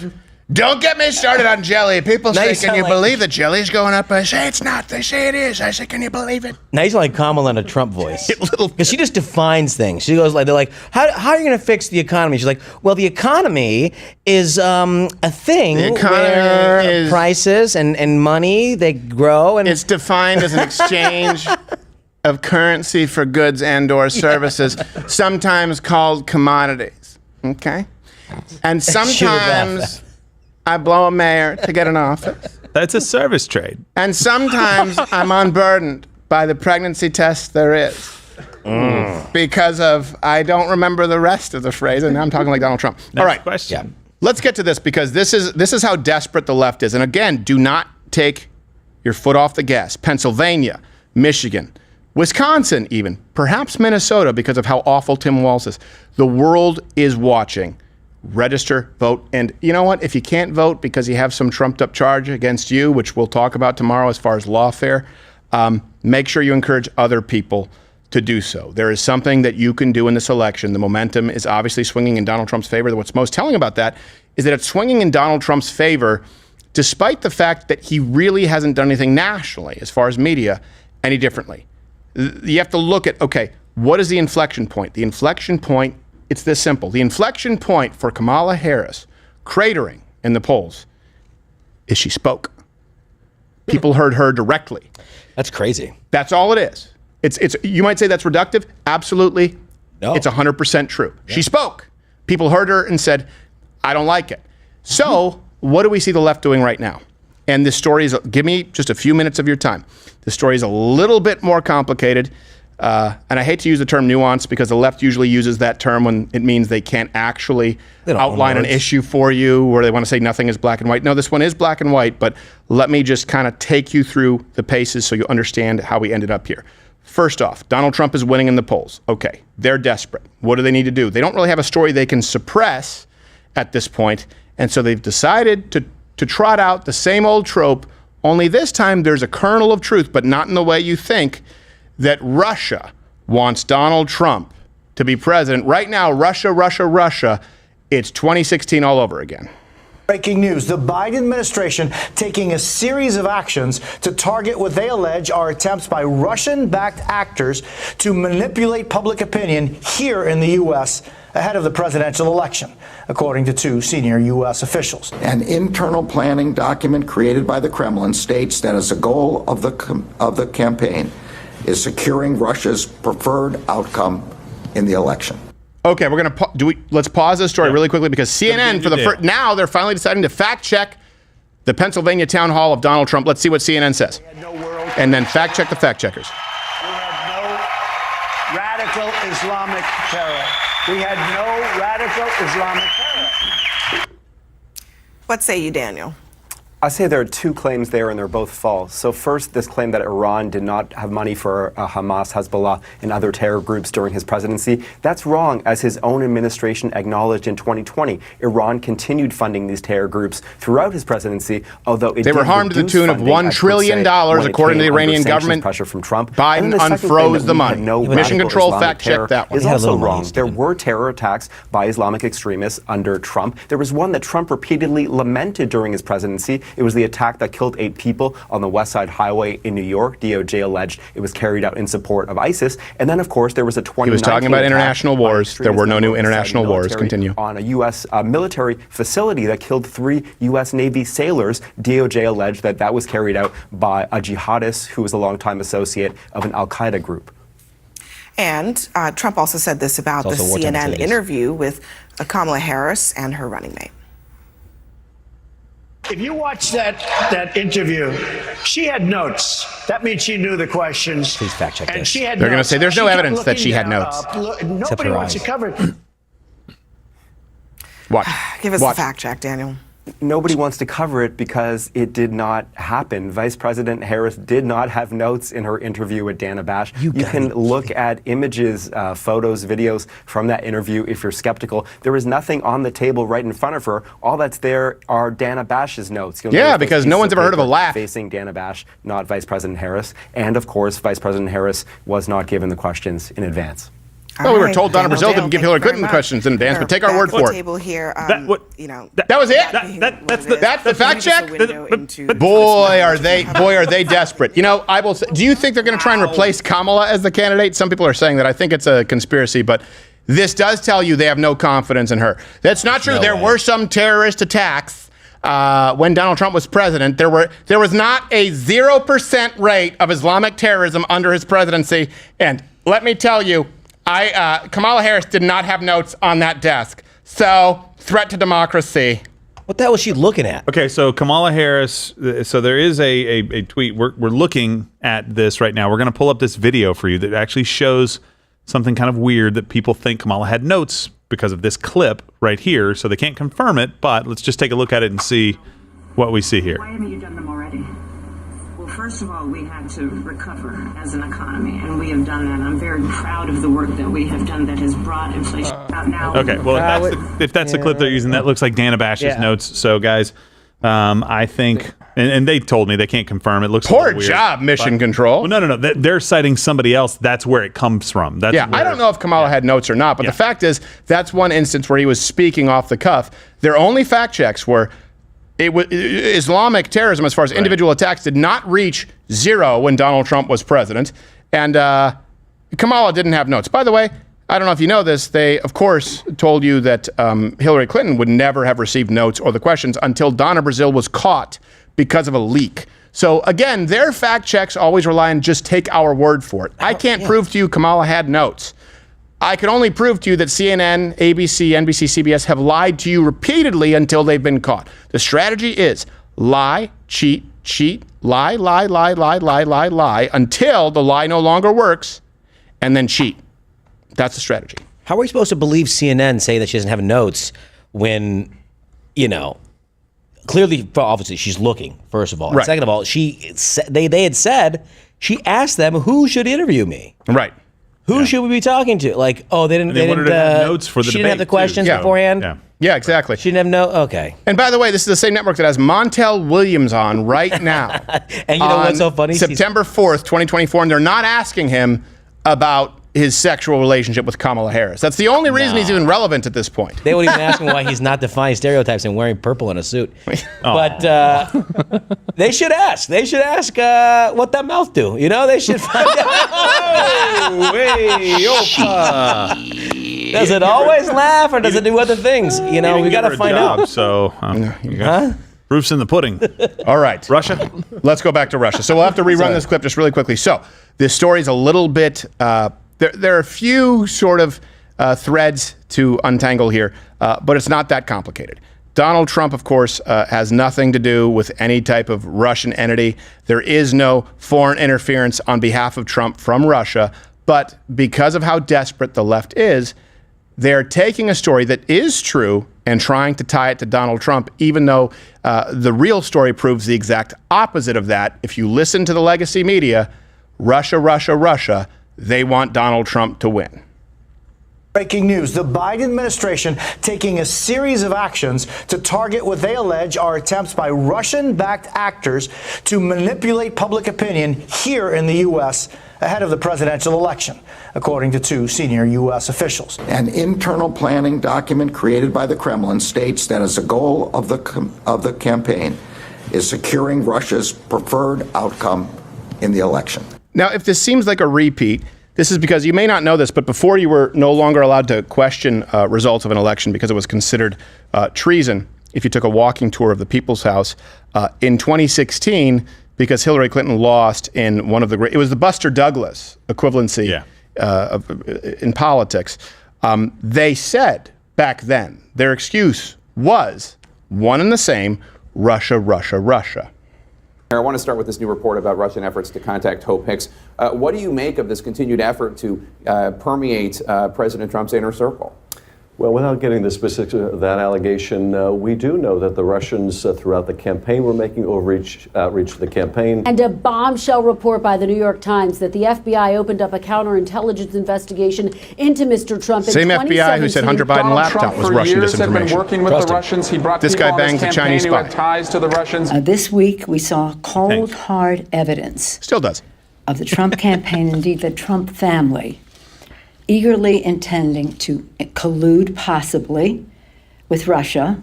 Don't get me started on jelly. People Now say, you "Can sound you like- believe that jelly's going up?" I say, "It's not." They say it is. I say, "Can you believe it?" Now he's like Kamala in a Trump voice. Because she just defines things. She goes like, they're like, how are you going to fix the economy? She's like, well, the economy is a thing The economy where is- prices and money, they grow. And It's defined as an exchange of currency for goods and or services, sometimes called commodities. Okay? And She would laugh. sometimes I blow a mayor to get an office. That's a service trade. And sometimes I'm unburdened by the pregnancy test there is. Because of, I don't remember the rest of the phrase, and now I'm talking like Donald Trump. All right. Question. Let's get to this because this is how desperate the left is. And again, do not take your foot off the gas. Pennsylvania, Michigan, Wisconsin even, perhaps Minnesota because of how awful Tim Walz is. The world is watching. Register, vote, and you know what? If you can't vote because you have some trumped up charge against you, which we'll talk about tomorrow as far as lawfare, make sure you encourage other people to do so. There is something that you can do in this election. The momentum is obviously swinging in Donald Trump's favor. What's most telling about that is that it's swinging in Donald Trump's favor despite the fact that he really hasn't done anything nationally as far as media any differently. You have to look at, okay, what is the inflection point? The inflection point, it's this simple. The inflection point for Kamala Harris cratering in the polls is she spoke. People heard her directly. That's crazy. That's all it is. It's you might say that's reductive. Absolutely. No. It's 100% true. Yeah. She spoke. People heard her and said, I don't like it. So what do we see the left doing right now? And this story is, give me just a few minutes of your time. The story is a little bit more complicated. And I hate to use the term nuance because the left usually uses that term when it means they can't actually outline an issue for you or they want to say nothing is black and white. No, this one is black and white, but let me just kind of take you through the paces so you understand how we ended up here. First off, Donald Trump is winning in the polls. Okay, they're desperate. What do they need to do? They don't really have a story they can suppress at this point, and so they've decided to trot out the same old trope, only this time there's a kernel of truth, but not in the way you think, that Russia wants Donald Trump to be president. Right now, Russia, it's 2016 all over again. Breaking news, the Biden administration taking a series of actions to target what they allege are attempts by Russian-backed actors to manipulate public opinion here in the U.S. ahead of the presidential election, according to two senior U.S. officials. An internal planning document created by the Kremlin states that as a goal of the campaign is securing Russia's preferred outcome in the election. Okay, we're gonna let's pause this story really quickly because CNN now they're finally deciding to fact check the Pennsylvania town hall of Donald Trump. Let's see what CNN says, and then fact check the fact checkers. We had no radical Islamic terror. We had no radical Islamic terror. What say you, Daniel? I say there are two claims there, and they're both false. So first, this claim that Iran did not have money for Hamas, Hezbollah, and other terror groups during his presidency, that's wrong, as his own administration acknowledged in 2020. Iran continued funding these terror groups throughout his presidency, although they were harmed to the tune of $1 trillion, according to the Iranian government. Pressure from Trump. Biden unfroze the money. Mission Control fact-checked that one. Is also wrong. There were terror attacks by Islamic extremists under Trump. There was one that Trump repeatedly lamented during his presidency. It was the attack that killed 8 people on the West Side Highway in New York. DOJ alleged it was carried out in support of ISIS. And then, of course, there was a 2019 He was talking about international wars. There were no new international wars. Continue. On a U.S. Military facility that killed 3 U.S. Navy sailors. DOJ alleged that that was carried out by a jihadist who was a longtime associate of an al-Qaeda group. And Trump also said this about the CNN interview with Kamala Harris and her running mate. If you watch that interview, she had notes. That means she knew the questions. Please fact check this. She had They're going to say there's no She kept evidence that she had looking notes. Nobody wants to cover it. Watch. Give us the fact check, Daniel. Nobody wants to cover it because it did not happen. Vice President Harris did not have notes in her interview with Dana Bash. You can look at images, photos, videos from that interview if you're skeptical. There is nothing on the table right in front of her. All that's there are Dana Bash's notes. Yeah, because no one's ever heard of a laugh. Facing Dana Bash, not Vice President Harris. And of course, Vice President Harris was not given the questions in advance. Well, we were told Donna Brazile didn't give Hillary Clinton the questions in advance, but take our word for it. Table here, that was it? That's the fact check? Boy, are they desperate. You know, I will say, do you think they're going to try and replace Kamala as the candidate? Some people are saying that. I think it's a conspiracy, but this does tell you they have no confidence in her. That's not true. There were some terrorist attacks when Donald Trump was president. There was not a 0% rate of Islamic terrorism under his presidency. And let me tell you, Kamala Harris did not have notes on that desk. So, threat to democracy. What the hell was she looking at? Okay, so Kamala Harris, so there is a tweet. We're looking at this right now. We're going to pull up this video for you that actually shows something kind of weird that people think Kamala had notes because of this clip right here. So they can't confirm it, but let's just take a look at it and see what we see here. Why haven't you done them already? Well, first of all, we had to recover as an economy, and we have done that. I'm very proud of the work that we have done that has brought inflation out now. Okay, well, if that's the clip they're using, that looks like Dana Bash's notes. So, guys, I think, and they told me they can't confirm. It looks poor job, Mission Control. Well, no. They're citing somebody else. That's where it comes from. I don't know if Kamala had notes or not, but the fact is, that's one instance where he was speaking off the cuff. Their only fact checks were Islamic terrorism, as far as individual attacks, did not reach 0 when Donald Trump was president. And Kamala didn't have notes. By the way, I don't know if you know this, they, of course, told you that Hillary Clinton would never have received notes or the questions until Donna Brazile was caught because of a leak. So, again, their fact checks always rely on just take our word for it. I can't prove to you Kamala had notes. I can only prove to you that CNN, ABC, NBC, CBS have lied to you repeatedly until they've been caught. The strategy is lie, cheat, lie, until the lie no longer works, and then cheat. That's the strategy. How are we supposed to believe CNN say that she doesn't have notes when, clearly, obviously, she's looking, first of all. Right. Second of all, they had said, she asked them, who should interview me? Right. Who should we be talking to? Like, they didn't have notes for the she didn't have the debate, questions too. beforehand? Yeah, exactly. She didn't have okay. And by the way, this is the same network that has Montel Williams on right now. And you know what's so funny? September 4th, 2024, and they're not asking him about his sexual relationship with Kamala Harris. That's the only reason he's even relevant at this point. They wouldn't even ask him why he's not defying stereotypes and wearing purple in a suit. But they should ask. They should ask what that mouth do. They should find out. Does it always laugh or does it do other things? We got to find out. So, proof's in the pudding. All right. Russia? Let's go back to Russia. So we'll have to rerun this clip just really quickly. So this story's a little bit, there are a few sort of threads to untangle here, but it's not that complicated. Donald Trump, of course, has nothing to do with any type of Russian entity. There is no foreign interference on behalf of Trump from Russia, but because of how desperate the left is, they're taking a story that is true and trying to tie it to Donald Trump, even though the real story proves the exact opposite of that. If you listen to the legacy media, Russia, Russia, Russia, they want Donald Trump to win. Breaking news. The Biden administration taking a series of actions to target what they allege are attempts by Russian-backed actors to manipulate public opinion here in the U.S. ahead of the presidential election, according to two senior U.S. officials. An internal planning document created by the Kremlin states that as a goal of the campaign is securing Russia's preferred outcome in the election. Now, if this seems like a repeat, this is because you may not know this, but before you were no longer allowed to question results of an election because it was considered treason if you took a walking tour of the People's House. In 2016, because Hillary Clinton lost in one of the great, it was the Buster Douglas equivalency in politics. They said back then, their excuse was one and the same, Russia, Russia, Russia. I want to start with this new report about Russian efforts to contact Hope Hicks. What do you make of this continued effort to permeate President Trump's inner circle? Well, without getting the specifics of that allegation, we do know that the Russians throughout the campaign were making outreach to the campaign. And a bombshell report by the New York Times that the FBI opened up a counterintelligence investigation into Mr. Trump in 2017. Same FBI who said Hunter Biden laptop was Russian disinformation. Had been working with the Russians. He brought this people guy on bangs his a Chinese campaign who spy. had ties to the Russians. This week, we saw cold, hard evidence. Still does. Of the Trump campaign, indeed the Trump family, eagerly intending to collude possibly with Russia,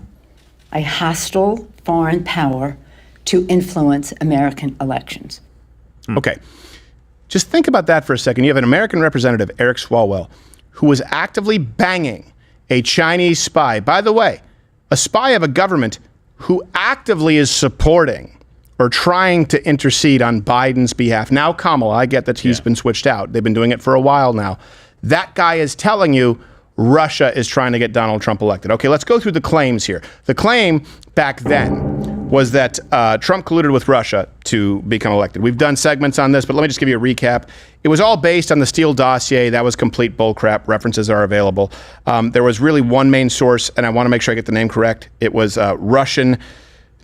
a hostile foreign power, to influence American elections. Okay. Just think about that for a second. You have an American representative, Eric Swalwell, who was actively banging a Chinese spy. By the way, a spy of a government who actively is supporting or trying to intercede on Biden's behalf. Now, Kamala, I get that he's been switched out. They've been doing it for a while now. That guy is telling you Russia is trying to get Donald Trump elected. Okay, let's go through the claims here. The claim back then was that Trump colluded with Russia to become elected. We've done segments on this, but let me just give you a recap. It was all based on the Steele dossier. That was complete bullcrap. References are available. There was really one main source, and I want to make sure I get the name correct. It was Russian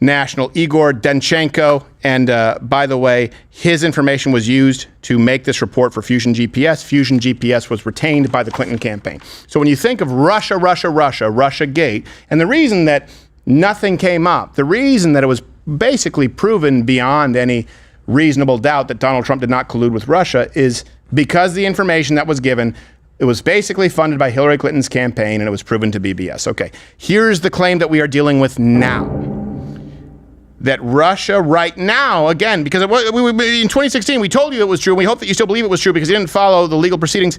national Igor Danchenko. And by the way, his information was used to make this report for Fusion GPS. Fusion GPS was retained by the Clinton campaign. So when you think of Russia, Russia, Russia, Russiagate, and the reason that nothing came up, the reason that it was basically proven beyond any reasonable doubt that Donald Trump did not collude with Russia is because the information that was given, it was basically funded by Hillary Clinton's campaign and it was proven to be BS. Okay, here's the claim that we are dealing with now. That Russia right now, again, because in 2016, we told you it was true, and we hope that you still believe it was true because you didn't follow the legal proceedings.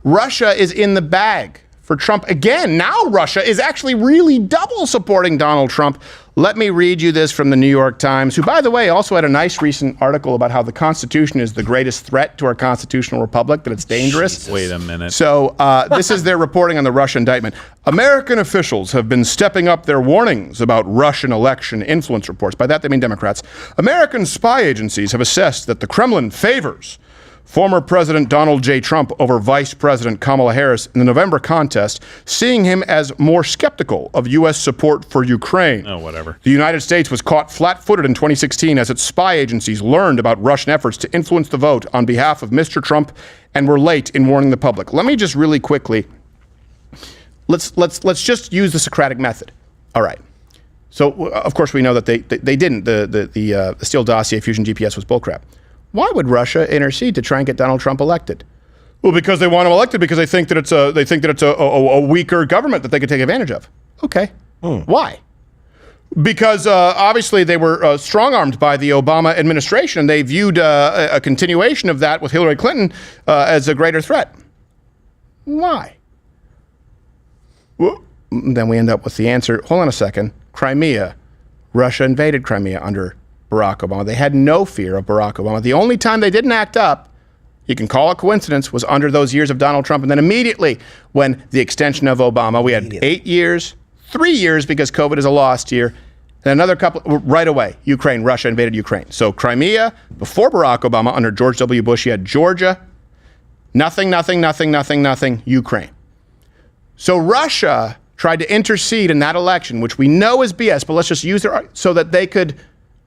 Russia is in the bag for Trump. Again, now Russia is actually really double supporting Donald Trump. Let me read you this from the New York Times, who, by the way, also had a nice recent article about how the Constitution is the greatest threat to our constitutional republic, that it's dangerous. Jesus. Wait a minute. So this is their reporting on the Russia indictment. American officials have been stepping up their warnings about Russian election influence reports. By that, they mean Democrats. American spy agencies have assessed that the Kremlin favors former President Donald J. Trump over Vice President Kamala Harris in the November contest, seeing him as more skeptical of U.S. support for Ukraine. Oh, whatever. The United States was caught flat-footed in 2016 as its spy agencies learned about Russian efforts to influence the vote on behalf of Mr. Trump and were late in warning the public. Let me just really quickly, let's just use the Socratic method. All right. So, of course, we know that they didn't. The Steele dossier, Fusion GPS, was bullcrap. Why would Russia intercede to try and get Donald Trump elected? Well, because they want him elected because they think that it's a weaker government that they could take advantage of. Okay. Why? Because obviously they were strong-armed by the Obama administration. They viewed a continuation of that with Hillary Clinton as a greater threat. Why? Well, then we end up with the answer. Hold on a second. Crimea. Russia invaded Crimea under Barack Obama. They had no fear of Barack Obama. The only time they didn't act up, you can call it coincidence, was under those years of Donald Trump. And then immediately when the extension of Obama, we had 8 years, 3 years because COVID is a lost year, and another couple, right away, Ukraine, Russia invaded Ukraine. So Crimea, before Barack Obama, under George W. Bush, you had Georgia, nothing, Ukraine. So Russia tried to intercede in that election, which we know is BS, but let's just use it so that they could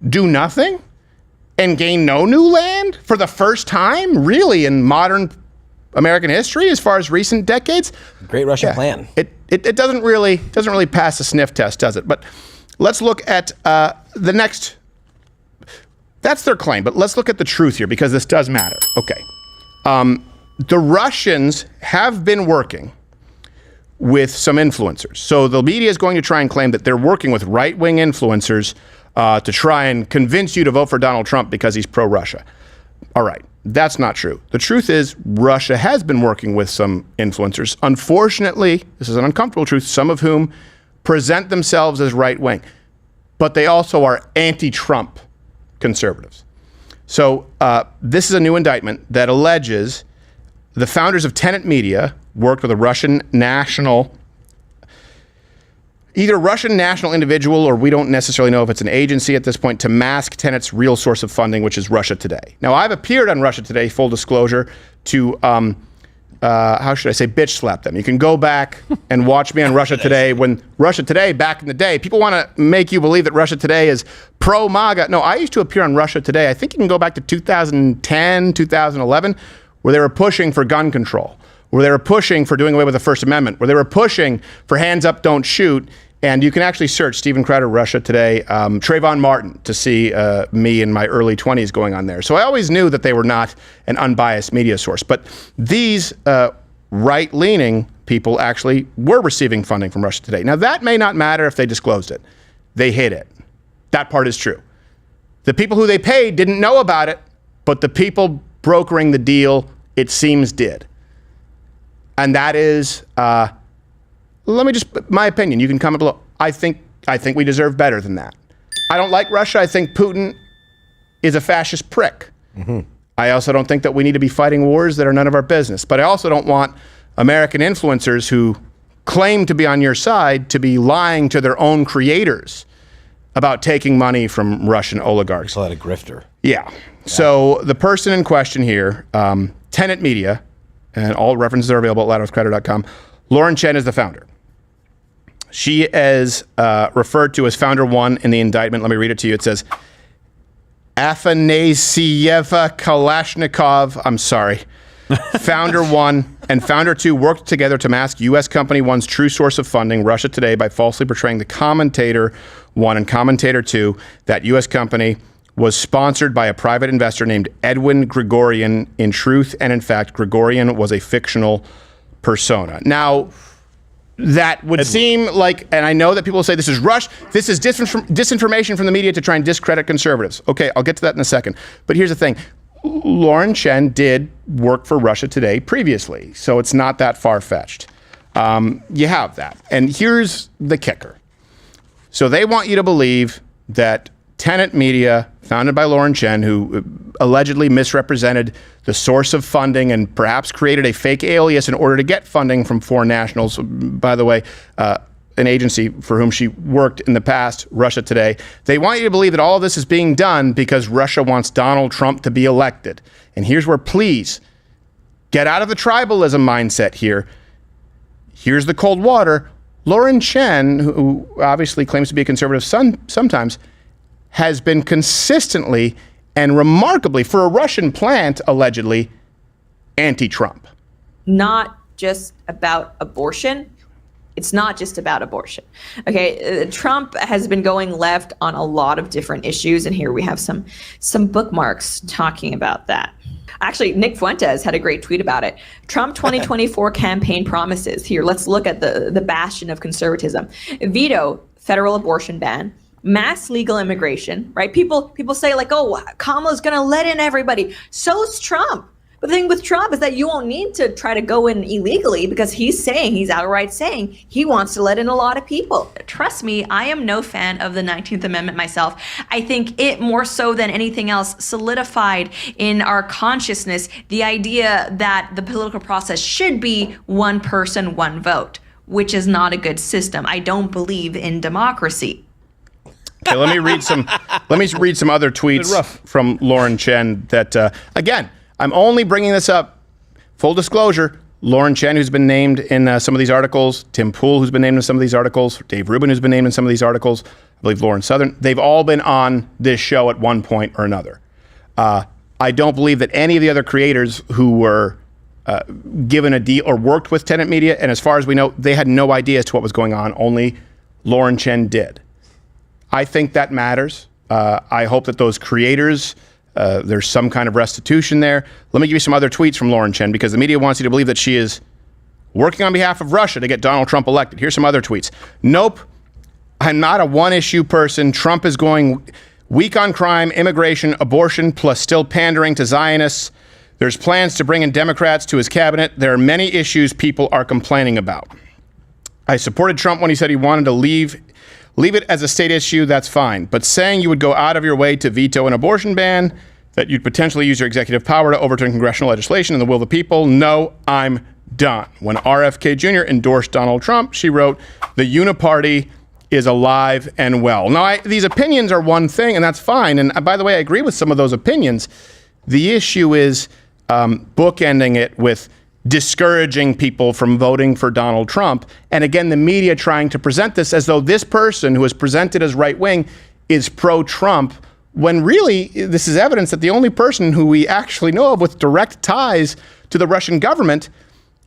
do nothing and gain no new land for the first time, really, in modern American history, as far as recent decades. Great Russian plan. It doesn't really pass the sniff test, does it? But let's look at the next. That's their claim, but let's look at the truth here, because this does matter. Okay. The Russians have been working with some influencers. So the media is going to try and claim that they're working with right-wing influencers to try and convince you to vote for Donald Trump because he's pro-Russia. All right, that's not true. The truth is Russia has been working with some influencers. Unfortunately, this is an uncomfortable truth, some of whom present themselves as right-wing, but they also are anti-Trump conservatives. So this is a new indictment that alleges the founders of Tenet Media worked with a Russian national, either Russian national individual, or we don't necessarily know if it's an agency at this point, to mask Tenet's real source of funding, which is Russia Today. Now, I've appeared on Russia Today, full disclosure, to, how should I say, bitch slap them. You can go back and watch me on Russia Today. When Russia Today, back in the day, people want to make you believe that Russia Today is pro-MAGA. No, I used to appear on Russia Today. I think you can go back to 2010, 2011, where they were pushing for gun control, where they were pushing for doing away with the First Amendment, where they were pushing for hands up, don't shoot. And you can actually search Stephen Crowder, Russia Today, Trayvon Martin, to see me in my early 20s going on there. So I always knew that they were not an unbiased media source. But these right-leaning people actually were receiving funding from Russia Today. Now, that may not matter if they disclosed it. They hid it. That part is true. The people who they paid didn't know about it, but the people brokering the deal, it seems, did. And that is, let me just, my opinion, you can comment below. I think we deserve better than that. I don't like Russia. I think Putin is a fascist prick. Mm-hmm. I also don't think that we need to be fighting wars that are none of our business. But I also don't want American influencers who claim to be on your side to be lying to their own creators about taking money from Russian oligarchs. Call that a grifter. Yeah. So the person in question here, Tenet Media, and all references are available at louderwithcrowder.com. Lauren Chen is the founder. She is referred to as founder one in the indictment. Let me read it to you. It says, Afanasieva Kalashnikov, I'm sorry, founder one and founder two worked together to mask U.S. company one's true source of funding, Russia Today, by falsely portraying the commentator one and commentator two, that U.S. company was sponsored by a private investor named Edwin Gregorian. In truth and in fact, Gregorian was a fictional persona. Now, that would seem like, and I know that people say this is disinformation from the media to try and discredit conservatives. Okay, I'll get to that in a second. But here's the thing. Lauren Chen did work for Russia Today previously, so it's not that far-fetched. You have that. And here's the kicker. So they want you to believe that Tenet Media, founded by Lauren Chen, who allegedly misrepresented the source of funding and perhaps created a fake alias in order to get funding from foreign nationals. By the way, an agency for whom she worked in the past, Russia Today. They want you to believe that all of this is being done because Russia wants Donald Trump to be elected. And here's where, please, get out of the tribalism mindset here. Here's the cold water. Lauren Chen, who obviously claims to be a conservative sometimes, has been consistently and remarkably, for a Russian plant, allegedly, anti-Trump. Not just about abortion. It's not just about abortion. Okay, Trump has been going left on a lot of different issues, and here we have some bookmarks talking about that. Actually, Nick Fuentes had a great tweet about it. Trump 2024 campaign promises. Here, let's look at the bastion of conservatism. Veto federal abortion ban. Mass legal immigration, right? People say like, oh, Kamala's going to let in everybody. So's Trump. But the thing with Trump is that you won't need to try to go in illegally because he's outright saying he wants to let in a lot of people. Trust me, I am no fan of the 19th Amendment myself. I think it, more so than anything else, solidified in our consciousness the idea that the political process should be one person, one vote, which is not a good system. I don't believe in democracy. Okay, let me read some other tweets from Lauren Chen that, again, I'm only bringing this up, full disclosure, Lauren Chen, who's been named in some of these articles, Tim Pool, who's been named in some of these articles, Dave Rubin, who's been named in some of these articles, I believe Lauren Southern, they've all been on this show at one point or another. I don't believe that any of the other creators who were given a deal or worked with Tenet Media, and as far as we know, they had no idea as to what was going on, only Lauren Chen did. I think that matters. I hope that those creators, there's some kind of restitution there. Let me give you some other tweets from Lauren Chen, because the media wants you to believe that she is working on behalf of Russia to get Donald Trump elected. Here's some other tweets. Nope, I'm not a one-issue person. Trump is going weak on crime, immigration, abortion, plus still pandering to Zionists. There's plans to bring in Democrats to his cabinet. There are many issues people are complaining about. I supported Trump when he said he wanted to leave it as a state issue. That's fine. But saying you would go out of your way to veto an abortion ban, that you'd potentially use your executive power to overturn congressional legislation and the will of the people, no, I'm done. When RFK Jr. endorsed Donald Trump, she wrote, the uniparty is alive and well. Now, these opinions are one thing, and that's fine. And by the way, I agree with some of those opinions. The issue is bookending it with discouraging people from voting for Donald Trump. And again, the media trying to present this as though this person who is presented as right-wing is pro-Trump, when really this is evidence that the only person who we actually know of with direct ties to the Russian government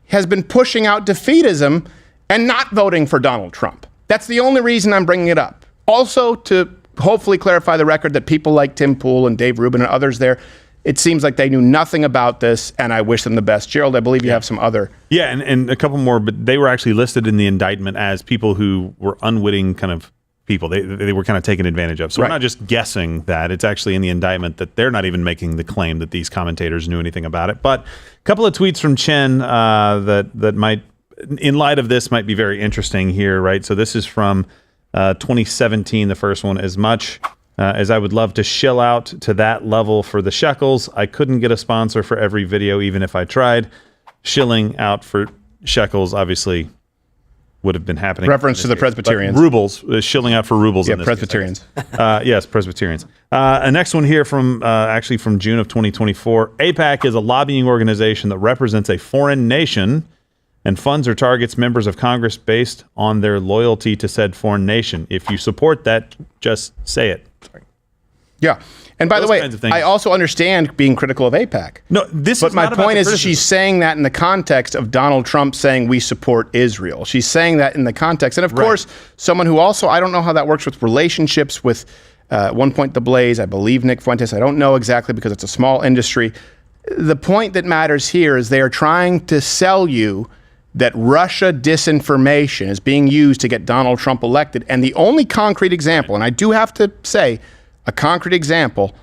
has been pushing out defeatism and not voting for Donald Trump. That's the only reason I'm bringing it up. Also, to hopefully clarify the record that people like Tim Pool and Dave Rubin and others there, it seems like they knew nothing about this, and I wish them the best. Gerald, I believe you have some other... Yeah, and a couple more, but they were actually listed in the indictment as people who were unwitting kind of people. They were kind of taken advantage of. So we're not just guessing that. It's actually in the indictment that they're not even making the claim that these commentators knew anything about it. But a couple of tweets from Chen that might, in light of this, might be very interesting here, right? So this is from 2017, the first one. As much as I would love to shill out to that level for the shekels, I couldn't get a sponsor for every video, even if I tried. Shilling out for shekels, obviously, would have been happening. Reference to the Presbyterians. But rubles, shilling out for rubles. Yeah, in this Presbyterians. Yes, Presbyterians. A next one here from actually from June of 2024. AIPAC is a lobbying organization that represents a foreign nation and funds or targets members of Congress based on their loyalty to said foreign nation. If you support that, just say it. Sorry. Yeah. And by the way, I also understand being critical of AIPAC. No, this but is my not about point the is criticism. she's saying that in the context of Donald Trump saying we support Israel. She's saying that in the context. And of course, someone who also, I don't know how that works with relationships with, at one point, The Blaze, I believe Nick Fuentes. I don't know exactly because it's a small industry. The point that matters here is they are trying to sell you that Russia disinformation is being used to get Donald Trump elected. And the only concrete example, and I do have to say, a concrete example,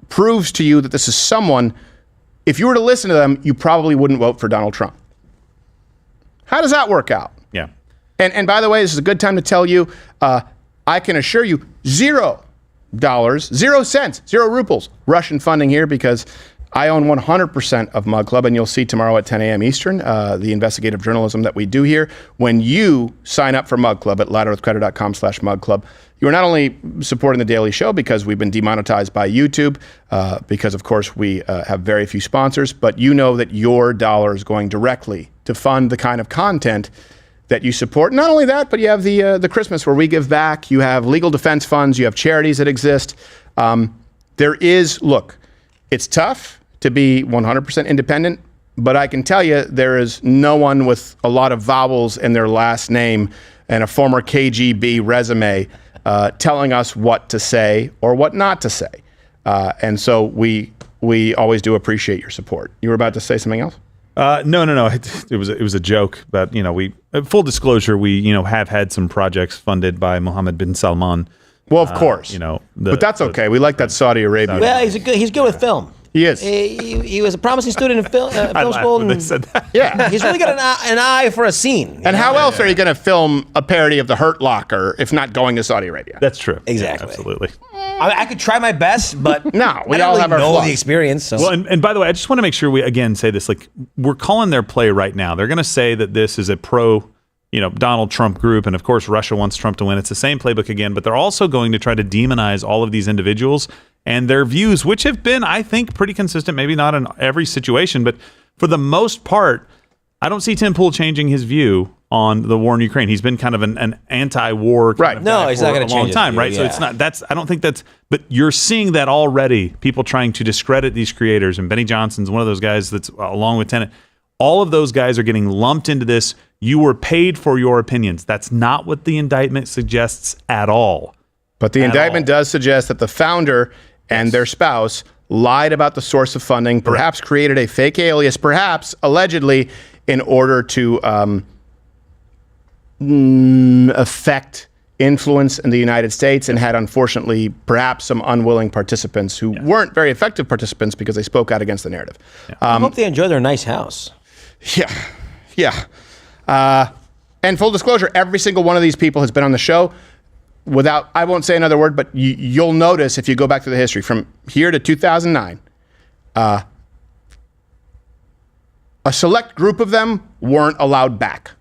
proves to you that this is someone, if you were to listen to them, you probably wouldn't vote for Donald Trump. How does that work out? Yeah. And by the way, this is a good time to tell you, I can assure you, $0, 0 cents, 0 rubles, Russian funding here, because I own 100% of Mug Club, and you'll see tomorrow at 10 a.m. Eastern, the investigative journalism that we do here. When you sign up for Mug Club at louderwithcredit.com/Mug Club, you are not only supporting the Daily Show because we've been demonetized by YouTube, because, of course, we have very few sponsors, but you know that your dollar is going directly to fund the kind of content that you support. Not only that, but you have the Christmas where we give back. You have legal defense funds. You have charities that exist. There is, look, it's tough to be 100% independent, but I can tell you there is no one with a lot of vowels in their last name and a former KGB resume telling us what to say or what not to say. And so we always do appreciate your support. You were about to say something else? No. It was a joke, but full disclosure, we have had some projects funded by Mohammed bin Salman. Well, of course, but that's okay. We like that Saudi Arabia. Well, he's good with film. He is. He was a promising student in film school. When they said that. Yeah, he's really got an eye for a scene. And how else are you going to film a parody of The Hurt Locker if not going to Saudi Arabia? That's true. Exactly. Yeah, absolutely. I could try my best, but no, we I don't all really have our know flaws. the experience. So. Well, and by the way, I just want to make sure we again say this: like we're calling their play right now. They're going to say that this is a pro. Donald Trump group, and of course Russia wants Trump to win. It's the same playbook again, but they're also going to try to demonize all of these individuals and their views, which have been, I think, pretty consistent, maybe not in every situation, but for the most part, I don't see Tim Pool changing his view on the war in Ukraine. He's been kind of an anti-war kind of guy he's not for going a to long change time, right? So it's not I don't think that's. But you're seeing that already. People trying to discredit these creators, and Benny Johnson's one of those guys that's along with Tenet. All of those guys are getting lumped into this. You were paid for your opinions. That's not what the indictment suggests at all. But the indictment does suggest that the founder and their spouse lied about the source of funding, perhaps created a fake alias, perhaps allegedly in order to affect influence in the United States, and had unfortunately perhaps some unwilling participants who weren't very effective participants because they spoke out against the narrative. I hope they enjoy their nice house. Yeah. And full disclosure, every single one of these people has been on the show. I won't say another word, but you'll notice if you go back to the history from here to 2009, a select group of them weren't allowed back.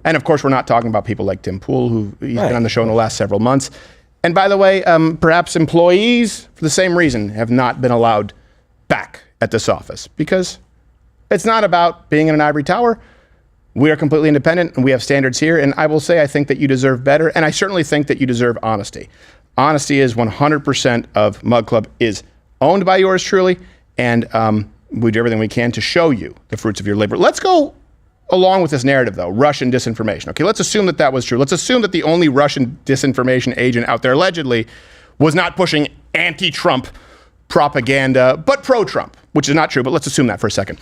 And of course, we're not talking about people like Tim Pool, who he's been on the show in the last several months. And by the way, perhaps employees, for the same reason, have not been allowed back at this office, because it's not about being in an ivory tower. We are completely independent, and we have standards here. And I will say, I think that you deserve better. And I certainly think that you deserve honesty. Honesty is 100% of Mug Club is owned by yours truly. And we do everything we can to show you the fruits of your labor. Let's go along with this narrative, though. Russian disinformation. Okay, let's assume that was true. Let's assume that the only Russian disinformation agent out there allegedly was not pushing anti-Trump propaganda, but pro-Trump, which is not true. But let's assume that for a second.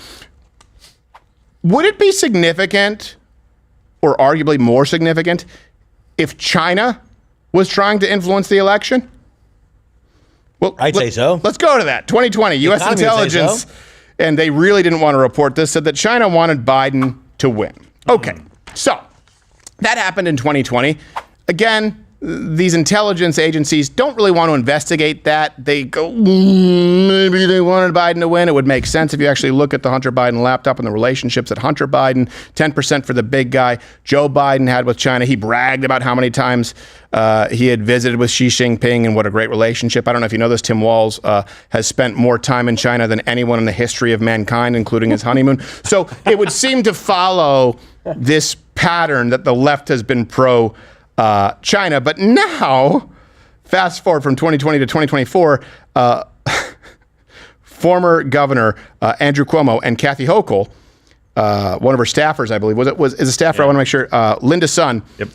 Would it be significant, or arguably more significant, if China was trying to influence the election? Well, I'd say so. Let's go to that. 2020, U.S. intelligence, and they really didn't want to report this, said that China wanted Biden to win. Okay, so that happened in 2020. Again, these intelligence agencies don't really want to investigate that. They go, maybe they wanted Biden to win. It would make sense if you actually look at the Hunter Biden laptop and the relationships that Hunter Biden, 10% for the big guy, Joe Biden had with China. He bragged about how many times he had visited with Xi Jinping and what a great relationship. I don't know if you know this, Tim Walz has spent more time in China than anyone in the history of mankind, including his honeymoon. So it would seem to follow this pattern that the left has been China. But now, fast forward from 2020 to 2024, former Governor Andrew Cuomo and Kathy Hochul, one of her staffers, I believe, is a staffer. I want to make sure. Linda Sun. Yep.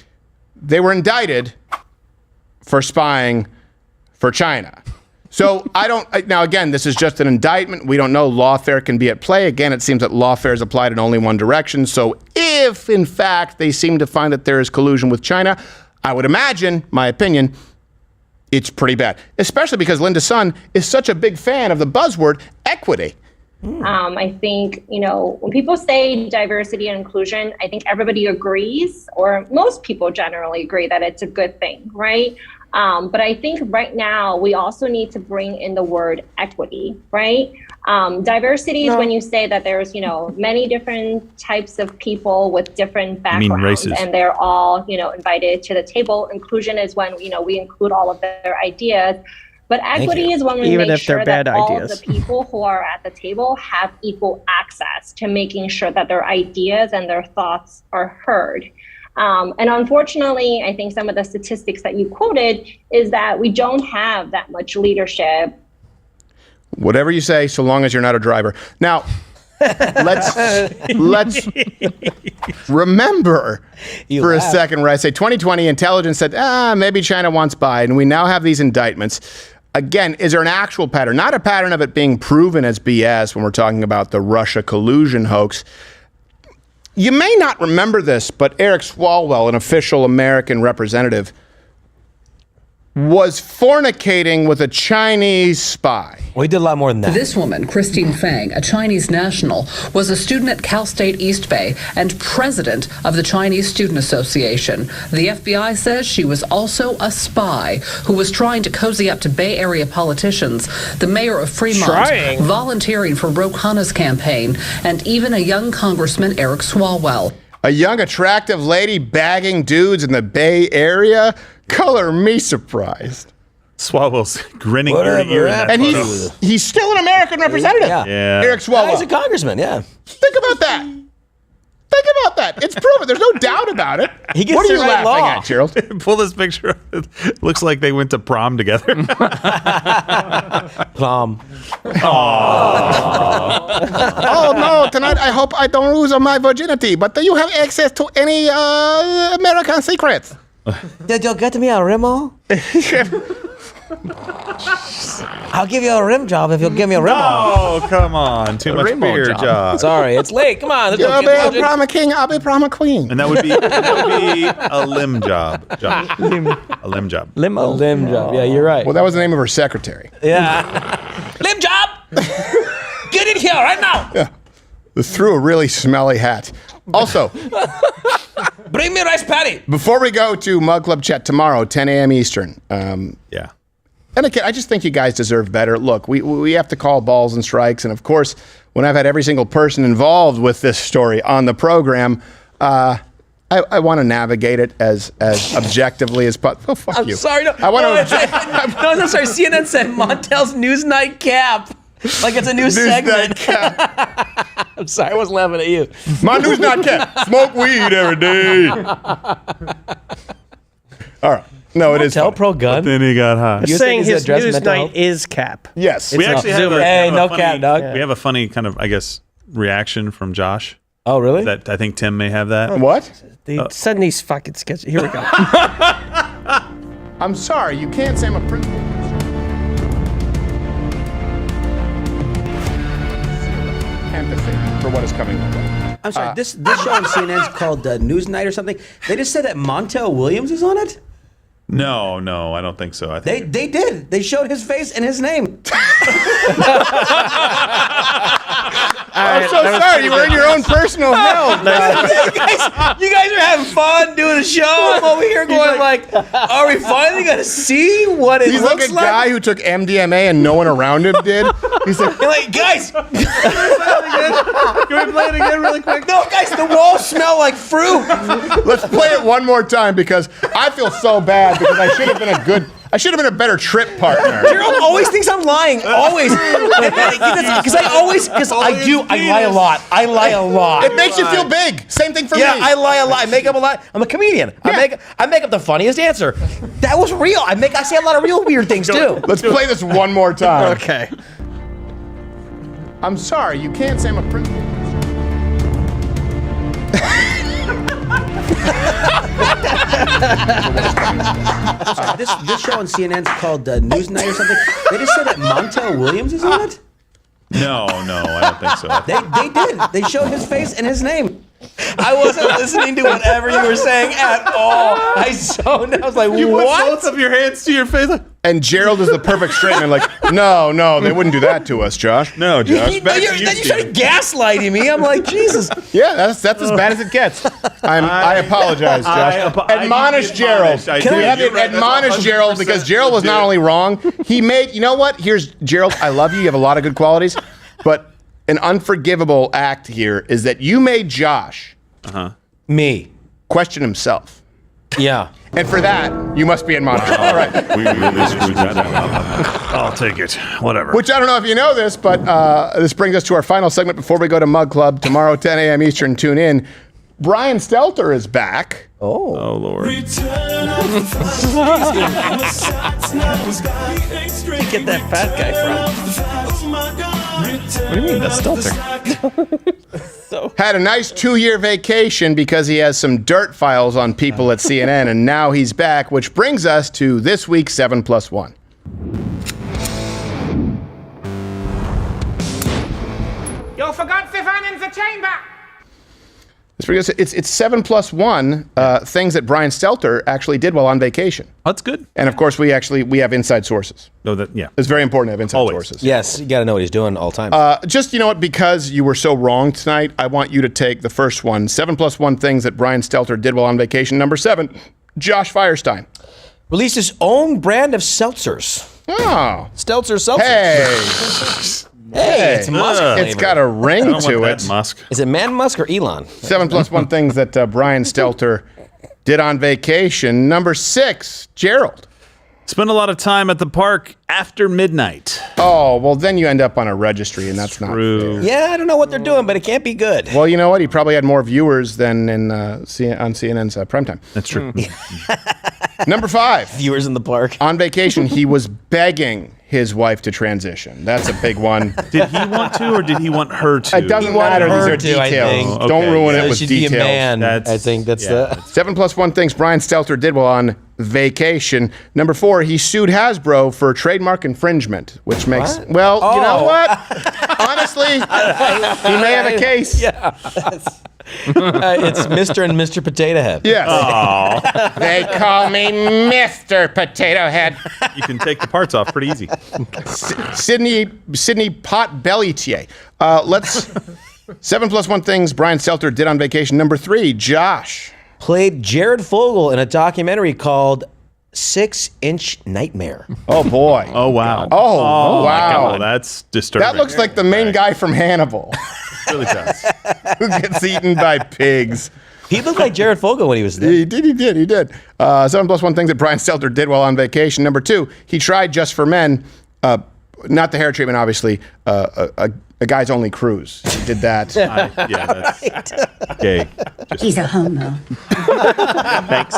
They were indicted for spying for China. So now again, this is just an indictment. We don't know. Lawfare can be at play. Again, it seems that lawfare is applied in only one direction. So if, in fact, they seem to find that there is collusion with China, I would imagine, my opinion, it's pretty bad. Especially because Linda Sun is such a big fan of the buzzword equity. I think, when people say diversity and inclusion, I think everybody agrees, or most people generally agree that it's a good thing, right? But I think right now we also need to bring in the word equity, right? Diversity is when you say that there's, many different types of people with different backgrounds, and they're all, invited to the table. Inclusion is when, we include all of their ideas. But equity is when we make sure that all of the people who are at the table have equal access to making sure that their ideas and their thoughts are heard. And unfortunately, I think some of the statistics that you quoted is that we don't have that much leadership. Whatever you say, so long as you're not a driver. Now, let's remember for a second where I say 2020 intelligence said, maybe China wants Biden. We now have these indictments. Again, is there an actual pattern? Not a pattern of it being proven as BS when we're talking about the Russia collusion hoax. You may not remember this, but Eric Swalwell, an official American representative, was fornicating with a Chinese spy. Well, he did a lot more than that. This woman, Christine Fang, a Chinese national, was a student at Cal State East Bay and president of the Chinese Student Association. The FBI says she was also a spy who was trying to cozy up to Bay Area politicians, the mayor of Fremont, volunteering for Ro Khanna's campaign, and even a young Congressman, Eric Swalwell. A young, attractive lady bagging dudes in the Bay Area? Color me surprised. Swalwell's grinning ear to ear in that and photo. he's still an American representative. Yeah. Eric Swalwell. He's a congressman, yeah. Think about that. that. It's proven. There's no doubt about it. He gets what are the you right laughing law. at, Gerald? Pull this picture up. It looks like they went to prom together. Prom. Oh, no, tonight I hope I don't lose my virginity, but do you have access to any American secrets? Did you get me a Rimo? I'll give you a rim job if you'll give me a Rimo. Oh, come on. Too much Rimo beer job. Sorry, it's late. Come on. Let's go. You'll be a prom king, I'll be prom queen. And that would be a limb job, Josh. A limb job. A limb job. Yeah, you're right. Well, that was the name of her secretary. Yeah. Limb job! Get in here right now! Yeah. Through a really smelly hat. Also, bring me a rice patty. Before we go to Mug Club Chat tomorrow, 10 a.m. Eastern. Yeah. And again, I just think you guys deserve better. Look, we have to call balls and strikes. And of course, when I've had every single person involved with this story on the program, I want to navigate it as objectively as possible. Oh, fuck you. I'm sorry. No, I want to. No, sorry. CNN said Montel's Newsnight Cap. Like it's a new segment. I'm sorry, I wasn't laughing at you. My Newsnight Cap. Smoke weed every day. All right. No, it is. Montel pro gun. Then he got hot. You're saying his Newsnight is Cap. Yes. We actually have no funny, cap, dog. We have a funny kind of, I guess, reaction from Josh. Oh, really? That I think Tim may have that. What? They send these fucking sketches. Here we go. I'm sorry, you can't say I'm a principal. Empathy for what is coming my way. I'm sorry, this show on CNN's called Newsnight or something. They just said that Montel Williams is on it? No, I don't think so. I think They did. They showed his face and his name. I'm so sorry, you were in your own personal hell. You guys are having fun doing a show. I'm over here going like, are we finally going to see what it He's looks like a guy who took MDMA and no one around him did. He's like, guys. Can we play it again really quick? No, guys, the walls smell like fruit. Let's play it one more time because I feel so bad because I should have been a better trip partner. Gerald always thinks I'm lying. Always. Because I lie a lot. I lie a lot. It makes you feel big. Same thing for me. Yeah, I lie a lot. I make up a lot. I'm a comedian. Yeah. I make up the funniest answer. That was real. I say a lot of real weird things too. Let's play this one more time. Okay. I'm sorry, you can't say I'm a principal. This show on CNN's called Newsnight or something. They just said that Montel Williams is on it? No, I don't think so. They did. They showed his face and his name. I wasn't listening to whatever you were saying at all. I zoned. I was like, You put what? both of your hands to your face. And Gerald is the perfect straight man. Like, no, they wouldn't do that to us, Josh. No, Josh. You started gaslighting me. I'm like, Jesus. Yeah, that's as bad as it gets. I apologize, Josh. Admonish Gerald. We have to admonish Gerald because Gerald was not only wrong, he made, you know what? Here's, Gerald, I love you. You have a lot of good qualities. But an unforgivable act here is that you made Josh, me, question himself. Yeah. And for that, you must be admonished. All right. We really screwed that up. I'll take it. Whatever. Which I don't know if you know this, but this brings us to our final segment before we go to Mug Club. Tomorrow, 10 a.m. Eastern, tune in. Brian Stelter is back. Oh, Lord. Get that fat guy from. What do you mean? That's Stelter. Had a nice 2-year vacation because he has some dirt files on people at CNN, and now he's back, which brings us to this week's 7+1. You forgot Stefan in the chamber. It's 7+1 things that Brian Stelter actually did while on vacation. That's good. And of course, we have inside sources. Yeah. It's very important to have inside sources. Yes, you got to know what he's doing all the time. Just, you know what, because you were so wrong tonight, I want you to take the first one. 7+1 things that Brian Stelter did while on vacation. Number 7, Josh Firestine. Released his own brand of seltzers. Oh. Stelter seltzers. Hey, it's Musk. It's got a ring to it. Musk. Is it Man Musk or Elon? 7+1 things that Brian Stelter did on vacation. Number 6, Gerald. Spend a lot of time at the park after midnight. Oh, well, then you end up on a registry, and that's not fair. Yeah, I don't know what they're doing, but it can't be good. Well, you know what? He probably had more viewers than on CNN's primetime. That's true. Number 5. Viewers in the park. On vacation, he was begging his wife to transition. That's a big one. Did he want to, or did he want her to? It doesn't matter. These are details. Don't ruin it with she'd details. Be a man. I think that's the 7 plus 1 things Brian Stelter did while on vacation. Number 4, he sued Hasbro for trademark infringement, which makes you know what? Honestly, he may have a case. Yeah. It's Mr. and Mr. Potato Head. Yes. They call me Mr. Potato Head. You can take the parts off pretty easy. Sydney Potbellietier. Let's 7 plus 1 things Brian Stelter did on vacation. Number 3, Josh played Jared Fogle in a documentary called 6-Inch Nightmare. Oh boy. Oh wow. Oh wow. God. That's disturbing. That looks like the main guy from Hannibal. It really does. Who gets eaten by pigs. He looked like Jared Fogle when he was there. He did. 7 plus 1 things that Brian Stelter did while on vacation. Number 2, he tried Just for Men, not the hair treatment, obviously, a guy's only cruise. He did that. That's gay. He's a homo. Thanks.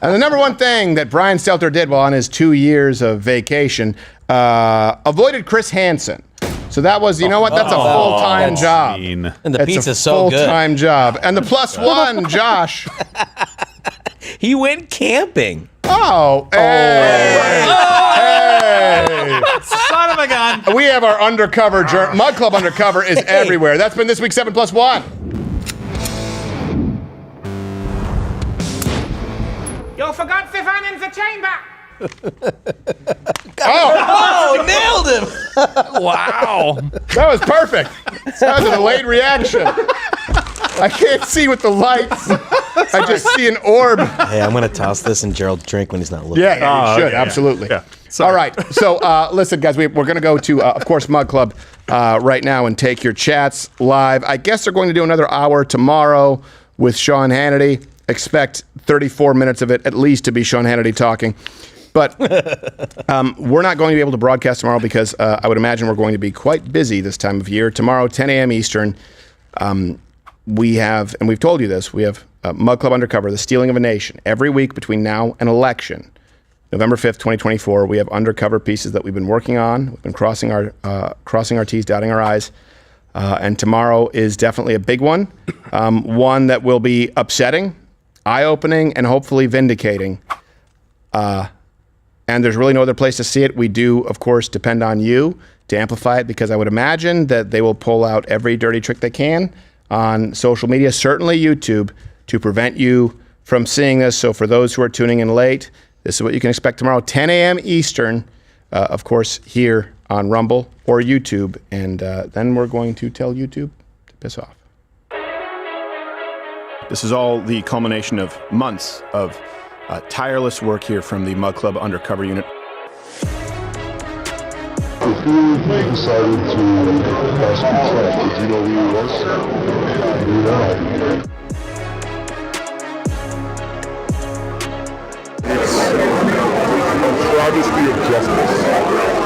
And the number 1 thing that Brian Stelter did while on his 2 years of vacation, avoided Chris Hansen. So that was, you know what? That's a full-time job. Mean. And the pizza's so good. Full-time job. And the plus 1, Josh. He went camping. Oh, hey. Son of a gun. We have our undercover Mud Club Undercover is everywhere. That's been this week's 7 plus 1. You forgot Sivan in the chamber. Nailed him. Wow. That was perfect. That was a delayed reaction. I can't see with the lights. I just see an orb. Hey, I'm going to toss this in Gerald's drink when he's not looking. Yeah, you should. Absolutely. Yeah. All right. So, listen, guys, we're going to go to, of course, Mud Club right now and take your chats live. I guess they're going to do another hour tomorrow with Sean Hannity. Expect 34 minutes of it at least to be Sean Hannity talking. But we're not going to be able to broadcast tomorrow because I would imagine we're going to be quite busy this time of year. Tomorrow, 10 a.m. Eastern, we have, and we've told you this, we have Mud Club Undercover, The Stealing of a Nation. Every week between now and election, November 5th, 2024, we have undercover pieces that we've been working on. We've been crossing our T's, dotting our I's. And tomorrow is definitely a big one. One that will be upsetting, eye-opening, and hopefully vindicating. And there's really no other place to see it. We do, of course, depend on you to amplify it because I would imagine that they will pull out every dirty trick they can on social media, certainly YouTube, to prevent you from seeing this. So for those who are tuning in late, this is what you can expect tomorrow, 10 a.m. Eastern, of course, here on Rumble or YouTube. And then we're going to tell YouTube to piss off. This is all the culmination of months of tireless work here from the Mud Club Undercover Unit. If you decided to ask Trump, did you know who he was? It's a travesty of justice.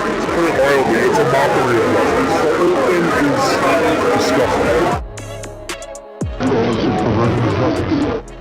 It's put it mildly, it's a mockery of justice. The whole thing is disgusting. It's a perversion of justice.